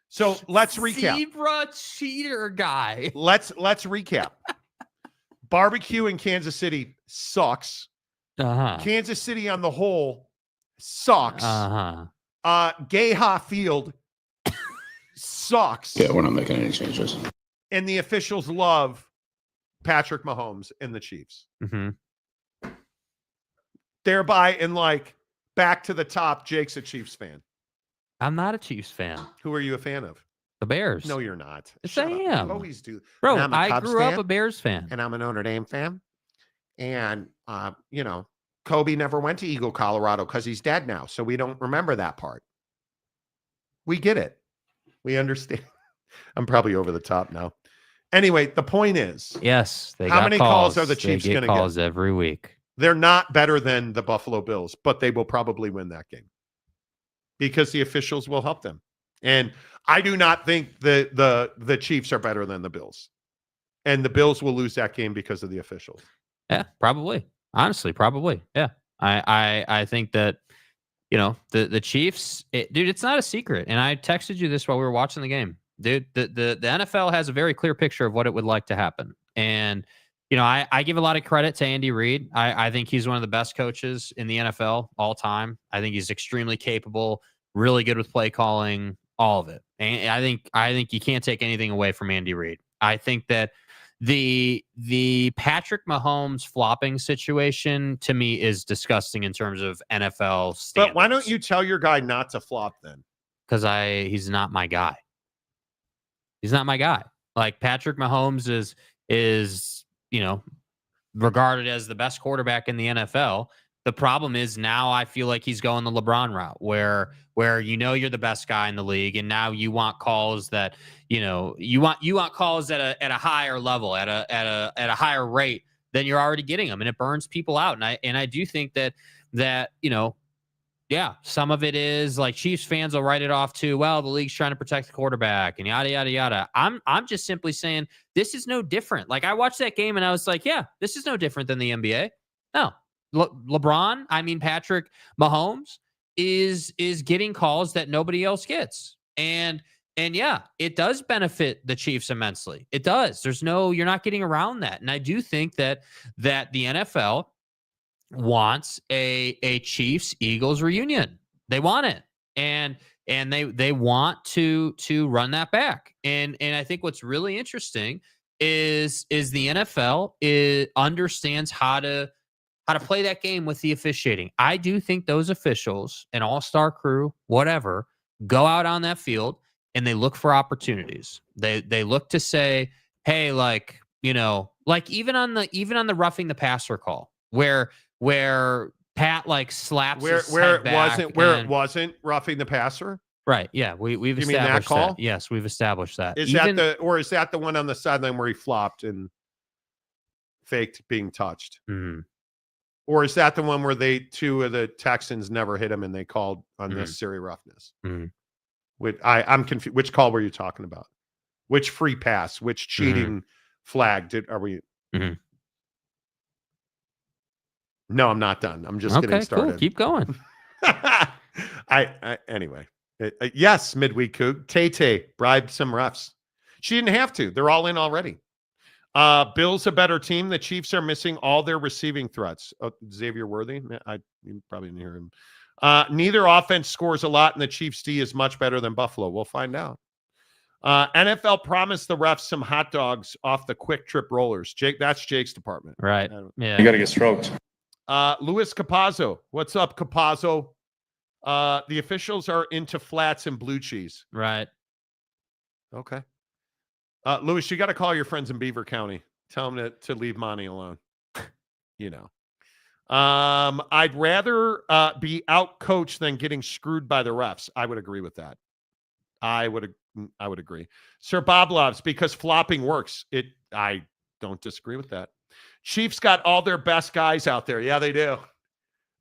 S3: So let's recap.
S4: Zebra Cheater guy.
S3: Let's recap. Barbecue in Kansas City sucks. Kansas City on the whole sucks. Gayha Field sucks.
S9: Yeah, we're not making any changes.
S3: And the officials love Patrick Mahomes and the Chiefs. Thereby, and back to the top, Jake's a Chiefs fan.
S4: I'm not a Chiefs fan.
S3: Who are you a fan of?
S4: The Bears.
S3: No, you're not.
S4: Yes, I am.
S3: You always do.
S4: Bro, I grew up a Bears fan.
S3: And I'm a Notre Dame fan. And, Kobe never went to Eagle, Colorado, because he's dead now. So we don't remember that part. We get it. We understand. I'm probably over the top now. Anyway, the point is,
S4: Yes, they
S3: how
S4: got
S3: many calls are the Chiefs
S4: They
S3: going
S4: get
S3: to get?
S4: calls every week.
S3: They're not better than the Buffalo Bills, but they will probably win that game because the officials will help them. And I do not think the Chiefs are better than the Bills. And the Bills will lose that game because of the officials.
S4: Yeah, probably. Honestly, probably. Yeah. I think that, the Chiefs, dude, it's not a secret. And I texted you this while we were watching the game. Dude, the NFL has a very clear picture of what it would like to happen. And, I give a lot of credit to Andy Reid. I think he's one of the best coaches in the NFL all time. I think he's extremely capable, really good with play calling, all of it. And I think you can't take anything away from Andy Reid. I think that the Patrick Mahomes flopping situation to me is disgusting in terms of NFL standards.
S3: But why don't you tell your guy not to flop then?
S4: Because he's not my guy. He's not my guy. Like Patrick Mahomes is regarded as the best quarterback in the NFL. The problem is now I feel like he's going the LeBron route where you're the best guy in the league, and now you want calls that you want calls at a higher level, at a higher rate than you're already getting them, and it burns people out. And I do think that yeah, some of it is like Chiefs fans will write it off too. Well, the league's trying to protect the quarterback and yada yada yada. I'm just simply saying this is no different. Like I watched that game and I was like, yeah, this is no different than the NBA. No. Patrick Mahomes is getting calls that nobody else gets. And yeah, it does benefit the Chiefs immensely. It does. You're not getting around that. And I do think that the NFL wants a Chiefs Eagles reunion. They want it. And they want to run that back. And I think what's really interesting is the NFL understands how to play that game with the officiating. I do think those officials, an all-star crew, whatever, go out on that field and they look for opportunities. They look to say, hey, even on the roughing the passer call, where Pat slaps his head back
S3: it wasn't roughing the passer.
S4: Right. Yeah. We've
S3: you
S4: established
S3: mean that call?
S4: that. Yes, we've established that.
S3: Is that the one on the sideline where he flopped and faked being touched?
S4: Mm-hmm.
S3: Or is that the one where two of the Texans never hit him and they called unnecessary roughness?
S4: Mm-hmm.
S3: I'm confused. Which call were you talking about? Which free pass? Which cheating flag are we?
S4: Mm-hmm.
S3: No, I'm not done. I'm just getting started.
S4: Cool. Keep going.
S3: Anyway. Yes, midweek Coug. Tay bribed some refs. She didn't have to. They're all in already. Bills a better team. The Chiefs are missing all their receiving threats. Xavier Worthy. You probably didn't hear him. Neither offense scores a lot, and the Chiefs D is much better than Buffalo. We'll find out. NFL promised the refs some hot dogs off the quick trip rollers. Jake, that's Jake's department.
S4: Right. Yeah.
S5: You got to get stroked.
S3: Luis Capazzo. What's up, Capazzo? The officials are into flats and blue cheese.
S4: Right.
S3: Okay. Luis, you got to call your friends in Beaver County. Tell them to leave Monty alone. I'd rather be out coached than getting screwed by the refs. I would agree with that. I would agree. Sir Bob loves because flopping works. I don't disagree with that. Chiefs got all their best guys out there. Yeah, they do.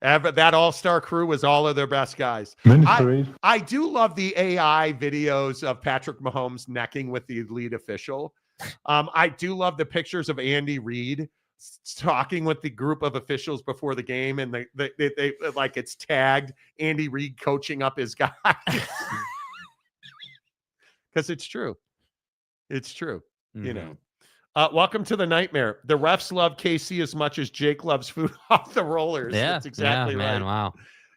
S3: That all-star crew was all of their best guys. I do love the AI videos of Patrick Mahomes necking with the lead official. I do love the pictures of Andy Reid talking with the group of officials before the game, and they it's tagged Andy Reid coaching up his guys. Because it's true. It's true.
S4: Mm-hmm.
S3: Welcome to the nightmare. The refs love KC as much as Jake loves food off the rollers.
S4: Yeah,
S3: that's exactly right.
S4: Man, wow.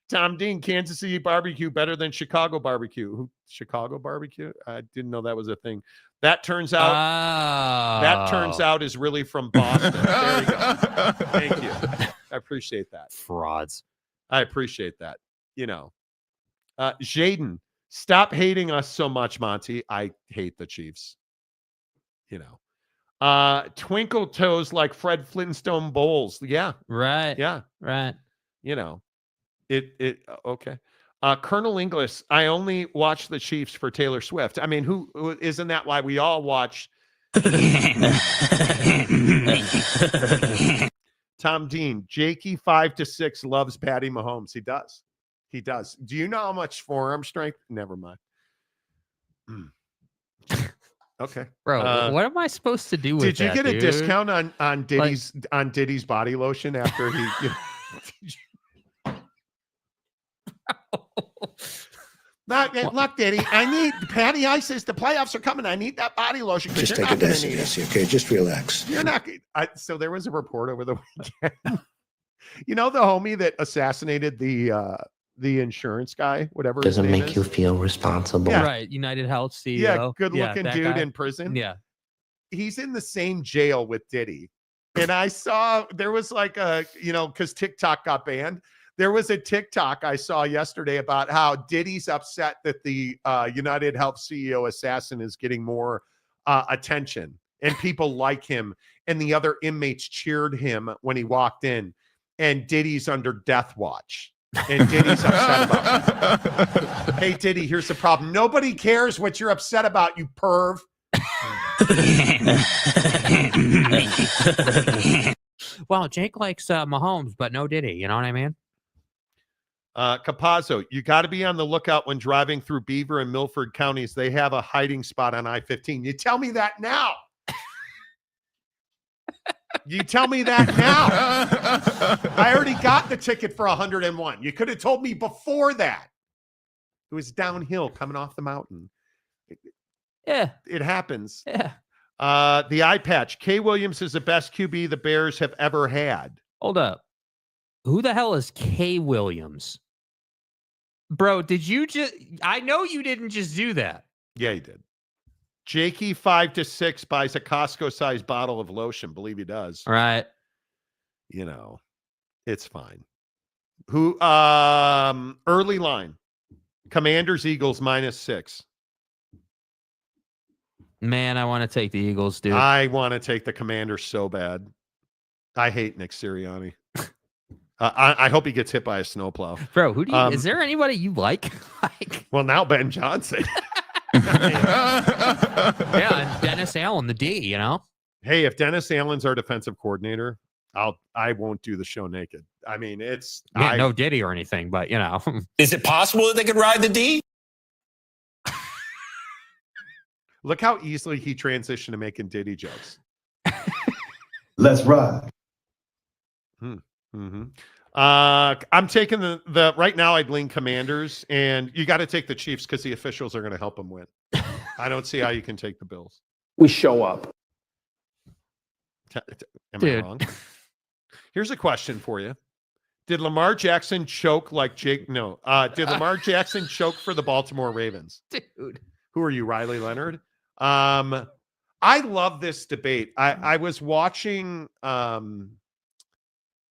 S3: Tom Dean, Kansas City barbecue better than Chicago barbecue. Chicago barbecue? I didn't know that was a thing. That turns out is really from Boston. There you go. Thank you. I appreciate that.
S4: Frauds.
S3: I appreciate that. Jaden, stop hating us so much, Monty. I hate the Chiefs. Twinkle toes like Fred Flintstone bowls. Yeah.
S4: Right.
S3: Yeah.
S4: Right.
S3: Okay. Colonel Inglis, I only watch the Chiefs for Taylor Swift. I mean, who isn't that why we all watch? Tom Dean, Jakey 5 to 6 loves Patty Mahomes. He does. He does. Do you know how much forearm strength? Never mind. Okay,
S4: Bro, what am I supposed to do with
S3: did you
S4: that,
S3: get a
S4: dude?
S3: discount on Diddy's body lotion after he? Look, Diddy, I need Patty Isis. The playoffs are coming. I need that body lotion.
S9: Just take it easy, okay? Just relax.
S3: You're not. So there was a report over the weekend. You know the homie that assassinated the insurance guy, whatever.
S10: Doesn't make you feel responsible.
S3: Yeah.
S4: Right, United Health CEO.
S3: Yeah, good-looking
S4: that
S3: dude
S4: guy.
S3: in prison.
S4: Yeah.
S3: He's in the same jail with Diddy. And I saw there was like because TikTok got banned. There was a TikTok I saw yesterday about how Diddy's upset that the United Health CEO assassin is getting more attention and people like him. And the other inmates cheered him when he walked in. And Diddy's under death watch. And Diddy's upset about it. Hey, Diddy, here's the problem. Nobody cares what you're upset about, you perv.
S4: Well, Jake likes Mahomes, but no Diddy. You know what I mean?
S3: Capazzo, you got to be on the lookout when driving through Beaver and Milford counties. They have a hiding spot on I-15. You tell me that now. You tell me that now. I already got the ticket for 101. You could have told me before that. It was downhill coming off the mountain.
S4: Yeah.
S3: It happens.
S4: Yeah.
S3: The eye patch. K. Williams is the best QB the Bears have ever had.
S4: Hold up. Who the hell is K. Williams? Bro, did you just... I know you didn't just do that.
S3: Yeah, he did. Jakey 5 to 6 buys a Costco-sized bottle of lotion. Believe he does.
S4: All right.
S3: You know, it's fine. Who? Early line. Commanders, Eagles -6.
S4: Man, I want to take the Eagles, dude.
S3: I want to take the Commanders so bad. I hate Nick Sirianni. I hope he gets hit by a snowplow.
S4: Bro, who do you... is there anybody you like?
S3: Well, now Ben Johnson.
S4: Yeah, and Dennis Allen, the D, you know?
S3: Hey, if Dennis Allen's our defensive coordinator, I won't do the show naked. I mean, it's
S4: no Diddy or anything, but you know.
S9: Is it possible that they could ride the D?
S3: Look how easily he transitioned to making Diddy jokes.
S9: Let's ride.
S3: Mm-hmm. I'm taking the right now. I'd lean Commanders, and you got to take the Chiefs because the officials are going to help them win. I don't see how you can take the Bills.
S7: We show up.
S3: Am I wrong? Here's a question for you: did Lamar Jackson choke like Jake? No. Did Lamar Jackson choke for the Baltimore Ravens?
S4: Dude,
S3: who are you, Riley Leonard? I love this debate. I was watching.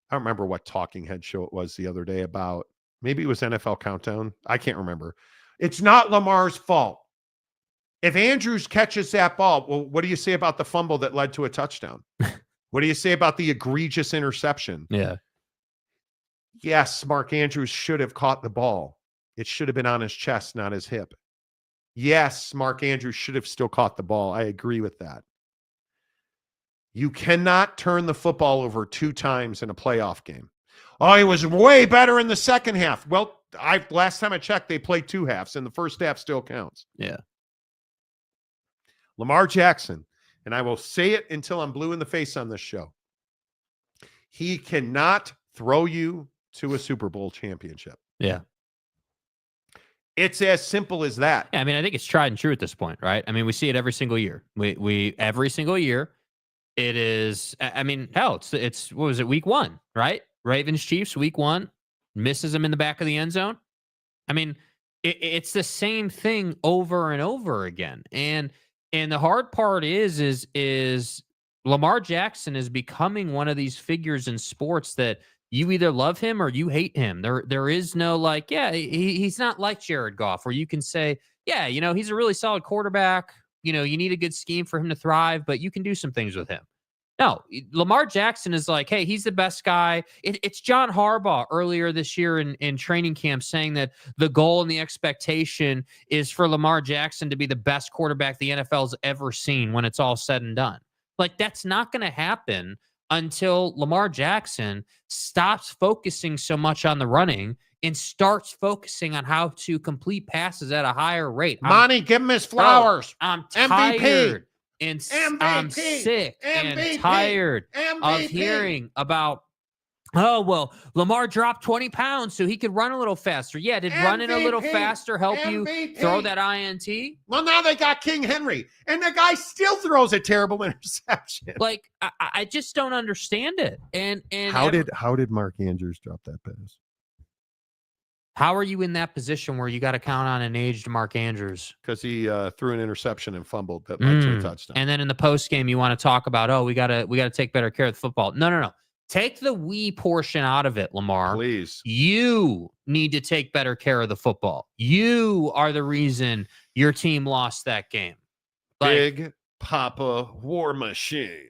S3: I don't remember what talking head show it was the other day about. Maybe it was NFL Countdown. I can't remember. It's not Lamar's fault. If Andrews catches that ball, well, what do you say about the fumble that led to a touchdown? What do you say about the egregious interception?
S4: yeah.
S3: Yes, Mark Andrews should have caught the ball. It should have been on his chest, not his hip. Yes, Mark Andrews should have still caught the ball. I agree with that. You cannot turn the football over 2 times in a playoff game. Oh, he was way better in the second half. Well, last time I checked, they played 2 halves, and the first half still counts.
S4: Yeah.
S3: Lamar Jackson, and I will say it until I'm blue in the face on this show. He cannot throw you to a Super Bowl championship.
S4: Yeah.
S3: It's as simple as that.
S4: Yeah, I mean, I think it's tried and true at this point, right? I mean, we see it every single year. We every single year. It is, I mean, hell, it's what was it, week 1, right? Ravens Chiefs, week 1, misses them in the back of the end zone. I mean, it's the same thing over and over again. And the hard part is Lamar Jackson is becoming one of these figures in sports that you either love him or you hate him. There is no like, yeah, he's not like Jared Goff, where you can say, yeah, you know, he's a really solid quarterback. You know, you need a good scheme for him to thrive, but you can do some things with him. No, Lamar Jackson is like, hey, he's the best guy. It's John Harbaugh earlier this year in training camp saying that the goal and the expectation is for Lamar Jackson to be the best quarterback the NFL's ever seen when it's all said and done. Like, that's not going to happen until Lamar Jackson stops focusing so much on the running and starts focusing on how to complete passes at a higher rate.
S3: Monty, give him his flowers.
S4: I'm
S3: MVP.
S4: tired. And
S3: MVP,
S4: I'm sick
S3: MVP,
S4: and tired of
S3: MVP.
S4: hearing about, oh, well, Lamar dropped 20 pounds so he could run a little faster. Yeah, did running a little faster help you throw that INT?
S3: Well, now they got King Henry, and the guy still throws a terrible interception.
S4: Like, I just don't understand it. And
S3: how did Mark Andrews drop that pass?
S4: How are you in that position where you got to count on an aged Mark Andrews?
S3: Because he threw an interception and fumbled that led to a touchdown.
S4: And then in the post game, you want to talk about, oh, we gotta take better care of the football. No. Take the we portion out of it, Lamar.
S3: Please.
S4: You need to take better care of the football. You are the reason your team lost that game.
S3: Big Papa War Machine.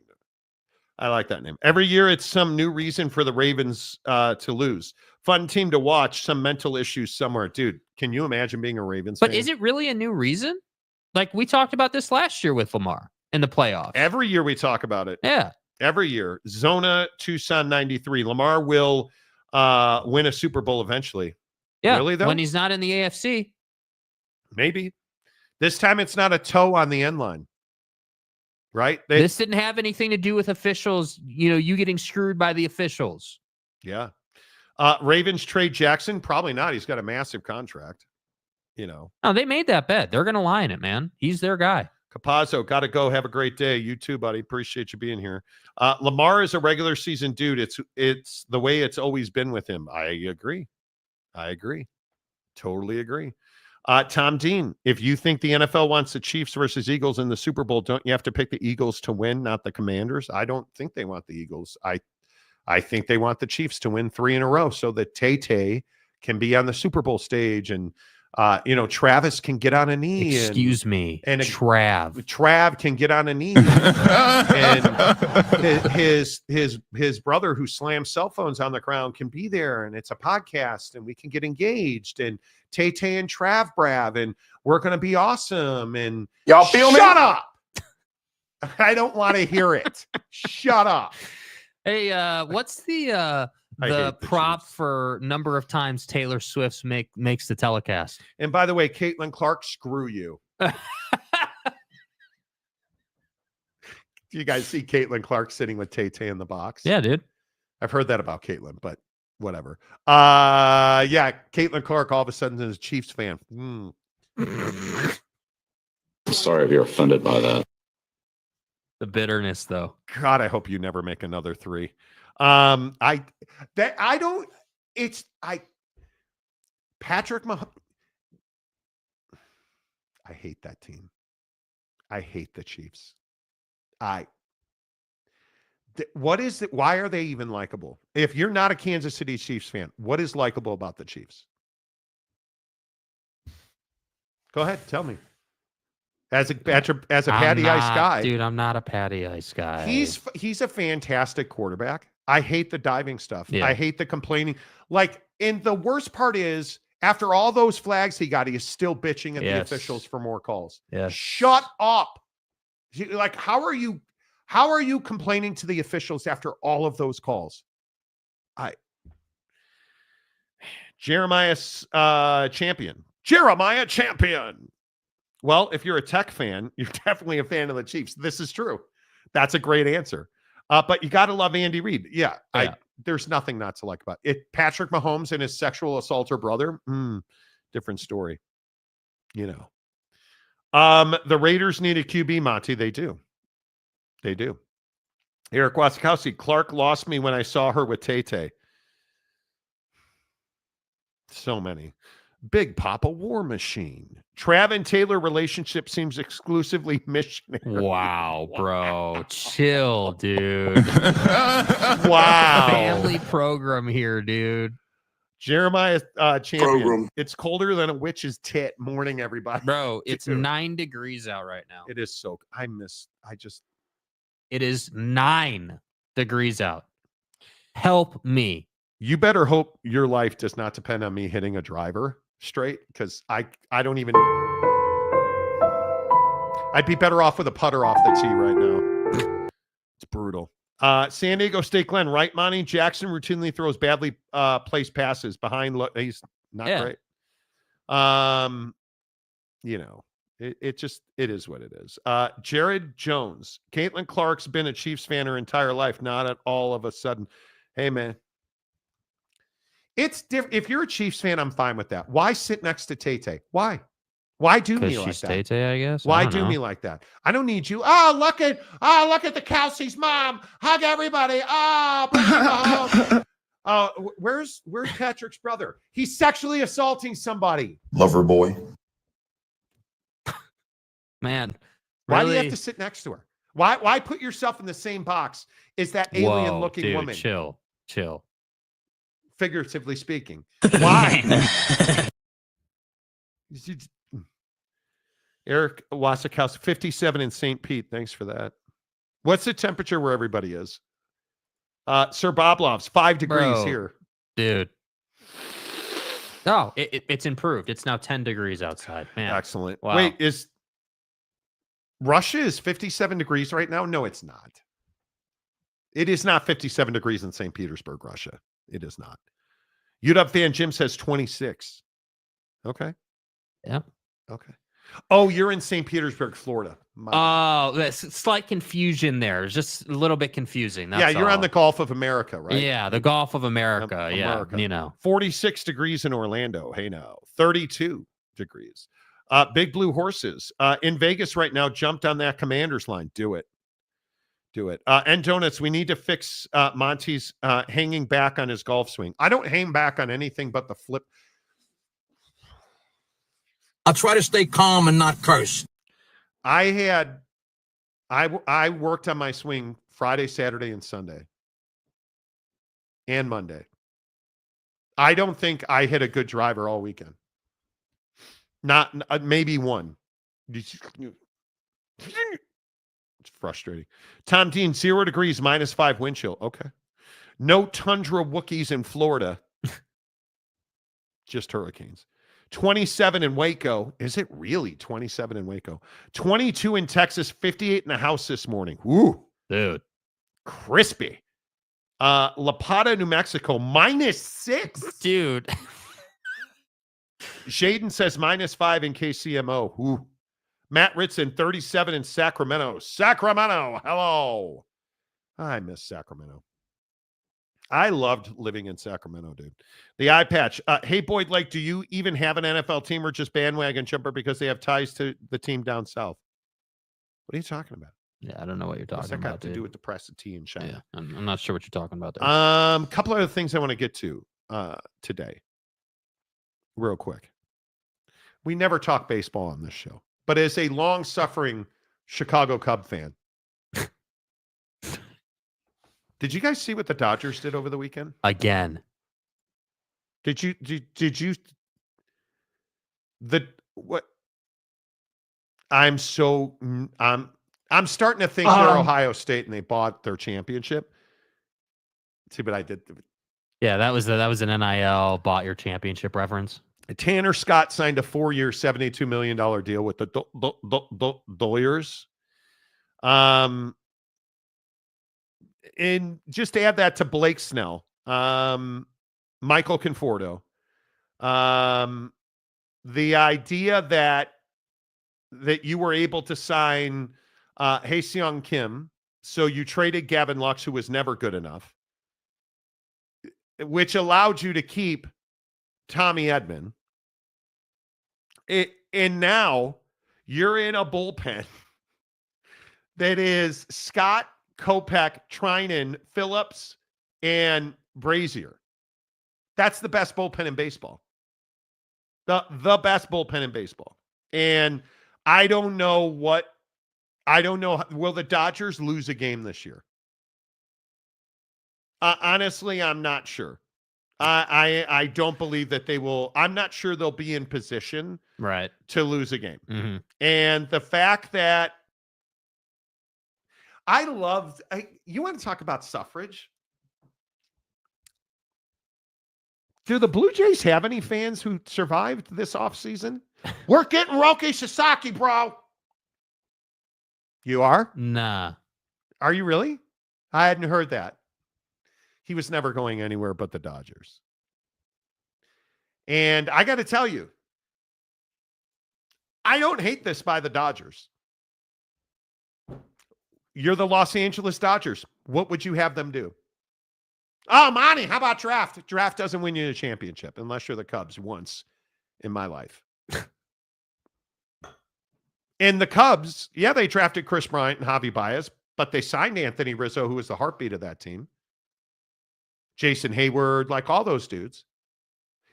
S3: I like that name. Every year, it's some new reason for the Ravens to lose. Fun team to watch. Some mental issues somewhere. Dude, can you imagine being a Ravens fan?
S4: But is it really a new reason? Like, we talked about this last year with Lamar in the playoffs.
S3: Every year we talk about it.
S4: Yeah.
S3: Every year. Zona Tucson 93. Lamar will win a Super Bowl eventually.
S4: Yeah.
S3: Really, though?
S4: When he's not in the AFC.
S3: Maybe. This time it's not a toe on the end line. Right?
S4: This didn't have anything to do with officials, you getting screwed by the officials.
S3: Yeah. Ravens trade Jackson? Probably not. He's got a massive contract.
S4: No, they made that bet. They're going to lie in it, man. He's their guy.
S3: Capazzo, got to go. Have a great day. You too, buddy. Appreciate you being here. Lamar is a regular season dude. It's the way it's always been with him. I agree. Totally agree. Tom Dean, if you think the NFL wants the Chiefs versus Eagles in the Super Bowl, don't you have to pick the Eagles to win, not the Commanders? I don't think they want the Eagles. I think they want the Chiefs to win 3 in a row so that Tay can be on the Super Bowl stage and, Travis can get on a knee.
S4: Excuse me.
S3: And
S4: Trav
S3: can get on a knee. And his brother who slams cell phones on the ground can be there. And it's a podcast and we can get engaged. And Tay and Trav Brav. And we're going to be awesome. And
S9: y'all feel me?
S3: Shut up. I don't want to hear it. Shut up.
S4: Hey, what's the prop for number of times Taylor Swift makes the telecast?
S3: And by the way, Caitlin Clark, screw you. Do you guys see Caitlin Clark sitting with Tay in the box?
S4: Yeah, dude.
S3: I've heard that about Caitlin, but whatever. Yeah, Caitlin Clark all of a sudden is a Chiefs fan.
S11: I'm sorry if you're offended by that.
S4: The bitterness, though.
S3: God, I hope you never make another 3. Patrick Mahomes. I hate that team. I hate the Chiefs. What is it? Why are they even likable? If you're not a Kansas City Chiefs fan, what is likable about the Chiefs? Go ahead, tell me. As a Patty Ice guy,
S4: dude, I'm not a Patty Ice guy.
S3: He's a fantastic quarterback. I hate the diving stuff.
S4: Yeah.
S3: I hate the complaining. And the worst part is, after all those flags he got, he is still bitching at the officials for more calls.
S4: Yes.
S3: Shut up. Like, how are you complaining to the officials after all of those calls? Jeremiah Champion. Well, if you're a Tech fan, you're definitely a fan of the Chiefs. This is true. That's a great answer. But you got to love Andy Reid. Yeah. There's nothing not to like about it. Patrick Mahomes and his sexual assaulter brother, different story. The Raiders need a QB, Monty. They do. Eric Wasikowski, Clark lost me when I saw her with Tay. So many. Big Papa War Machine. Trav and Taylor relationship seems exclusively missionary.
S4: Wow, bro. Chill, dude.
S3: Wow.
S4: Family program here, dude.
S3: Jeremiah Champion. It's colder than a witch's tit. Morning, everybody.
S4: Bro, it's 9 degrees out right now.
S3: It is so.
S4: It is 9 degrees out. Help me.
S3: You better hope your life does not depend on me hitting a driver straight, because I don't even. I'd be better off with a putter off the tee right now. It's brutal. San Diego State Glenn, right, Monty? Jackson routinely throws badly placed passes behind. He's not great. It is what it is. Jared Jones, Caitlin Clark's been a Chiefs fan her entire life. Not at all of a sudden. Hey, man. It's different. If you're a Chiefs fan, I'm fine with that. Why sit next to Tay-Tay? Why? Why do me like that?
S4: Tay-Tay, I guess.
S3: Why do me like that? I don't need you. Look at the Kelsey's mom. Hug everybody. Bring him home. Where's Patrick's brother? He's sexually assaulting somebody.
S9: Lover boy.
S4: Man,
S3: why do you have to sit next to her? Why put yourself in the same box as that alien-looking woman?
S4: Chill.
S3: Figuratively speaking. Why? Eric Wasikowski, 57 in St. Pete. Thanks for that. What's the temperature where everybody is? Sir Boblov's 5 degrees here.
S4: Dude. Oh, it's improved. It's now 10 degrees outside. Man.
S3: Excellent.
S4: Wow.
S3: Wait, Russia is 57 degrees right now? No, it's not. It is not 57 degrees in St. Petersburg, Russia. It is not. UW fan Jim says 26. Okay.
S4: Yeah.
S3: Okay. Oh, you're in St. Petersburg, Florida.
S4: There's slight confusion there. It's just a little bit confusing. That's
S3: you're
S4: all.
S3: on the Gulf of America, right?
S4: Yeah, the Gulf of America.
S3: America. 46 degrees in Orlando. Hey, now 32 degrees. Big Blue Horses in Vegas right now jumped on that Commanders line. Do it. And Donuts, we need to fix Monty's hanging back on his golf swing. I don't hang back on anything but the flip.
S12: I'll try to stay calm and not curse.
S3: I worked on my swing Friday, Saturday, and Sunday. And Monday. I don't think I hit a good driver all weekend. Not maybe one. It's frustrating. Tom Dean, 0 degrees, -5 wind chill. Okay. No tundra Wookiees in Florida. Just hurricanes. 27 in Waco. Is it really 27 in Waco? 22 in Texas, 58 in the house this morning. Ooh.
S4: Dude.
S3: Crispy. La Plata, New Mexico, -6.
S4: Dude.
S3: Shaden says -5 in KCMO. Ooh. Matt Ritson, 37 in Sacramento. Sacramento. Hello. I miss Sacramento. I loved living in Sacramento, dude. The eye patch. Hey, Boyd, like, do you even have an NFL team or just bandwagon jumper because they have ties to the team down south? What are you talking about?
S4: Yeah, I don't know what you're talking
S3: What's that
S4: about.
S3: got to do with the press of tea in China?
S4: Yeah, I'm not sure what you're talking about there.
S3: Couple other things I want to get to today, real quick. We never talk baseball on this show, but as a long-suffering Chicago Cub fan, did you guys see what the Dodgers did over the weekend?
S4: Again.
S3: Did you what? I'm starting to think they're Ohio State and they bought their championship. See what I did?
S4: Yeah, that was an NIL bought your championship reference.
S3: Tanner Scott signed a 4-year, $72 million deal with the Doyers. And just to add that to Blake Snell, Michael Conforto, the idea that you were able to sign Hae-Seong Kim, so you traded Gavin Lux, who was never good enough, which allowed you to keep Tommy Edman. And now you're in a bullpen that is Scott, Kopech, Trinan, Phillips, and Brazier. That's the best bullpen in baseball. The best bullpen in baseball. And I don't know. Will the Dodgers lose a game this year? Honestly, I'm not sure. I don't believe that they will. I'm not sure they'll be in position to lose a game.
S4: Mm-hmm.
S3: And the fact that You want to talk about suffrage? Do the Blue Jays have any fans who survived this offseason? We're getting Roki Sasaki, bro. You are?
S4: Nah.
S3: Are you really? I hadn't heard that. He was never going anywhere but the Dodgers. And I got to tell you, I don't hate this by the Dodgers. You're the Los Angeles Dodgers. What would you have them do? Oh, Monty, how about draft? Draft doesn't win you a championship unless you're the Cubs once in my life. And the Cubs, yeah, they drafted Chris Bryant and Javi Baez, but they signed Anthony Rizzo, who was the heartbeat of that team. Jason Hayward, like all those dudes.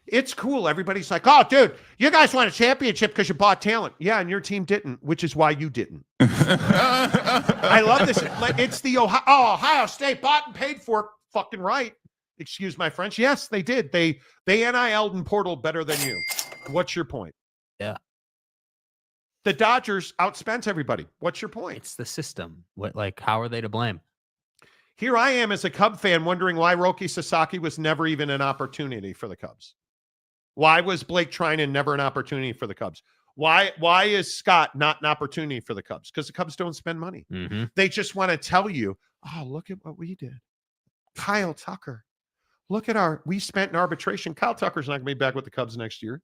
S3: It's cool. Everybody's like, oh, dude, you guys won a championship because you bought talent. Yeah, and your team didn't, which is why you didn't. I love this. It's the Ohio State bought and paid for. Fucking right. Excuse my French. Yes, they did. They NIL'd and portaled better than you. What's your point?
S4: Yeah.
S3: The Dodgers outspent everybody. What's your point?
S4: It's the system. How are they to blame?
S3: Here I am as a Cub fan wondering why Roki Sasaki was never even an opportunity for the Cubs. Why was Blake Trinan never an opportunity for the Cubs? Why is Scott not an opportunity for the Cubs? Because the Cubs don't spend money.
S4: Mm-hmm.
S3: They just want to tell you, oh, look at what we did. Kyle Tucker. Look at we spent in arbitration. Kyle Tucker's not going to be back with the Cubs next year.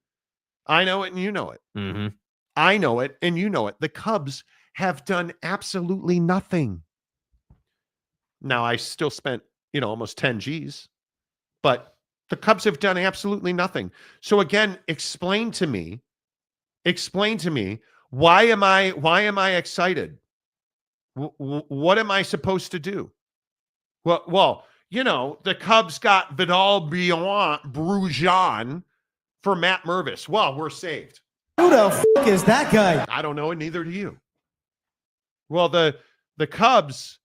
S3: I know it and you know it.
S4: Mm-hmm.
S3: I know it and you know it. The Cubs have done absolutely nothing. Now, I still spent, almost 10 G's, but the Cubs have done absolutely nothing. So again, explain to me, why am I excited? What am I supposed to do? Well, the Cubs got Vidal Brujan for Matt Mervis. Well, we're saved.
S13: Who the fuck is that guy?
S3: I don't know, and neither do you. Well, the Cubs,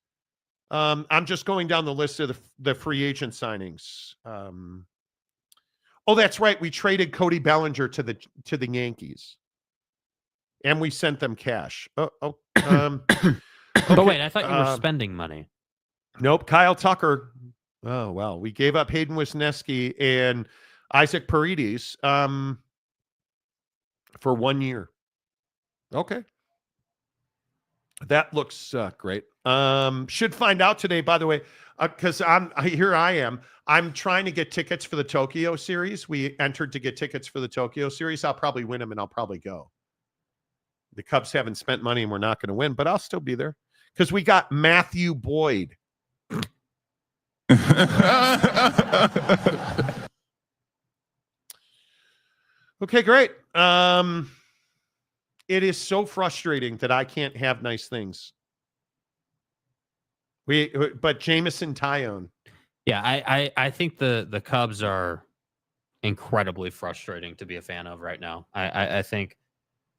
S3: I'm just going down the list of the free agent signings. That's right. We traded Cody Bellinger to the Yankees, and we sent them cash. Okay.
S4: But wait, I thought you were spending money.
S3: Nope. Kyle Tucker. Oh, well, we gave up Hayden Wisniewski and Isaac Paredes for 1 year. Okay. That looks great. Should find out today, by the way, because I am. I'm trying to get tickets for the Tokyo series. We entered to get tickets for the Tokyo series. I'll probably win them and I'll probably go. The Cubs haven't spent money and we're not going to win, but I'll still be there because we got Matthew Boyd. Okay, great. It is so frustrating that I can't have nice things. But Jameson Tyone.
S4: Yeah, I think the Cubs are incredibly frustrating to be a fan of right now. I think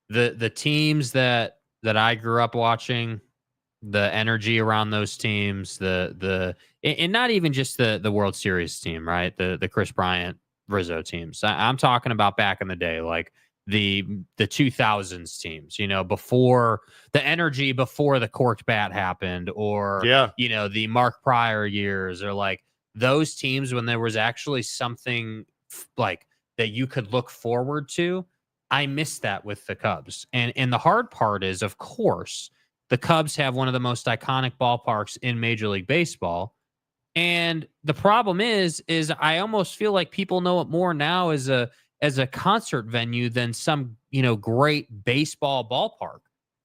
S4: the teams that I grew up watching, the energy around those teams, and not even just the World Series team, right? The Chris Bryant Rizzo teams. I'm talking about back in the day, like the 2000s teams, before the energy, before the corked bat happened, or the Mark Pryor years, or like those teams when there was actually something like that you could look forward to. I miss that with the Cubs. And the hard part is, of course, the Cubs have one of the most iconic ballparks in Major League Baseball. And the problem is I almost feel like people know it more now as a concert venue than some, great baseball ballpark.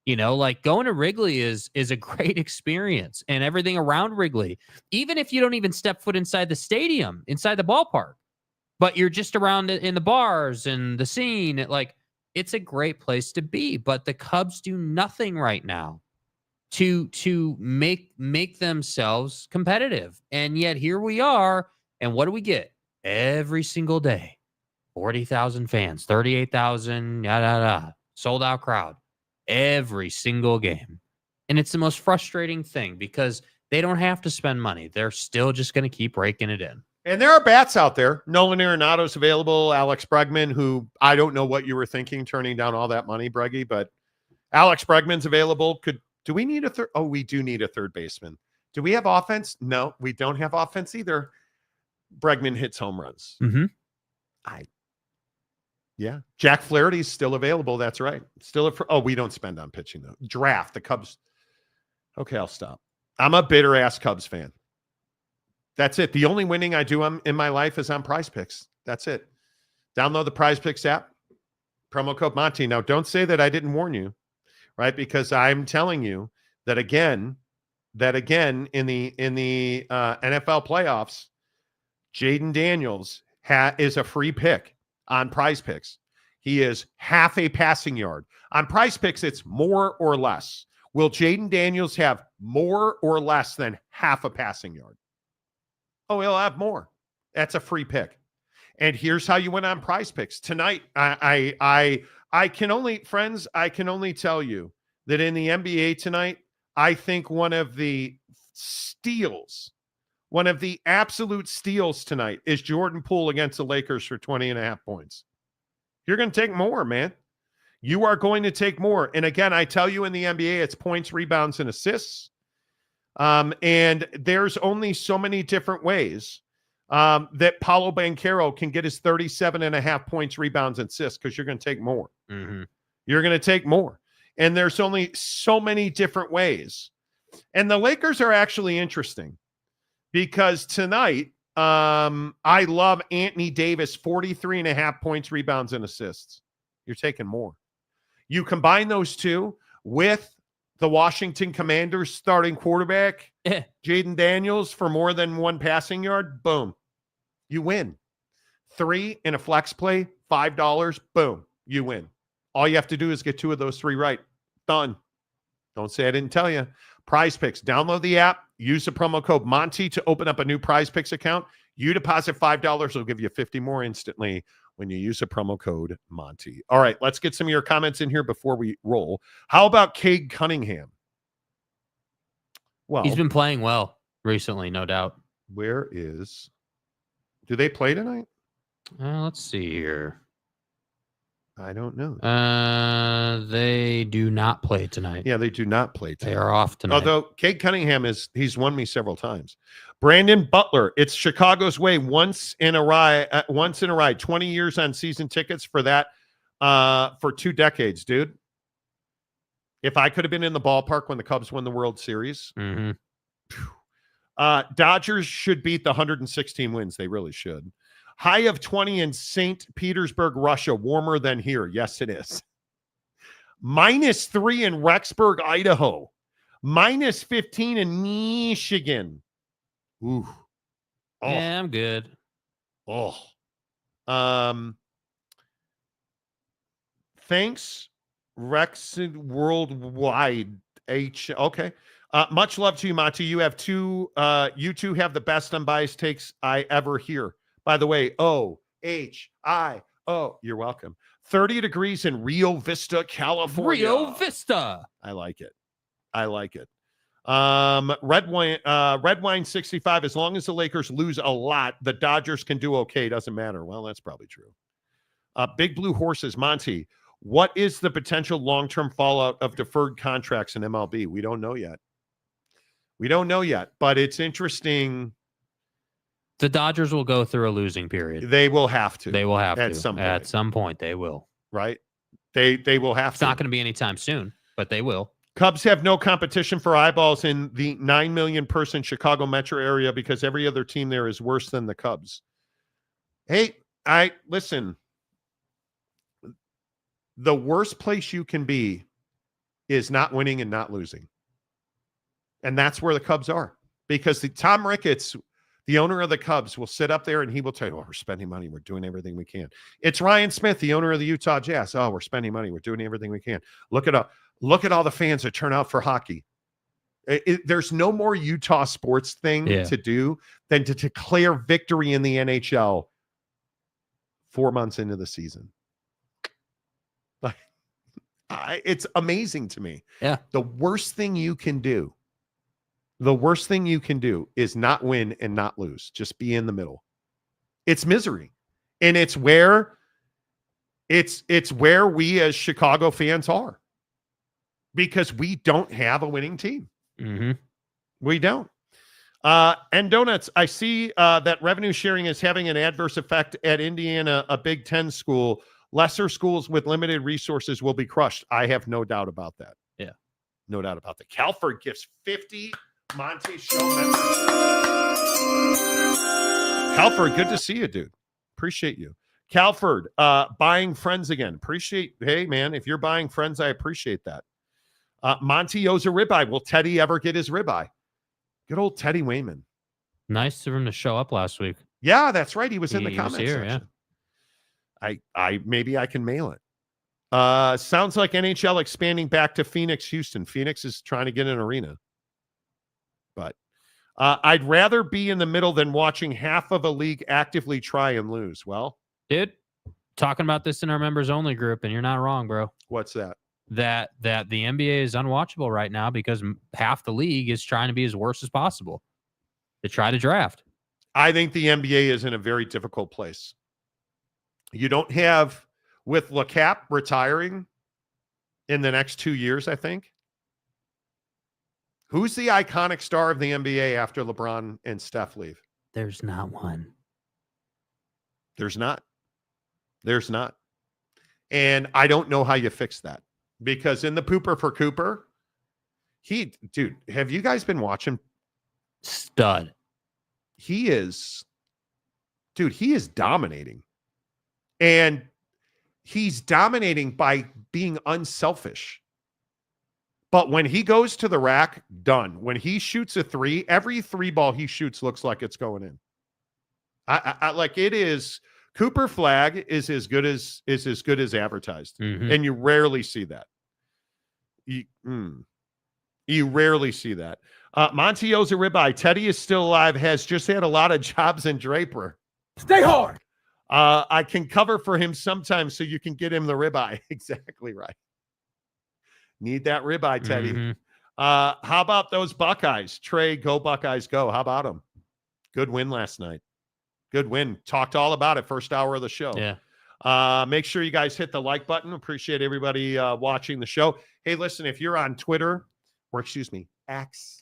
S4: Like going to Wrigley is a great experience, and everything around Wrigley, even if you don't even step foot inside the stadium, inside the ballpark, but you're just around it in the bars and the scene, it's a great place to be. But the Cubs do nothing right now to make themselves competitive. And yet here we are, and what do we get every single day? 40,000 fans, 38,000, sold out crowd every single game. And it's the most frustrating thing because they don't have to spend money. They're still just going to keep raking it in.
S3: And there are bats out there. Nolan Arenado's available. Alex Bregman, who I don't know what you were thinking turning down all that money, Breggy, but Alex Bregman's available. Do we need a third? Oh, we do need a third baseman. Do we have offense? No, we don't have offense either. Bregman hits home runs.
S4: Mm-hmm.
S3: Yeah. Jack Flaherty's still available. That's right. We don't spend on pitching though. Draft the Cubs. Okay, I'll stop. I'm a bitter ass Cubs fan. That's it. The only winning I do in my life is on Prize Picks. That's it. Download the Prize Picks app. Promo code Monty. Now, don't say that I didn't warn you, right? Because I'm telling you that again in the NFL playoffs, Jaden Daniels is a free pick on Prize Picks. He is half a passing yard. On Prize Picks, it's more or less. Will Jaden Daniels have more or less than half a passing yard? Oh, he'll have more. That's a free pick. And here's how you win on Prize Picks. Tonight, I can only tell you that in the NBA tonight, I think one of the absolute steals tonight is Jordan Poole against the Lakers for 20.5 points. You're going to take more, man. You are going to take more. And again, I tell you in the NBA, it's points, rebounds, and assists. And there's only so many different ways that Paolo Banchero can get his 37.5 points, rebounds, and assists because you're going to take more.
S4: Mm-hmm.
S3: You're going to take more. And there's only so many different ways. And the Lakers are actually interesting because tonight, I love Anthony Davis, 43.5 points, rebounds, and assists. You're taking more. You combine those two with the Washington Commanders starting quarterback, Jaden Daniels, for more than one passing yard, boom. You win. 3 in a flex play, $5, boom, you win. All you have to do is get 2 of those 3 right. Done. Don't say I didn't tell you. Prize Picks. Download the app. Use the promo code Monty to open up a new Prize Picks account. You deposit $5. It'll give you 50 more instantly when you use the promo code Monty. All right, let's get some of your comments in here before we roll. How about Cade Cunningham? Well,
S4: he's been playing well recently, no doubt.
S3: Do they play tonight?
S4: Let's see here.
S3: I don't know.
S4: They do not play tonight.
S3: Yeah, they do not play tonight.
S4: They are off tonight.
S3: Although Cade Cunningham he's won me several times. Brandon Butler, it's Chicago's way once in a ride, 20 years on season tickets for that for 2 decades, dude. If I could have been in the ballpark when the Cubs won the World Series, Dodgers should beat the 116 wins. They really should. High of 20 in St. Petersburg, Russia. Warmer than here. Yes, it is. -3 in Rexburg, Idaho. -15 in Michigan. Ooh. Oh.
S4: Yeah, I'm good.
S3: Oh. Thanks, Rex Worldwide. Okay. Much love to you, Monty. You two have the best unbiased takes I ever hear. By the way, OHIO. You're welcome. 30 degrees in Rio Vista, California.
S4: Rio Vista.
S3: I like it. Red wine 65. As long as the Lakers lose a lot, the Dodgers can do okay. Doesn't matter. Well, that's probably true. Big Blue Horses, Monty. What is the potential long-term fallout of deferred contracts in MLB? We don't know yet. But it's interesting.
S4: The Dodgers will go through a losing period.
S3: They will have to.
S4: At some point, they will.
S3: Right? They will have to.
S4: It's not going to be anytime soon, but they will.
S3: Cubs have no competition for eyeballs in the 9 million person Chicago metro area because every other team there is worse than the Cubs. Hey, listen. The worst place you can be is not winning and not losing. And that's where the Cubs are. Because Tom Ricketts, the owner of the Cubs, will sit up there and he will tell you, we're spending money. We're doing everything we can. It's Ryan Smith, the owner of the Utah Jazz. We're spending money. We're doing everything we can. Look at all the fans that turn out for hockey. There's no more Utah sports thing to do than to declare victory in the NHL 4 months into the season. It's amazing to me.
S4: Yeah.
S3: The worst thing you can do is not win and not lose. Just be in the middle. It's misery. And it's where we as Chicago fans are. because we don't have a winning team.
S4: Mm-hmm.
S3: We don't. And donuts, I see that revenue sharing is having an adverse effect at Indiana, a Big Ten school. Lesser schools with limited resources will be crushed. I have no doubt about that.
S4: Yeah.
S3: No doubt about that. Calford gives 50 Monty Show members. Calford, good to see you, dude. Appreciate you. Calford, buying friends again. Hey, man, if you're buying friends, I appreciate that. Monty owes a ribeye. Will Teddy ever get his ribeye? Good old Teddy Wayman.
S4: Nice of him to show up last week.
S3: Yeah, that's right. He was in the comments
S4: here,
S3: section. I maybe I can mail it. Sounds like NHL expanding back to Phoenix, Houston. Phoenix is trying to get an arena. But I'd rather be in the middle than watching half of a league actively try and lose. Well,
S4: dude, talking about this in our members only group, and you're not wrong, bro.
S3: What's that?
S4: That the NBA is unwatchable right now because half the league is trying to be as worse as possible to try to draft.
S3: I think the NBA is in a very difficult place. You don't have, with LeCap retiring in the next 2 years, I think. Who's the iconic star of the NBA after LeBron and Steph leave?
S4: There's not one.
S3: There's not. And I don't know how you fix that. Because in the pooper for Cooper, dude, have you guys been watching?
S4: Stud.
S3: He is dominating. And he's dominating by being unselfish. But when he goes to the rack, done. When he shoots a three, every three ball he shoots looks like it's going in. I like it is. Cooper flag is as good as advertised.
S4: Mm-hmm.
S3: And you rarely see that. You rarely see that. Monty owes a ribeye. Teddy is still alive, has just had a lot of jobs in Draper.
S13: Stay hard.
S3: I can cover for him sometimes so you can get him the ribeye. Exactly right. Need that ribeye, Teddy.
S4: Mm-hmm.
S3: How about those Buckeyes? Trey, go Buckeyes, go. How about them? Good win last night. Good win. Talked all about it first hour of the show.
S4: Yeah.
S3: Make sure you guys hit the like button. Appreciate everybody watching the show. Hey, listen, if you're on Twitter, or excuse me, X,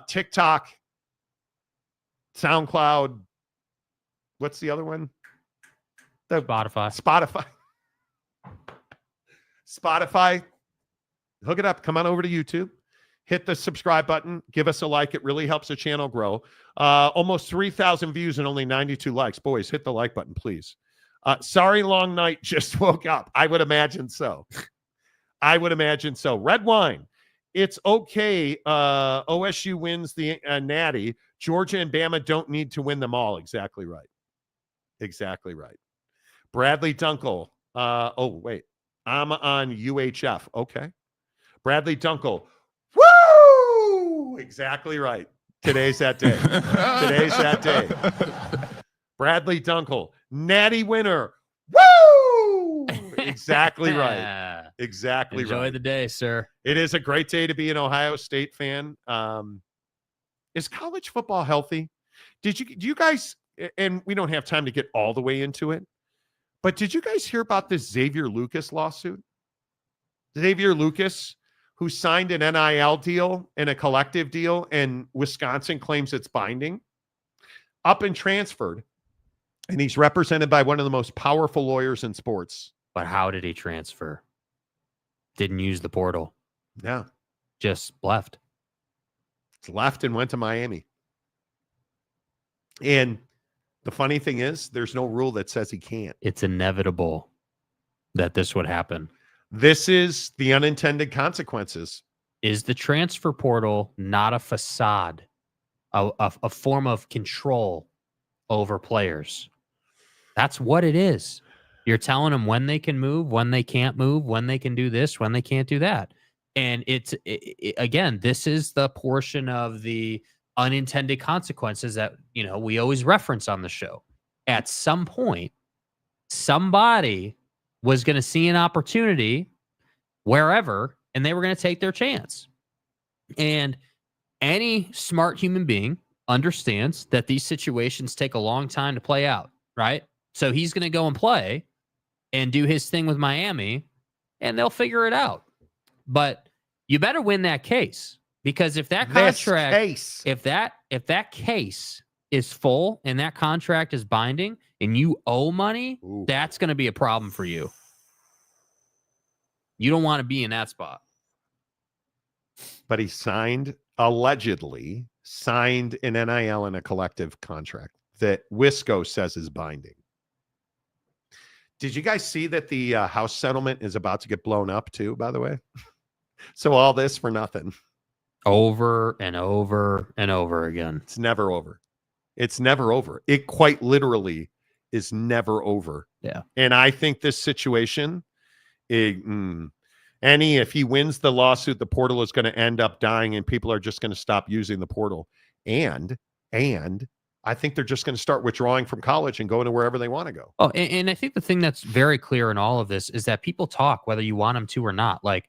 S3: TikTok, SoundCloud, what's the other one? Spotify. Hook it up. Come on over to YouTube. Hit the subscribe button. Give us a like. It really helps the channel grow. Almost 3,000 views and only 92 likes. Boys, hit the like button, please. Sorry, long night. Just woke up. I would imagine so. Red wine. It's okay. OSU wins the Natty. Georgia and Bama don't need to win them all. Exactly right. Bradley Dunkel. Wait. I'm on UHF. Okay. Bradley Dunkel. Woo! Exactly right. Today's that day. Bradley Dunkel. Natty winner. Woo! Exactly right.
S4: Enjoy the day, sir.
S3: It is a great day to be an Ohio State fan. Is college football healthy? Do you guys, and we don't have time to get all the way into it, but did you guys hear about this Xavier Lucas lawsuit? Xavier Lucas, who signed an NIL deal and a collective deal, and Wisconsin claims it's binding, up and transferred. And he's represented by one of the most powerful lawyers in sports.
S4: But how did he transfer? Didn't use the portal.
S3: Yeah.
S4: Just left.
S3: Left and went to Miami. And the funny thing is, there's no rule that says he can't.
S4: It's inevitable that this would happen.
S3: This is the unintended consequences.
S4: Is the transfer portal not a facade, a form of control over players? That's what it is. You're telling them when they can move, when they can't move, when they can do this, when they can't do that. And again, this is the portion of the unintended consequences that, we always reference on the show. At some point, somebody was going to see an opportunity wherever, and they were going to take their chance. And any smart human being understands that these situations take a long time to play out, right? So he's going to go and play and do his thing with Miami, and they'll figure it out. but you better win that case, because if that
S3: This
S4: contract,
S3: case.
S4: if that case is full and that contract is binding and you owe money, that's going to be a problem for you. You don't want to be in that spot.
S3: But he allegedly signed an NIL and a collective contract that Wisco says is binding. Did you guys see that the House settlement is about to get blown up too, by the way? So all this for nothing.
S4: Over and over and over again.
S3: It's never over. It's never over. It quite literally is never over.
S4: Yeah.
S3: And I think this situation, if he wins the lawsuit, the portal is going to end up dying and people are just going to stop using the portal. And I think they're just going to start withdrawing from college and going to wherever they want to go.
S4: Oh, and I think the thing that's very clear in all of this is that people talk whether you want them to or not. Like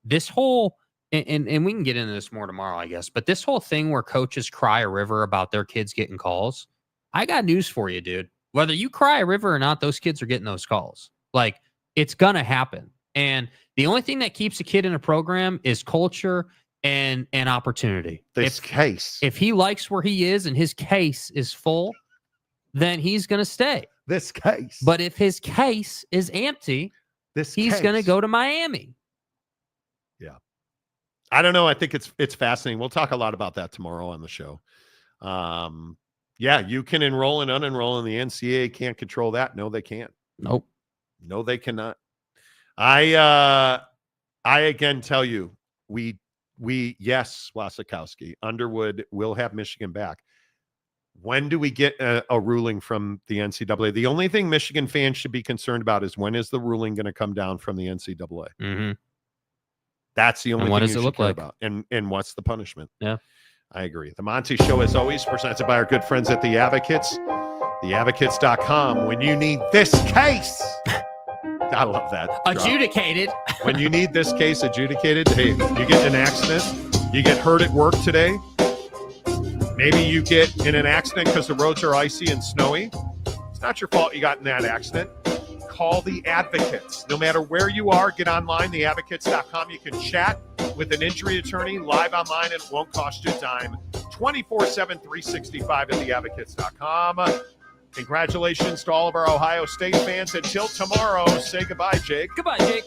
S4: this whole, and we can get into this more tomorrow, I guess, but this whole thing where coaches cry a river about their kids getting calls, I got news for you, dude. Whether you cry a river or not, those kids are getting those calls. Like, it's going to happen. And the only thing that keeps a kid in a program is culture and opportunity.
S3: If
S4: he likes where he is and his case is full, then he's going to stay.
S3: This case.
S4: But if his case is empty, he's going to go to Miami.
S3: Yeah. I don't know. I think it's fascinating. We'll talk a lot about that tomorrow on the show. Yeah, you can enroll and unenroll, and the NCAA can't control that. No, they can't.
S4: Nope.
S3: No, they cannot. I again tell you, yes, Wasikowski, Underwood will have Michigan back. When do we get a ruling from the NCAA? The only thing Michigan fans should be concerned about is, when is the ruling going to come down from the NCAA?
S4: Mm-hmm.
S3: That's the only thing
S4: what does
S3: you
S4: it
S3: should
S4: look
S3: care
S4: like?
S3: about. And what's the punishment?
S4: Yeah.
S3: I agree. The Monty Show, as always, presented by our good friends at The Advocates. TheAdvocates.com. When you need this case, I love that.
S4: Adjudicated.
S3: When you need this case adjudicated, hey, you get in an accident, you get hurt at work today, maybe you get in an accident because the roads are icy and snowy. It's not your fault you got in that accident. Call The Advocates. No matter where you are, get online, theadvocates.com. You can chat with an injury attorney live online, and it won't cost you a dime. 24/7, 365 at theadvocates.com. Congratulations to all of our Ohio State fans. Until tomorrow, say goodbye, Jake.
S4: Goodbye, Jake.